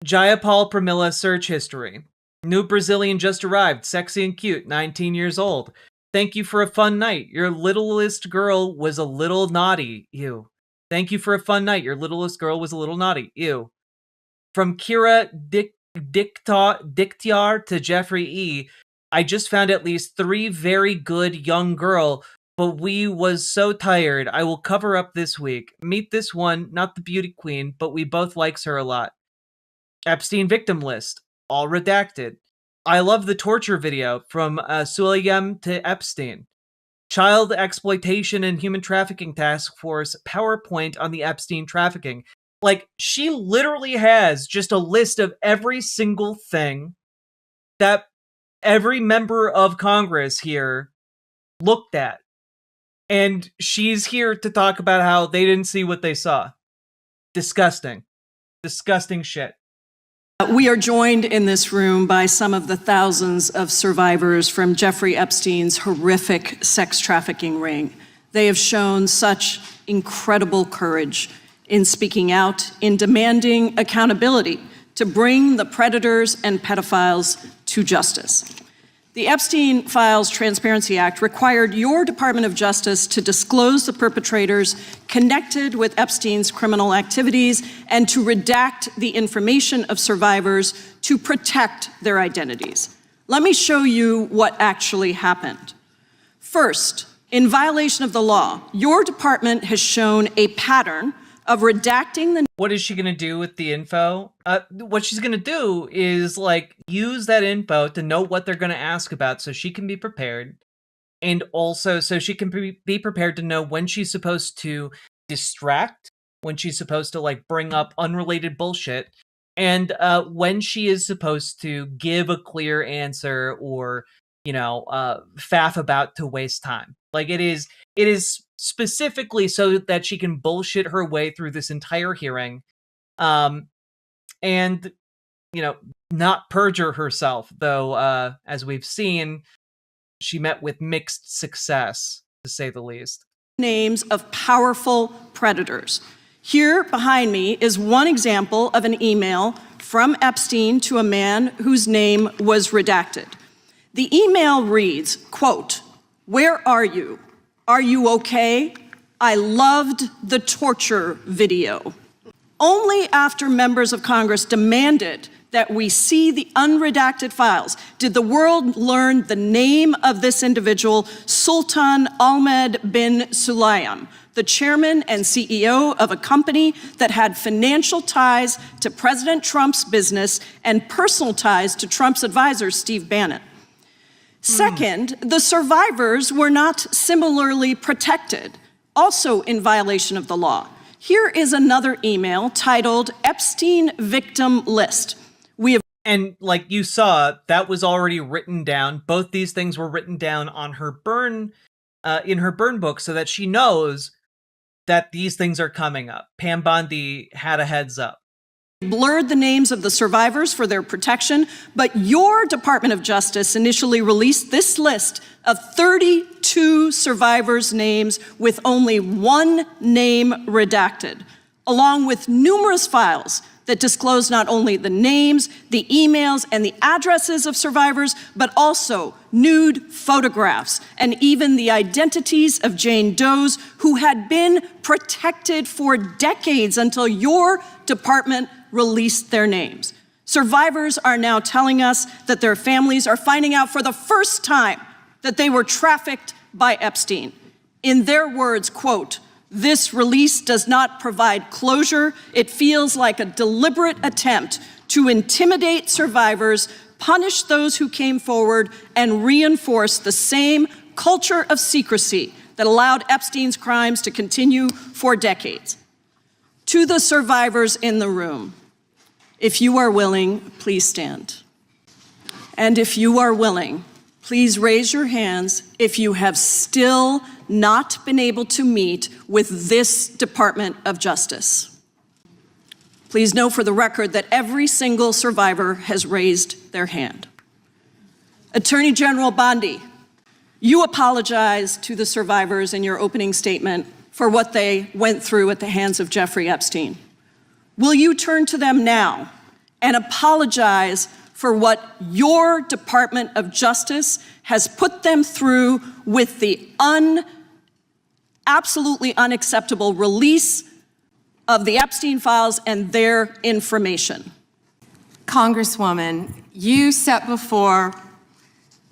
Jayapal Pramila search history. New Brazilian just arrived, sexy and cute, 19 years old. Thank you for a fun night. Your littlest girl was a little naughty. Ew. Thank you for a fun night. Your littlest girl was a little naughty. Ew. From Kira Dictyar to Jeffrey E., I just found at least 3 very good young girl, but we was so tired. I will cover up this week. Meet this one, not the beauty queen, but we both likes her a lot. Epstein victim list, all redacted. I love the torture video from Sulayem to Epstein. Child Exploitation and Human Trafficking Task Force PowerPoint on the Epstein trafficking. Like, she literally has just a list of every single thing that every member of Congress here looked at. And she's here to talk about how they didn't see what they saw. Disgusting. Disgusting shit.
We are joined in this room by some of the thousands of survivors from Jeffrey Epstein's horrific sex trafficking ring. They have shown such incredible courage in speaking out, in demanding accountability to bring the predators and pedophiles to justice. The Epstein Files Transparency Act required your Department of Justice to disclose the perpetrators connected with Epstein's criminal activities and to redact the information of survivors to protect their identities. Let me show you what actually happened. First, in violation of the law, your department has shown a pattern of redacting the...
What is she going to do with the info? What she's going to do is, like, use that info to know what they're going to ask about so she can be prepared. And also so she can be prepared to know when she's supposed to distract, when she's supposed to, like, bring up unrelated bullshit, and when she is supposed to give a clear answer or, you know, faff about to waste time. Like, it is specifically so that she can bullshit her way through this entire hearing, and, you know, not perjure herself, though, as we've seen, she met with mixed success, to say the least.
Names of powerful predators. Here behind me is one example of an email from Epstein to a man whose name was redacted. The email reads, quote, "Where are you? Are you okay? I loved the torture video." Only after members of Congress demanded that we see the unredacted files did the world learn the name of this individual, Sultan Ahmed bin Sulayem, the chairman and CEO of a company that had financial ties to President Trump's business and personal ties to Trump's advisor, Steve Bannon. Second, the survivors were not similarly protected, also in violation of the law. Here is another email titled Epstein Victim List.
And like you saw, that was already written down. Both these things were written down on her burn, in her burn book, so that she knows that these things are coming up. Pam Bondi had a heads up.
Blurred the names of the survivors for their protection, but your Department of Justice initially released this list of 32 survivors' names with only one name redacted. along with numerous files that disclose not only the names, the emails, and the addresses of survivors, but also nude photographs and even the identities of Jane Does who had been protected for decades until your department released their names. Survivors are now telling us that their families are finding out for the first time that they were trafficked by Epstein. In their words, quote, "This release does not provide closure. It feels like a deliberate attempt to intimidate survivors, punish those who came forward, and reinforce the same culture of secrecy that allowed Epstein's crimes to continue for decades." To the survivors in the room, if you are willing, please stand. And if you are willing, please raise your hands if you have still not been able to meet with this Department of Justice. Please know for the record that every single survivor has raised their hand. Attorney General Bondi, you apologized to the survivors in your opening statement for what they went through at the hands of Jeffrey Epstein. Will you turn to them now and apologize for what your Department of Justice has put them through with the absolutely unacceptable release of the Epstein files and their information?
Congresswoman, you sat before,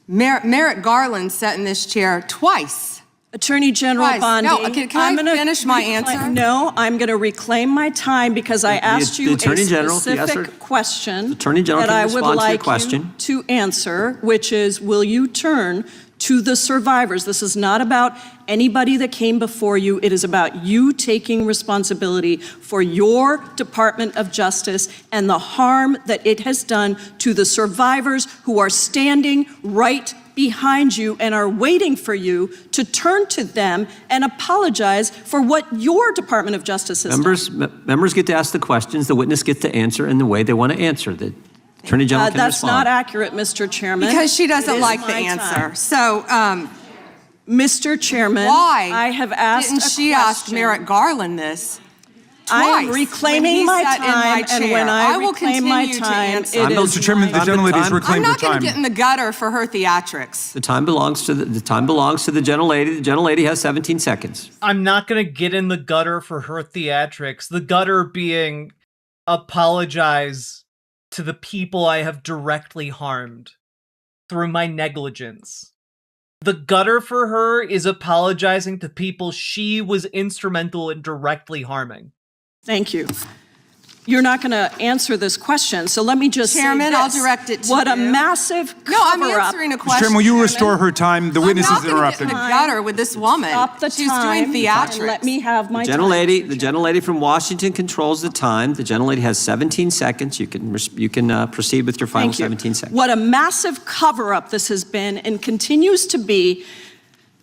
Merrick Garland sat in this chair twice.
Attorney General
Twice.
Bondi,
No, can I finish my answer?
No, I'm going to reclaim my time because I asked you a specific question that I would like you to answer, which is, will you turn to the survivors? This is not about anybody that came before you. It is about you taking responsibility for your Department of Justice and the harm that it has done to the survivors who are standing right behind you and are waiting for you to turn to them and apologize for what your Department of Justice has done.
Members get to ask the questions, the witness gets to answer in the way they want to answer. The Attorney General can
That's
respond.
not accurate, Mr. Chairman.
Because she doesn't like the answer. So,
Mr. Chairman,
why
I have asked
didn't she ask Merrick Garland this?
I am
Twice
reclaiming
when he
my
sat in
time,
chair.
and when I
will
reclaim my
continue to
time,
answer.
it is
Mr. Chairman, the gentlelady's reclaimed her
I'm not going
time.
to get in the gutter for her theatrics.
The time belongs to the gentlelady. The gentlelady has 17 seconds.
I'm not going to get in the gutter for her theatrics. The gutter being apologize to the people I have directly harmed through my negligence. The gutter for her is apologizing to people she was instrumental in directly harming.
Thank you. You're not going to answer this question, so let me just
Chairman,
say this.
I'll direct it to
What
you.
a massive cover-up.
No, I'm answering a question.
Chairman, will you restore her time? The witness is interrupted.
I'm not going to get in the gutter with this woman.
Stop the
She's
time
doing theatrics.
and let me have my
The gentlelady from Washington controls the time. The gentlelady has 17 seconds. You can proceed with your final
Thank you.
17 seconds.
What a massive cover-up this has been and continues to be.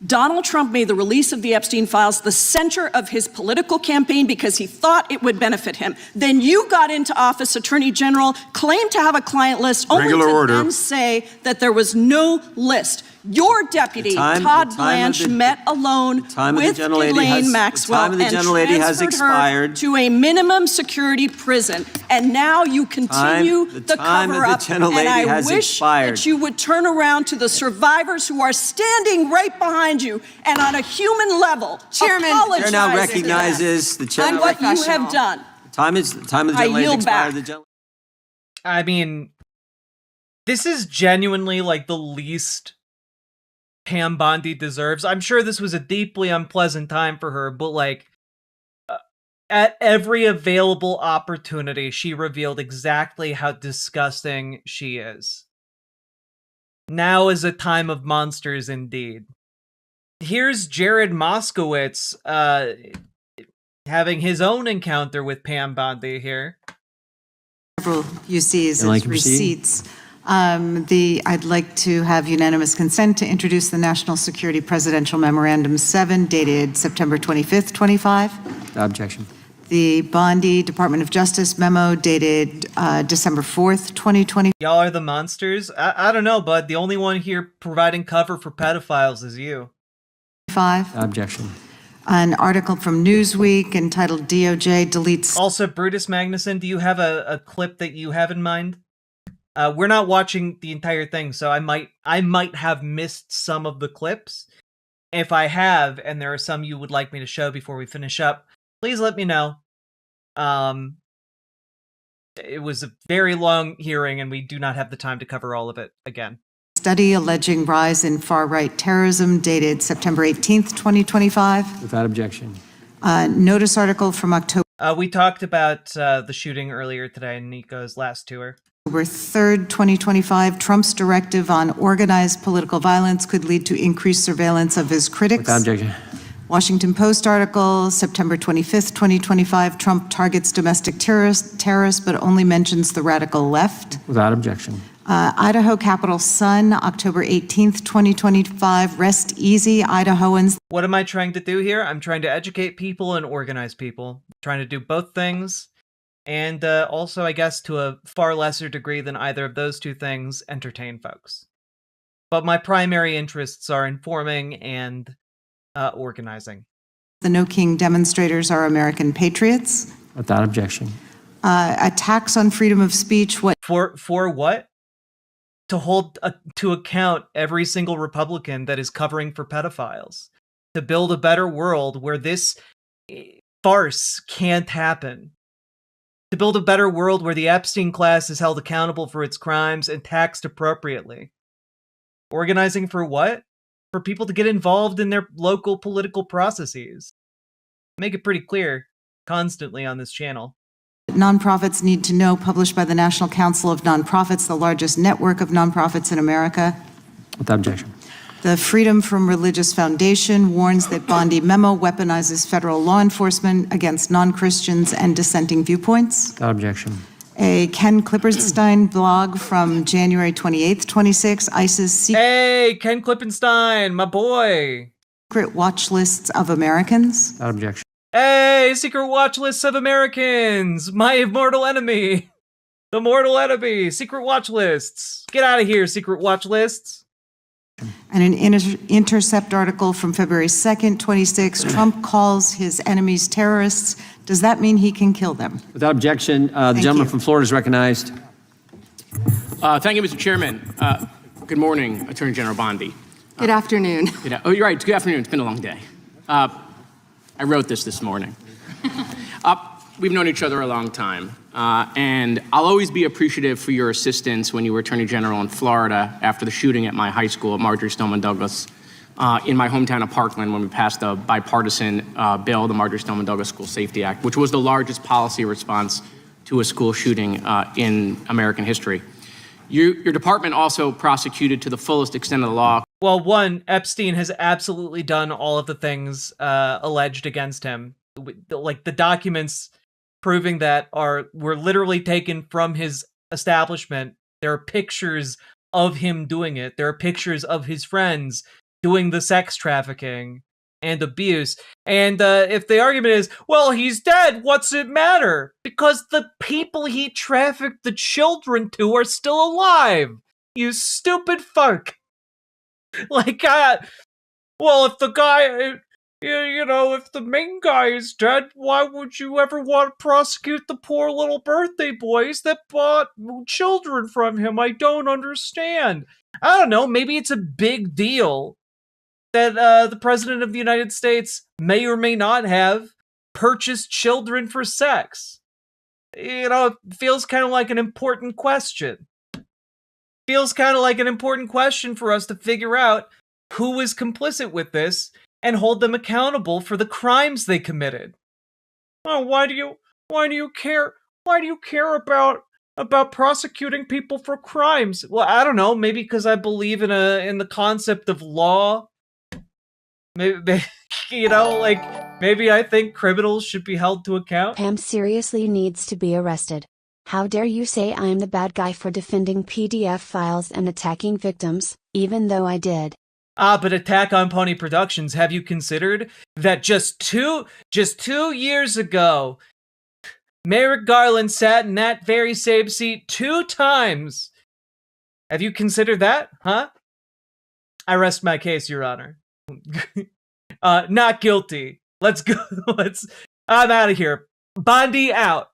Donald Trump made the release of the Epstein files the center of his political campaign because he thought it would benefit him. Then you got into office, Attorney General, claimed to have a client list, only to then say that there was no list. Your deputy, Todd Blanche, met alone with Ghislaine Maxwell and transferred her to a minimum security prison. And now you continue the cover-up. And I wish that you would turn around to the survivors who are standing right behind you and on a human level apologize
The chair now recognizes the chair
on what you have done.
The time of the gentlelady expired.
I mean, this is genuinely like the least Pam Bondi deserves. I'm sure this was a deeply unpleasant time for her, but like at every available opportunity, she revealed exactly how disgusting she is. Now is a time of monsters indeed. Here's Jared Moskowitz having his own encounter with Pam Bondi here.
Several UCs as receipts. I'd like to have unanimous consent to introduce the National Security Presidential Memorandum 7, dated September 25th, 25.
Objection.
The Bondi Department of Justice memo dated December 4th, 2020.
Y'all are the monsters? I don't know, bud. The only one here providing cover for pedophiles is you.
5.
Objection.
An article from Newsweek entitled DOJ Deletes.
Also, Brutus Magnuson, do you have a clip that you have in mind? We're not watching the entire thing, so I might have missed some of the clips. If I have, and there are some you would like me to show before we finish up, please let me know. It was a very long hearing, and we do not have the time to cover all of it again.
Study alleging rise in far-right terrorism dated September 18th, 2025.
Without objection.
Notice article from October.
We talked about the shooting earlier today in Nico's last tour.
October 3rd, 2025, Trump's directive on organized political violence could lead to increased surveillance of his critics.
Without objection.
Washington Post article, September 25th, 2025, Trump targets domestic terrorists, but only mentions the radical left.
Without objection.
Idaho Capital Sun, October 18th, 2025, rest easy, Idahoans.
What am I trying to do here? I'm trying to educate people and organize people. I'm trying to do both things. And also, I guess, to a far lesser degree than either of those two things, entertain folks. But my primary interests are informing and organizing.
The No King demonstrators are American patriots.
Without objection.
Attacks on freedom of speech. What
for what? To hold to account every single Republican that is covering for pedophiles. To build a better world where this farce can't happen. To build a better world where the Epstein class is held accountable for its crimes and taxed appropriately. Organizing for what? For people to get involved in their local political processes. Make it pretty clear constantly on this channel.
Nonprofits need to know, published by the National Council of Nonprofits, the largest network of nonprofits in America.
Without objection.
The Freedom from Religious Foundation warns that Bondi memo weaponizes federal law enforcement against non-Christians and dissenting viewpoints.
Without objection.
A Ken Klippenstein blog from January 28th, 26, ISIS
Hey, Ken Klippenstein, my boy.
Secret watch lists of Americans.
Without objection.
Hey, secret watch lists of Americans, my mortal enemy. The mortal enemy, secret watch lists. Get out of here, secret watch lists.
And an Intercept article from February 2nd, 26, Trump calls his enemies terrorists. Does that mean he can kill them?
Without objection, the gentleman from Florida is recognized.
Thank you, Mr. Chairman. Good morning, Attorney General Bondi.
Good afternoon.
Oh, you're right. Good afternoon. It's been a long day. I wrote this morning. We've known each other a long time, and I'll always be appreciative for your assistance when you were Attorney General in Florida after the shooting at my high school at Marjory Stoneman Douglas in my hometown of Parkland when we passed a bipartisan bill, the Marjory Stoneman Douglas School Safety Act, which was the largest policy response to a school shooting in American history. Your department also prosecuted to the fullest extent of the law.
Well, one, Epstein has absolutely done all of the things alleged against him. Like the documents proving that were literally taken from his establishment. There are pictures of him doing it. There are pictures of his friends doing the sex trafficking and abuse. And if the argument is, well, he's dead, what's it matter? Because the people he trafficked the children to are still alive. You stupid fuck. Like, well, if the guy, if the main guy is dead, why would you ever want to prosecute the poor little birthday boys that bought children from him? I don't understand. I don't know, maybe it's a big deal that the President of the United States may or may not have purchased children for sex. It feels kind of like an important question. Feels kind of like an important question for us to figure out who is complicit with this and hold them accountable for the crimes they committed. Oh, why do you care? Why do you care about prosecuting people for crimes? Well, I don't know. Maybe because I believe in the concept of law. Maybe maybe I think criminals should be held to account.
Pam seriously needs to be arrested. How dare you say I'm the bad guy for defending PDF files and attacking victims, even though I did.
But Attack on Pony Productions, have you considered that just two years ago, Merrick Garland sat in that very same seat 2 times? Have you considered that, huh? I rest my case, Your Honor. Not guilty. Let's go. I'm out of here. Bondi out.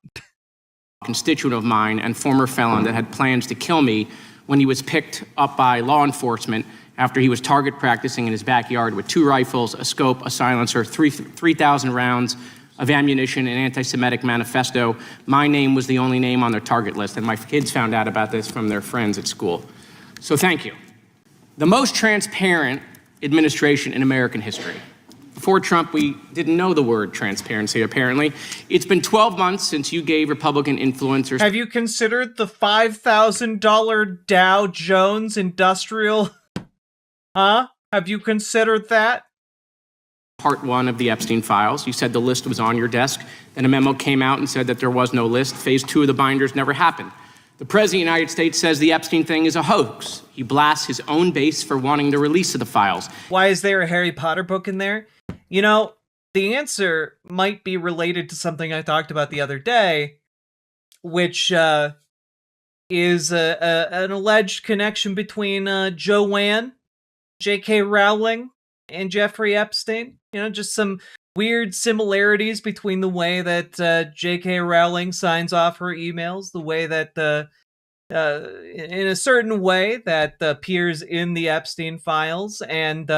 Constituent of mine and former felon that had plans to kill me when he was picked up by law enforcement after he was target practicing in his backyard with 2 rifles, a scope, a silencer, 3,000 rounds of ammunition, an anti-Semitic manifesto. My name was the only name on their target list, and my kids found out about this from their friends at school. So thank you. The most transparent administration in American history. Before Trump, we didn't know the word transparency, apparently. It's been 12 months since you gave Republican influencers...
Have you considered the $5,000 Dow Jones Industrial? Huh? Have you considered that?
Part 1 of the Epstein files. You said the list was on your desk. Then a memo came out and said that there was no list. Phase 2 of the binders never happened. The President of the United States says the Epstein thing is a hoax. He blasts his own base for wanting the release of the files.
Why is there a Harry Potter book in there? You know, the answer might be related to something I talked about the other day, which is an alleged connection between Joanne, J.K. Rowling, and Jeffrey Epstein. You know, just some weird similarities between the way that J.K. Rowling signs off her emails, the way that, in a certain way that appears in the Epstein files, and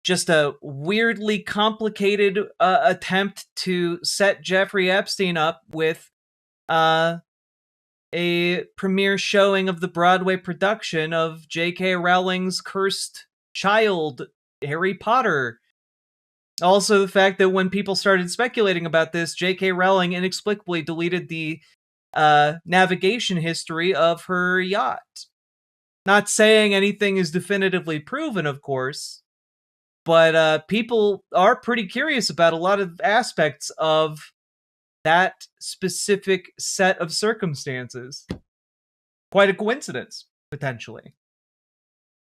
just a weirdly complicated attempt to set Jeffrey Epstein up with a premiere showing of the Broadway production of J.K. Rowling's cursed child, Harry Potter. Also, the fact that when people started speculating about this, J.K. Rowling inexplicably deleted the navigation history of her yacht. Not saying anything is definitively proven, of course, but people are pretty curious about a lot of aspects of that specific set of circumstances. Quite a coincidence, potentially.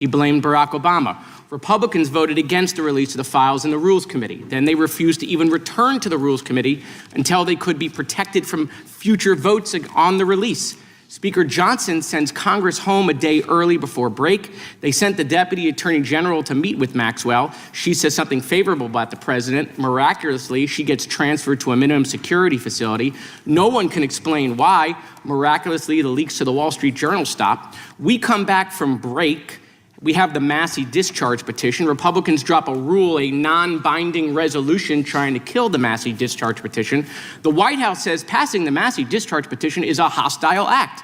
He blamed Barack Obama. Republicans voted against the release of the files in the Rules Committee. Then they refused to even return to the Rules Committee until they could be protected from future votes on the release. Speaker Johnson sends Congress home a day early before break. They sent the Deputy Attorney General to meet with Maxwell. She says something favorable about the president. Miraculously, she gets transferred to a minimum security facility. No one can explain why. Miraculously, the leaks to the Wall Street Journal stop. We come back from break. We have the Massey discharge petition. Republicans drop a rule, a non-binding resolution trying to kill the Massey discharge petition. The White House says passing the Massey discharge petition is a hostile act.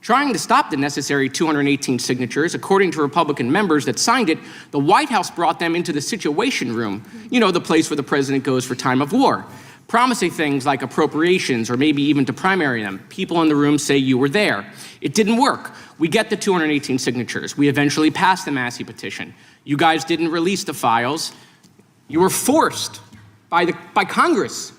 Trying to stop the necessary 218 signatures, according to Republican members that signed it, the White House brought them into the Situation Room, you know, the place where the president goes for time of war, promising things like appropriations or maybe even to primary them. People in the room say you were there. It didn't work. We get the 218 signatures. We eventually passed the Massey petition. You guys didn't release the files. You were forced by Congress,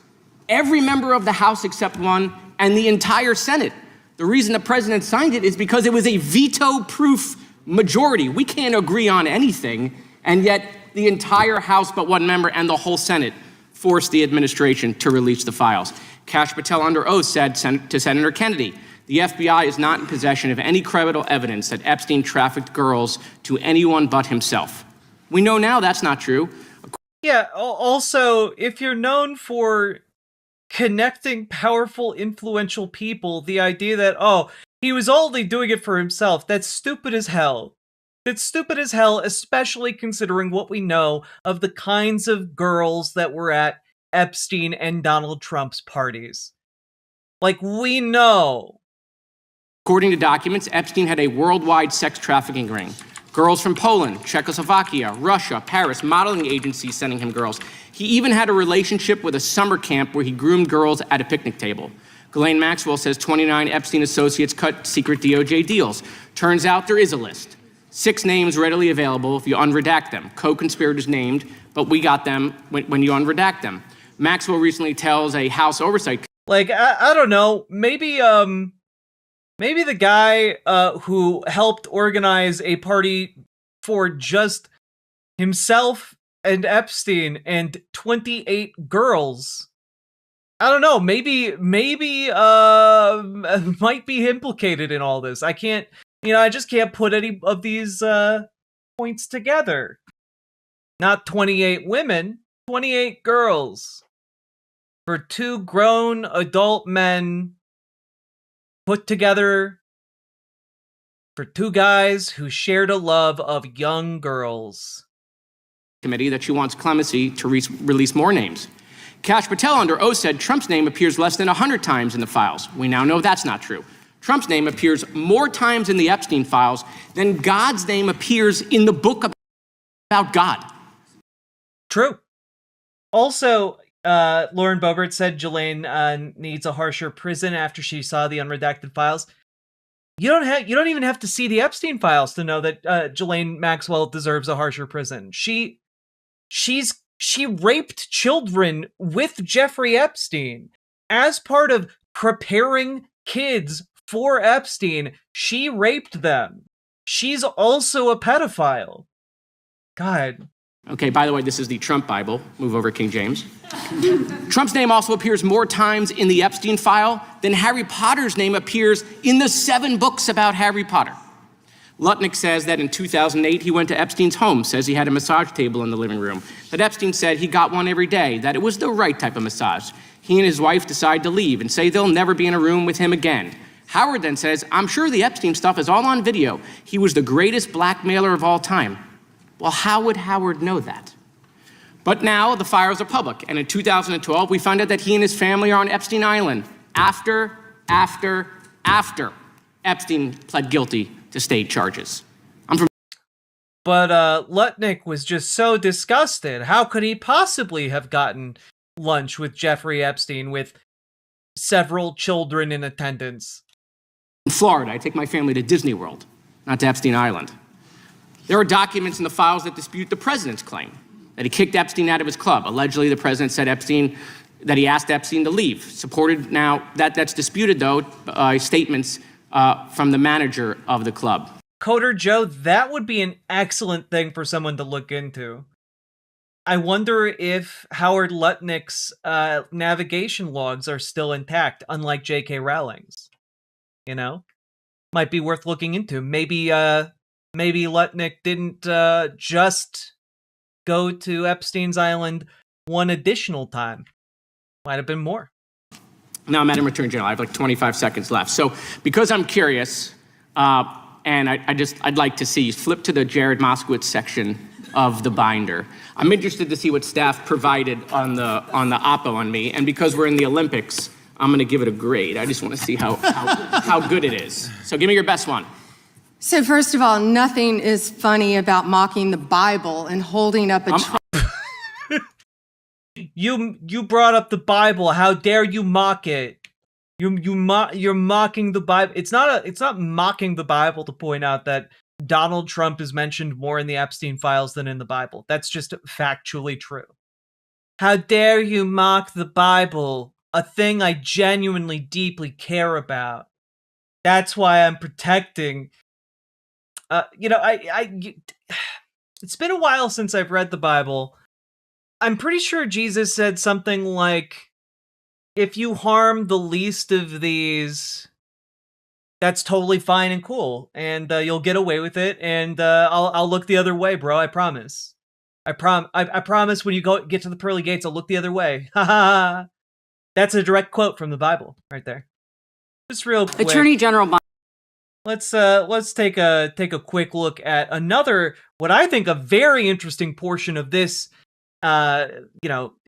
every member of the House except one, and the entire Senate. The reason the president signed it is because it was a veto-proof majority. We can't agree on anything, and yet the entire House but one member and the whole Senate forced the administration to release the files. Kash Patel under oath said to Senator Kennedy, the FBI is not in possession of any credible evidence that Epstein trafficked girls to anyone but himself. We know now that's not true.
Yeah, also, if you're known for connecting powerful, influential people, the idea that, oh, he was only doing it for himself, that's stupid as hell. It's stupid as hell, especially considering what we know of the kinds of girls that were at Epstein and Donald Trump's parties. Like, we know.
According to documents, Epstein had a worldwide sex trafficking ring. Girls from Poland, Czechoslovakia, Russia, Paris, modeling agencies sending him girls. He even had a relationship with a summer camp where he groomed girls at a picnic table. Ghislaine Maxwell says 29 Epstein associates cut secret DOJ deals. Turns out there is a list. 6 names readily available if you unredact them. Co-conspirators named, but we got them when you unredact them. Maxwell recently tells a House Oversight...
Like, I don't know, maybe the guy who helped organize a party for just himself and Epstein and 28 girls. I don't know, maybe might be implicated in all this. I can't, I just can't put any of these points together. Not 28 women, 28 girls for 2 grown adult men put together for 2 guys who shared a love of young girls.
Committee that she wants clemency to release more names. Kash Patel under oath said Trump's name appears less than 100 times in the files. We now know that's not true. Trump's name appears more times in the Epstein files than God's name appears in the book about God.
True. Also, Lauren Boebert said Ghislaine needs a harsher prison after she saw the unredacted files. You don't even have to see the Epstein files to know that Ghislaine Maxwell deserves a harsher prison. She raped children with Jeffrey Epstein. As part of preparing kids for Epstein, she raped them. She's also a pedophile. God.
Okay, by the way, this is the Trump Bible. Move over, King James. Trump's name also appears more times in the Epstein file than Harry Potter's name appears in the 7 books about Harry Potter. Lutnick says that in 2008, he went to Epstein's home, says he had a massage table in the living room, that Epstein said he got one every day, that it was the right type of massage. He and his wife decide to leave and say they'll never be in a room with him again. Howard then says, I'm sure the Epstein stuff is all on video. He was the greatest blackmailer of all time. Well, how would Howard know that? But now the files are public, and in 2012, we found out that he and his family are on Epstein Island after Epstein pled guilty to state charges.
But Lutnick was just so disgusted. How could he possibly have gotten lunch with Jeffrey Epstein with several children in attendance?
In Florida, I take my family to Disney World, not to Epstein Island. There are documents in the files that dispute the president's claim that he kicked Epstein out of his club. Allegedly, the president said that he asked Epstein to leave. Supported now, that's disputed, though, by statements from the manager of the club.
Coder Joe, that would be an excellent thing for someone to look into. I wonder if Howard Lutnick's navigation logs are still intact, unlike J.K. Rowling's. You know? Might be worth looking into. Maybe Lutnick didn't just go to Epstein's Island one additional time. Might have been more.
Now, Madam Attorney General, I have like 25 seconds left. So because I'm curious, and I'd like to see you flip to the Jared Moskowitz section of the binder. I'm interested to see what staff provided on the oppo on me, and because we're in the Olympics, I'm going to give it a grade. I just want to see how good it is. So give me your best one.
So first of all, nothing is funny about mocking the Bible and holding up a
You brought up the Bible. How dare you mock it? You're mocking the Bible. It's not mocking the Bible to point out that Donald Trump is mentioned more in the Epstein files than in the Bible. That's just factually true. How dare you mock the Bible, a thing I genuinely deeply care about. That's why I'm protecting. It's been a while since I've read the Bible. I'm pretty sure Jesus said something like, if you harm the least of these, that's totally fine and cool, and you'll get away with it, and I'll look the other way, bro. I promise. I promise when you get to the pearly gates, I'll look the other way. Ha ha. That's a direct quote from the Bible right there. Just real quick.
Attorney General.
Let's take a quick look at another, what I think, a very interesting portion of this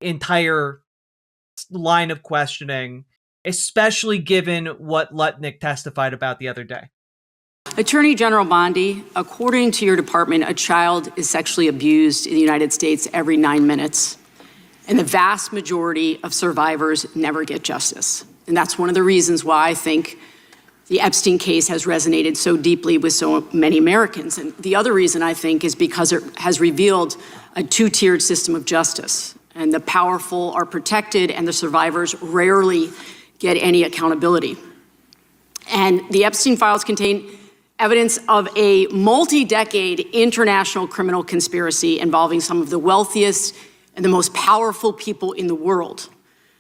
entire line of questioning, especially given what Lutnick testified about the other day.
Attorney General Bondi, according to your department, a child is sexually abused in the United States every 9 minutes, and the vast majority of survivors never get justice. And that's one of the reasons why I think the Epstein case has resonated so deeply with so many Americans. And the other reason, I think, is because it has revealed a two-tiered system of justice. And the powerful are protected, and the survivors rarely get any accountability. And the Epstein files contain evidence of a multi-decade international criminal conspiracy involving some of the wealthiest and the most powerful people in the world.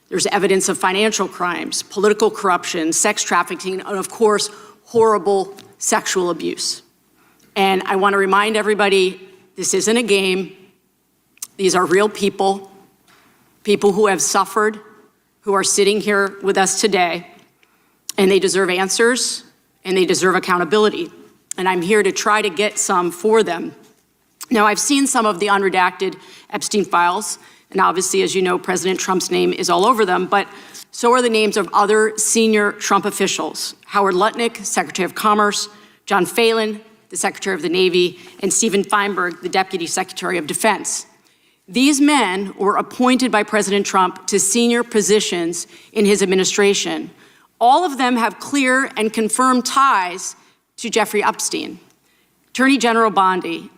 There's evidence of financial crimes, political corruption, sex trafficking, and of course, horrible sexual abuse. And I want to remind everybody, this isn't a game. These are real people.
people who have suffered, who are sitting here with us today, and they deserve answers and they deserve accountability. And I'm here to try to get some for them. Now, I've seen some of the unredacted Epstein files, and obviously, as you know, President Trump's name is all over them, but so are the names of other senior Trump officials: Howard Lutnick, Secretary of Commerce; John Phelan, the Secretary of the Navy; and Stephen Feinberg, the Deputy Secretary of Defense. These men were appointed by President Trump to senior positions in his administration. All of them have clear and confirmed ties to Jeffrey Epstein. Attorney General Bondi,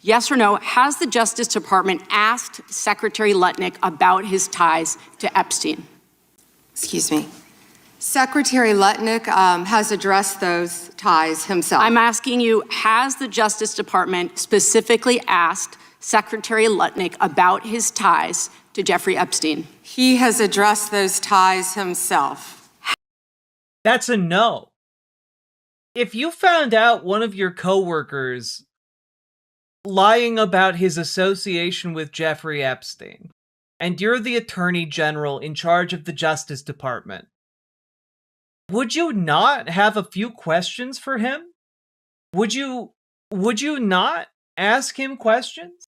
yes or no, has the Justice Department asked Secretary Lutnick about his ties to Epstein?
Excuse me. Secretary Lutnick has addressed those ties himself.
I'm asking you, has the Justice Department specifically asked Secretary Lutnick about his ties to Jeffrey Epstein?
He has addressed those ties himself.
That's a no. If you found out one of your coworkers lying about his association with Jeffrey Epstein, and you're the Attorney General in charge of the Justice Department, would you not have a few questions for him? Would you not ask him questions?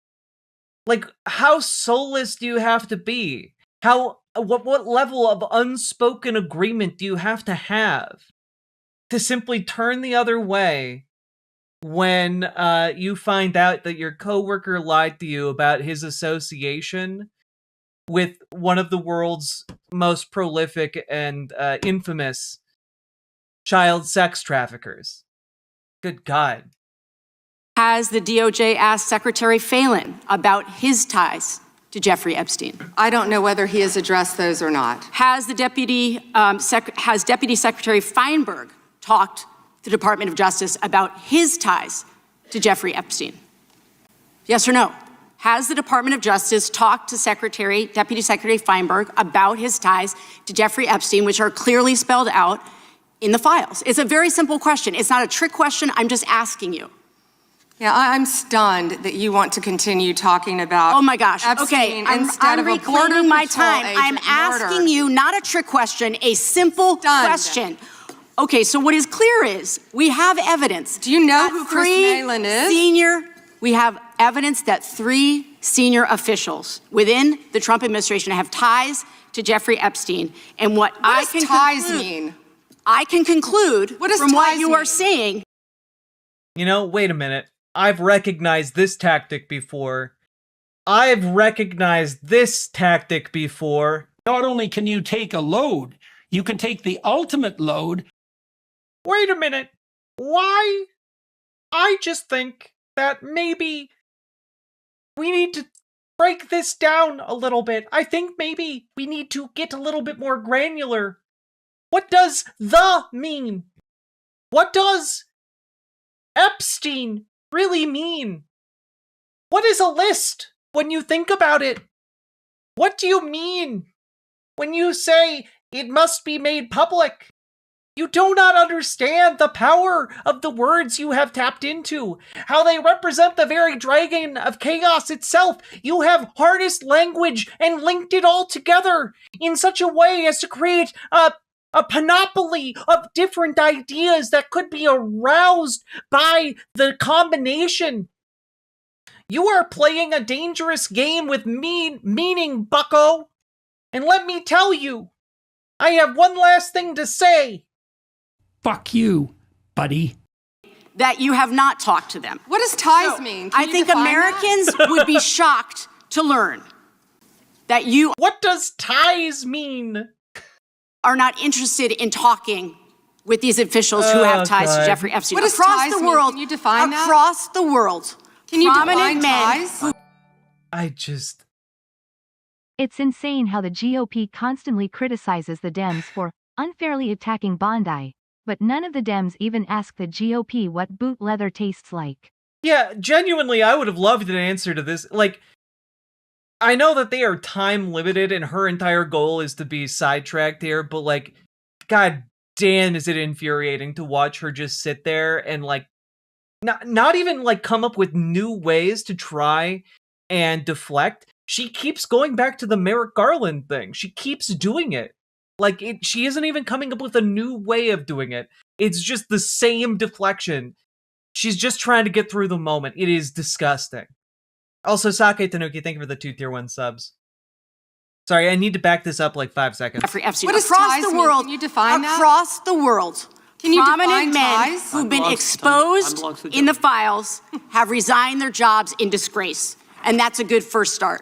Like, how soulless do you have to be? What level of unspoken agreement do you have to simply turn the other way when you find out that your coworker lied to you about his association with one of the world's most prolific and infamous child sex traffickers? Good God.
Has the DOJ asked Secretary Phelan about his ties to Jeffrey Epstein?
I don't know whether he has addressed those or not.
Has Deputy Secretary Feinberg talked to the Department of Justice about his ties to Jeffrey Epstein? Yes or no? Has the Department of Justice talked to Deputy Secretary Feinberg about his ties to Jeffrey Epstein, which are clearly spelled out in the files? It's a very simple question. It's not a trick question. I'm just asking you.
Yeah, I'm stunned that you want to continue talking about.
Oh my gosh.
Epstein
Okay,
instead
I'm
of a
reclaiming my
Border Patrol
time.
agent
I'm asking you not a trick question, a simple question. Okay, so what is clear is we have evidence.
Do you know who Chris Malin is?
We have evidence that 3 senior officials within the Trump administration have ties to Jeffrey Epstein. And what
does ties mean?
I can conclude from what you are saying.
You know, wait a minute. I've recognized this tactic before. Not
only can you take a load, you can take the ultimate load.
Wait a minute. Why? I just think that maybe we need to break this down a little bit. I think maybe we need to get a little bit more granular. What does "the" mean? What does Epstein really mean? What is a list when you think about it? What do you mean when you say it must be made public? You do not understand the power of the words you have tapped into, how they represent the very dragon of chaos itself. You have harnessed language and linked it all together in such a way as to create a panoply of different ideas that could be aroused by the combination. You are playing a dangerous game with meaning, bucko. And let me tell you, I have one last thing to say.
Fuck you, buddy.
That you have not talked to them.
What does ties mean?
I think Americans would be shocked to learn that you.
What does ties mean?
Are not interested in talking with these officials who have ties to Jeffrey Epstein.
What does ties mean? Can you define that?
Across the world.
Can you
prominent
define
men
ties?
It's insane how the GOP constantly criticizes the Dems for unfairly attacking Bondi, but none of the Dems even ask the GOP what boot leather tastes like.
Yeah, genuinely, I would have loved an answer to this. Like, I know that they are time limited and her entire goal is to be sidetracked here, but like, god damn, is it infuriating to watch her just sit there and like, not even like come up with new ways to try and deflect. she keeps going back to the Merrick Garland thing. She keeps doing it. Like, she isn't even coming up with a new way of doing it. It's just the same deflection. She's just trying to get through the moment. It is disgusting. Also, Sake Tanuki, thank you for the 2 tier 1 subs. Sorry, I need to back this up like 5 seconds.
What does ties mean? Can you define that? Across the world, prominent men who've been exposed in the files have resigned their jobs in disgrace, and that's a good first start.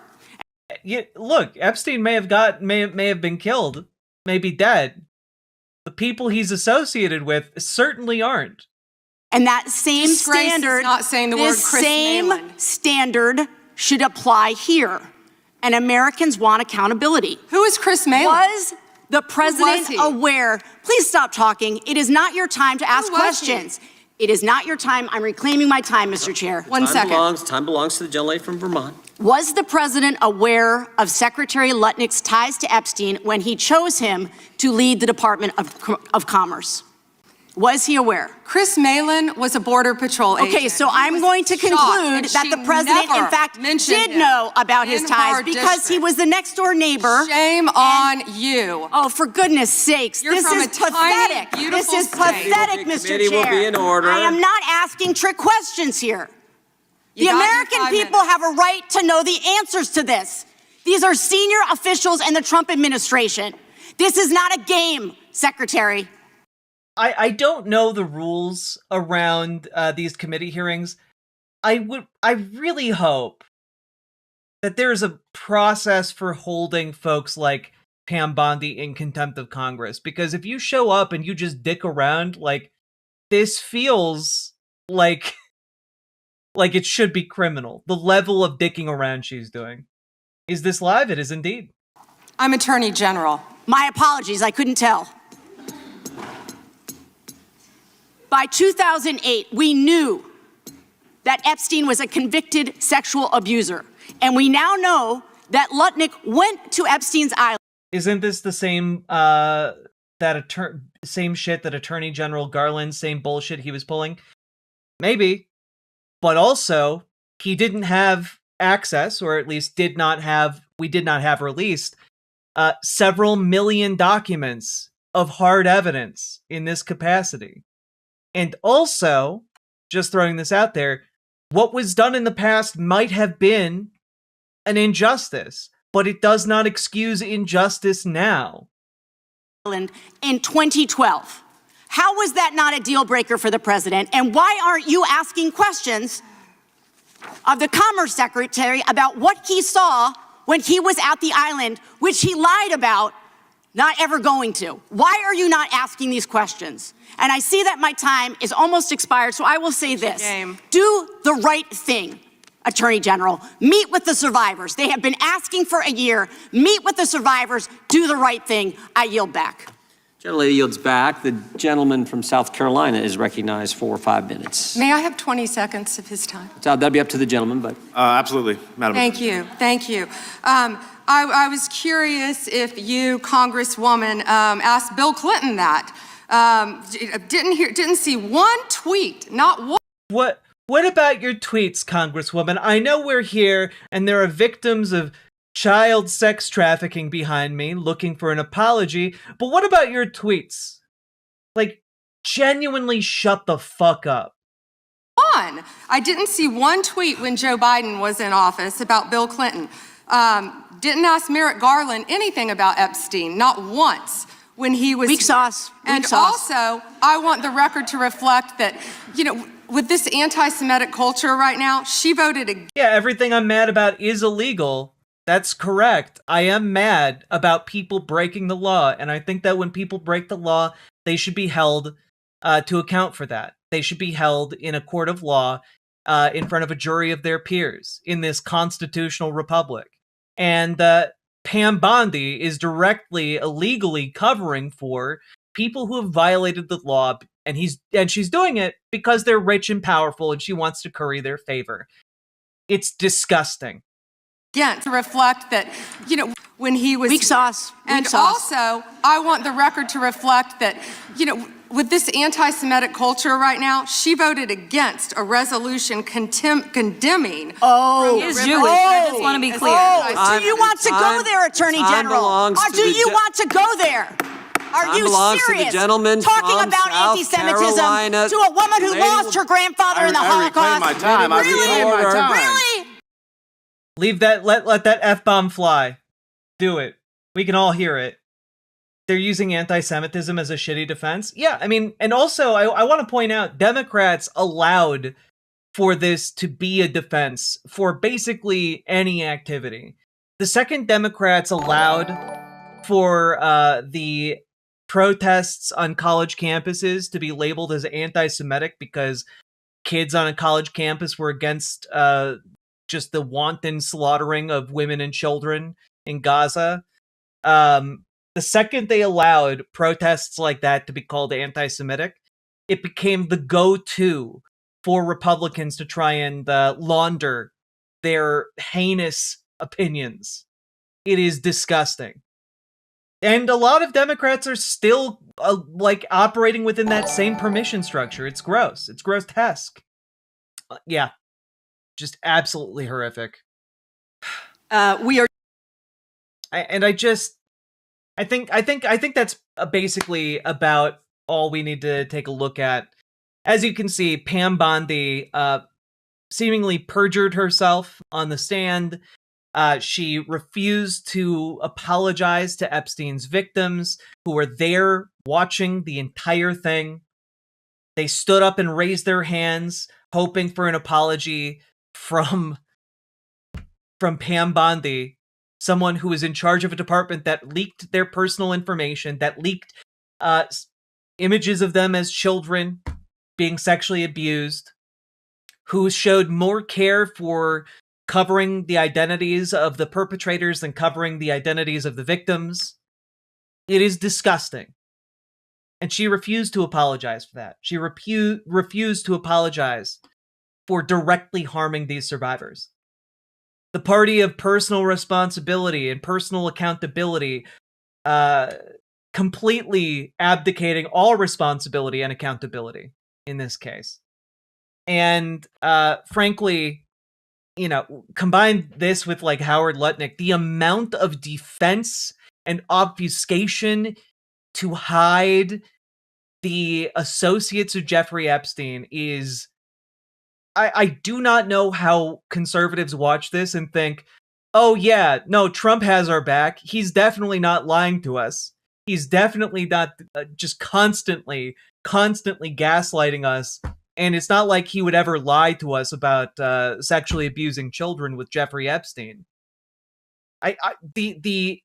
Yeah, look, Epstein may have been killed, may be dead. The people he's associated with certainly aren't.
And that same standard,
not saying the word Chris Malin.
Standard should apply here. And Americans want accountability.
Who is Chris Malin?
Was the president aware? Please stop talking. It is not your time to ask questions. It is not your time. I'm reclaiming my time, Mr. Chair.
One second.
Time belongs to the gentlelady from Vermont.
Was the president aware of Secretary Lutnick's ties to Epstein when he chose him to lead the Department of Commerce? Was he aware?
Chris Malin was a Border Patrol agent.
Okay, so I'm going to conclude that the president, in fact, did know about his ties because he was the next door neighbor.
Shame on you.
Oh, for goodness sakes.
You're
this
from
is
a tiny,
pathetic.
beautiful
This is pathetic, Mr.
Committee
Chair.
will be in order.
I am not asking trick questions here. The American people have a right to know the answers to this. These are senior officials in the Trump administration. This is not a game, Secretary.
I don't know the rules around these committee hearings. I really hope that there's a process for holding folks like Pam Bondi in contempt of Congress, because if you show up and you just dick around, like, this feels like it should be criminal. The level of dicking around she's doing. Is this live? It is indeed.
I'm Attorney General.
My apologies, I couldn't tell. By 2008, we knew that Epstein was a convicted sexual abuser. And we now know that Lutnick went to Epstein's island.
Isn't this the same same shit that Attorney General Garland, same bullshit he was pulling? Maybe. But also, he didn't have access, or at least we did not have released several million documents of hard evidence in this capacity. And also, just throwing this out there, what was done in the past might have been an injustice, but it does not excuse injustice now.
In 2012. How was that not a deal breaker for the president? And why aren't you asking questions of the Commerce Secretary about what he saw when he was at the island, which he lied about not ever going to? Why are you not asking these questions? And I see that my time is almost expired, so I will say this. Do the right thing, Attorney General. Meet with the survivors. They have been asking for a year. Meet with the survivors. Do the right thing. I yield back.
Gentlelady yields back. The gentleman from South Carolina is recognized for 5 minutes.
May I have 20 seconds of his time?
That'd be up to the gentleman, but...
Absolutely, Madam.
Thank you. Thank you. I was curious if you, Congresswoman, asked Bill Clinton that. Didn't see one tweet, not one.
What about your tweets, Congresswoman? I know we're here and there are victims of child sex trafficking behind me looking for an apology, but what about your tweets? Like, genuinely shut the fuck up.
One. I didn't see one tweet when Joe Biden was in office about Bill Clinton. Didn't ask Merrick Garland anything about Epstein, not once when he was...
Weak sauce.
And also, I want the record to reflect that, with this anti-Semitic culture right now, she voted against...
Yeah, everything I'm mad about is illegal. That's correct. I am mad about people breaking the law, and I think that when people break the law, they should be held to account for that. They should be held in a court of law in front of a jury of their peers in this constitutional republic. And Pam Bondi is directly, illegally covering for people who have violated the law, and she's doing it because they're rich and powerful, and she wants to curry their favor. It's disgusting.
Again, to reflect that, when he was...
Weak sauce.
And also, I want the record to reflect that, with this anti-Semitic culture right now, she voted against a resolution condemning.
Oh,
He is Jewish. I just want to be clear.
Do you want to go there, Attorney General? Or do you want to go there? Are you serious? Talking about anti-Semitism to a woman who lost her grandfather in the Holocaust?
my time. I reclaim my time.
Really?
Leave that, let that F-bomb fly. Do it. We can all hear it. They're using anti-Semitism as a shitty defense. Yeah, I mean, and also, I want to point out, Democrats allowed for this to be a defense for basically any activity. The second Democrats allowed for the protests on college campuses to be labeled as anti-Semitic because kids on a college campus were against just the wanton slaughtering of women and children in Gaza. The second they allowed protests like that to be called anti-Semitic, it became the go-to for Republicans to try and launder their heinous opinions. It is disgusting. And a lot of Democrats are still like operating within that same permission structure. It's gross. It's grotesque. Yeah. Just absolutely horrific.
We are.
I think that's basically about all we need to take a look at. As you can see, Pam Bondi seemingly perjured herself on the stand. She refused to apologize to Epstein's victims, who were there watching the entire thing. They stood up and raised their hands, hoping for an apology from Pam Bondi, someone who was in charge of a department that leaked their personal information, that leaked images of them as children being sexually abused, who showed more care for covering the identities of the perpetrators than covering the identities of the victims. It is disgusting. And she refused to apologize for that. She refused to apologize for directly harming these survivors. The party of personal responsibility and personal accountability, completely abdicating all responsibility and accountability in this case. And frankly, you know, combine this with like Howard Lutnick, the amount of defense and obfuscation to hide the associates of Jeffrey Epstein is... I do not know how conservatives watch this and think, oh yeah, no, Trump has our back. He's definitely not lying to us. He's definitely not just constantly gaslighting us. And it's not like he would ever lie to us about sexually abusing children with Jeffrey Epstein. The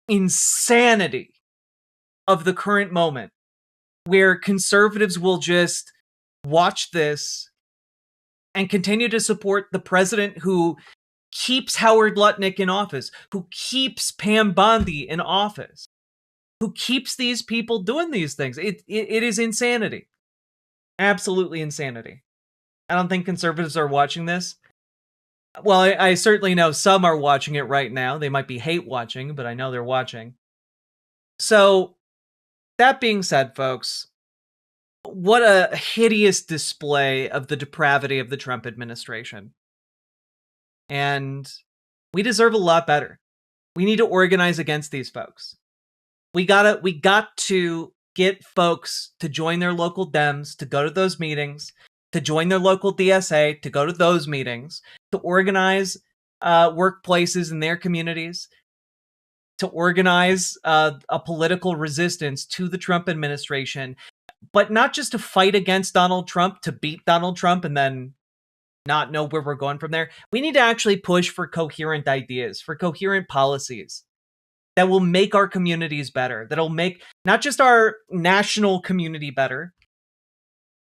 insanity of the current moment where conservatives will just watch this and continue to support the president who keeps Howard Lutnick in office, who keeps Pam Bondi in office, who keeps these people doing these things. It is insanity. Absolutely insanity. I don't think conservatives are watching this. Well, I certainly know some are watching it right now. They might be hate watching, but I know they're watching. So, that being said, folks, what a hideous display of the depravity of the Trump administration. And we deserve a lot better. We need to organize against these folks. We got to get folks to join their local Dems, to go to those meetings, to join their local DSA, to go to those meetings, to organize workplaces in their communities, to organize a political resistance to the Trump administration, but not just to fight against Donald Trump, to beat Donald Trump and then not know where we're going from there. We need to actually push for coherent ideas, for coherent policies that will make our communities better, that'll make not just our national community better,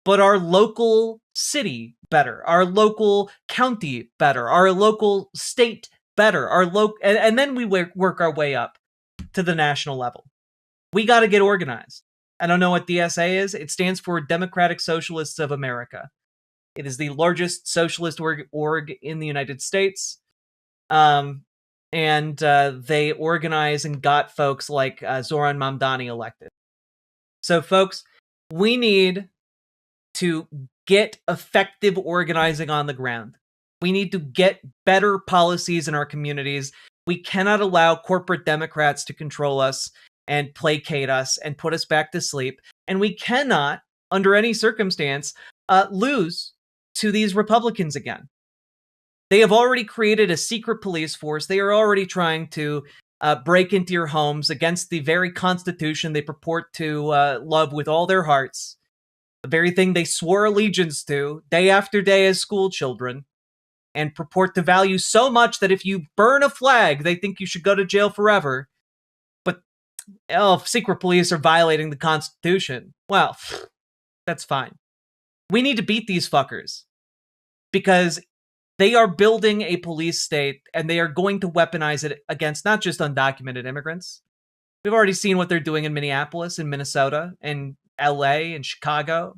but our local city better, our local county better, our local state better, and then we work our way up to the national level. We got to get organized. I don't know what DSA is. It stands for Democratic Socialists of America. It is the largest socialist org in the United States. And they organize and got folks like Zoran Mamdani elected. So, folks, We need to get effective organizing on the ground. We need to get better policies in our communities. We cannot allow corporate Democrats to control us and placate us and put us back to sleep. And we cannot, under any circumstance, lose to these Republicans again. They have already created a secret police force. They are already trying to break into your homes against the very Constitution they purport to love with all their hearts. The very thing they swore allegiance to day after day as school children, and purport to value so much that if you burn a flag, they think you should go to jail forever. But if secret police are violating the Constitution, well, that's fine. We need to beat these fuckers because they are building a police state and they are going to weaponize it against not just undocumented immigrants. We've already seen what they're doing in Minneapolis and Minnesota and LA and Chicago.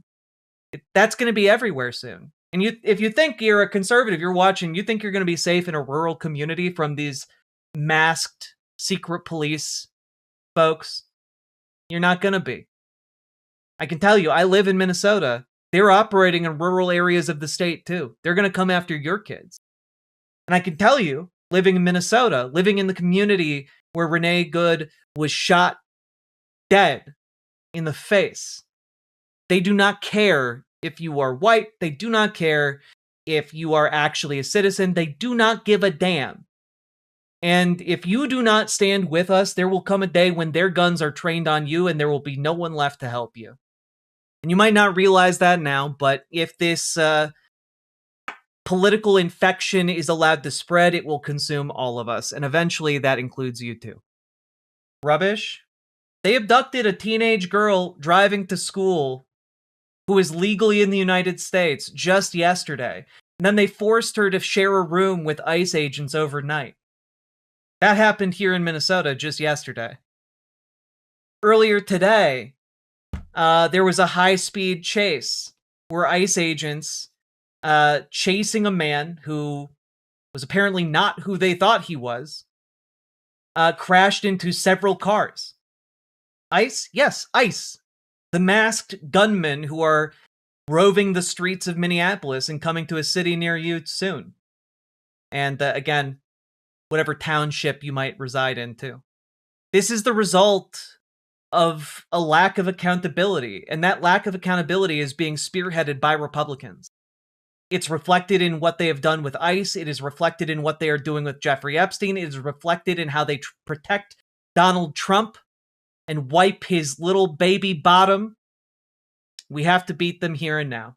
That's going to be everywhere soon. And if you think you're a conservative, you're watching, you think you're going to be safe in a rural community from these masked secret police folks, you're not going to be. I can tell you, I live in Minnesota. They're operating in rural areas of the state too. They're going to come after your kids. And I can tell you, living in Minnesota, living in the community where Renee Good was shot dead in the face, they do not care if you are white. They do not care if you are actually a citizen. They do not give a damn. And if you do not stand with us, there will come a day when their guns are trained on you and there will be no one left to help you. And you might not realize that now, but if this political infection is allowed to spread, it will consume all of us. And eventually that includes you too. Rubbish. They abducted a teenage girl driving to school who is legally in the United States just yesterday. And then they forced her to share a room with ICE agents overnight. That happened here in Minnesota just yesterday. Earlier today, there was a high-speed chase where ICE agents chasing a man who was apparently not who they thought he was, crashed into several cars. ICE? Yes, ICE. The masked gunmen who are roving the streets of Minneapolis and coming to a city near you soon. And again, whatever township you might reside in too. This is the result of a lack of accountability, and that lack of accountability is being spearheaded by Republicans. It's reflected in what they have done with ICE. It is reflected in what they are doing with Jeffrey Epstein. It is reflected in how they protect Donald Trump and wipe his little baby bottom. We have to beat them here and now.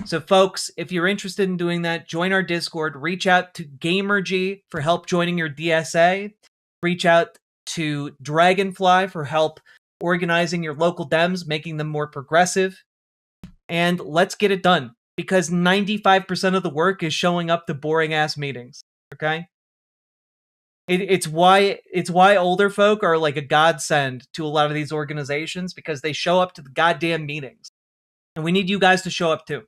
So folks, if you're interested in doing that, join our Discord. Reach out to Gamergy for help joining your DSA. Reach out to Dragonfly for help organizing your local Dems, making them more progressive. And let's get it done, because 95% of the work is showing up to boring-ass meetings, okay? It's why older folk are like a godsend to a lot of these organizations, because they show up to the goddamn meetings. And we need you guys to show up too.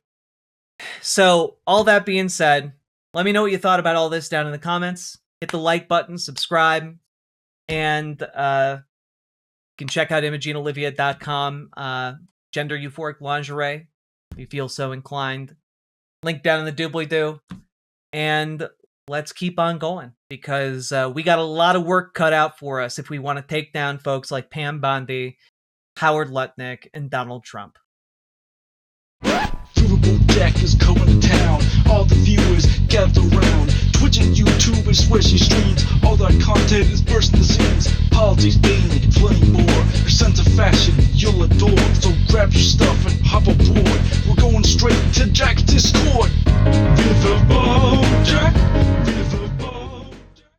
So, all that being said, let me know what you thought about all this down in the comments. Hit the like button, subscribe, and you can check out ImogeneOlivia.com, gender euphoric lingerie, if you feel so inclined. Link down in the doobly-doo. And let's keep on going, because we got a lot of work cut out for us if we want to take down folks like Pam Bondi, Howard Lutnick, and Donald Trump.
Riverboat Jack is coming to town. All the viewers gather around. Twitch and YouTube and switchy streams. All that content is bursting the scenes. Politics, dating, plenty more. Your sense of fashion you'll adore. So grab your stuff and hop aboard. We're going straight to Jack's Discord.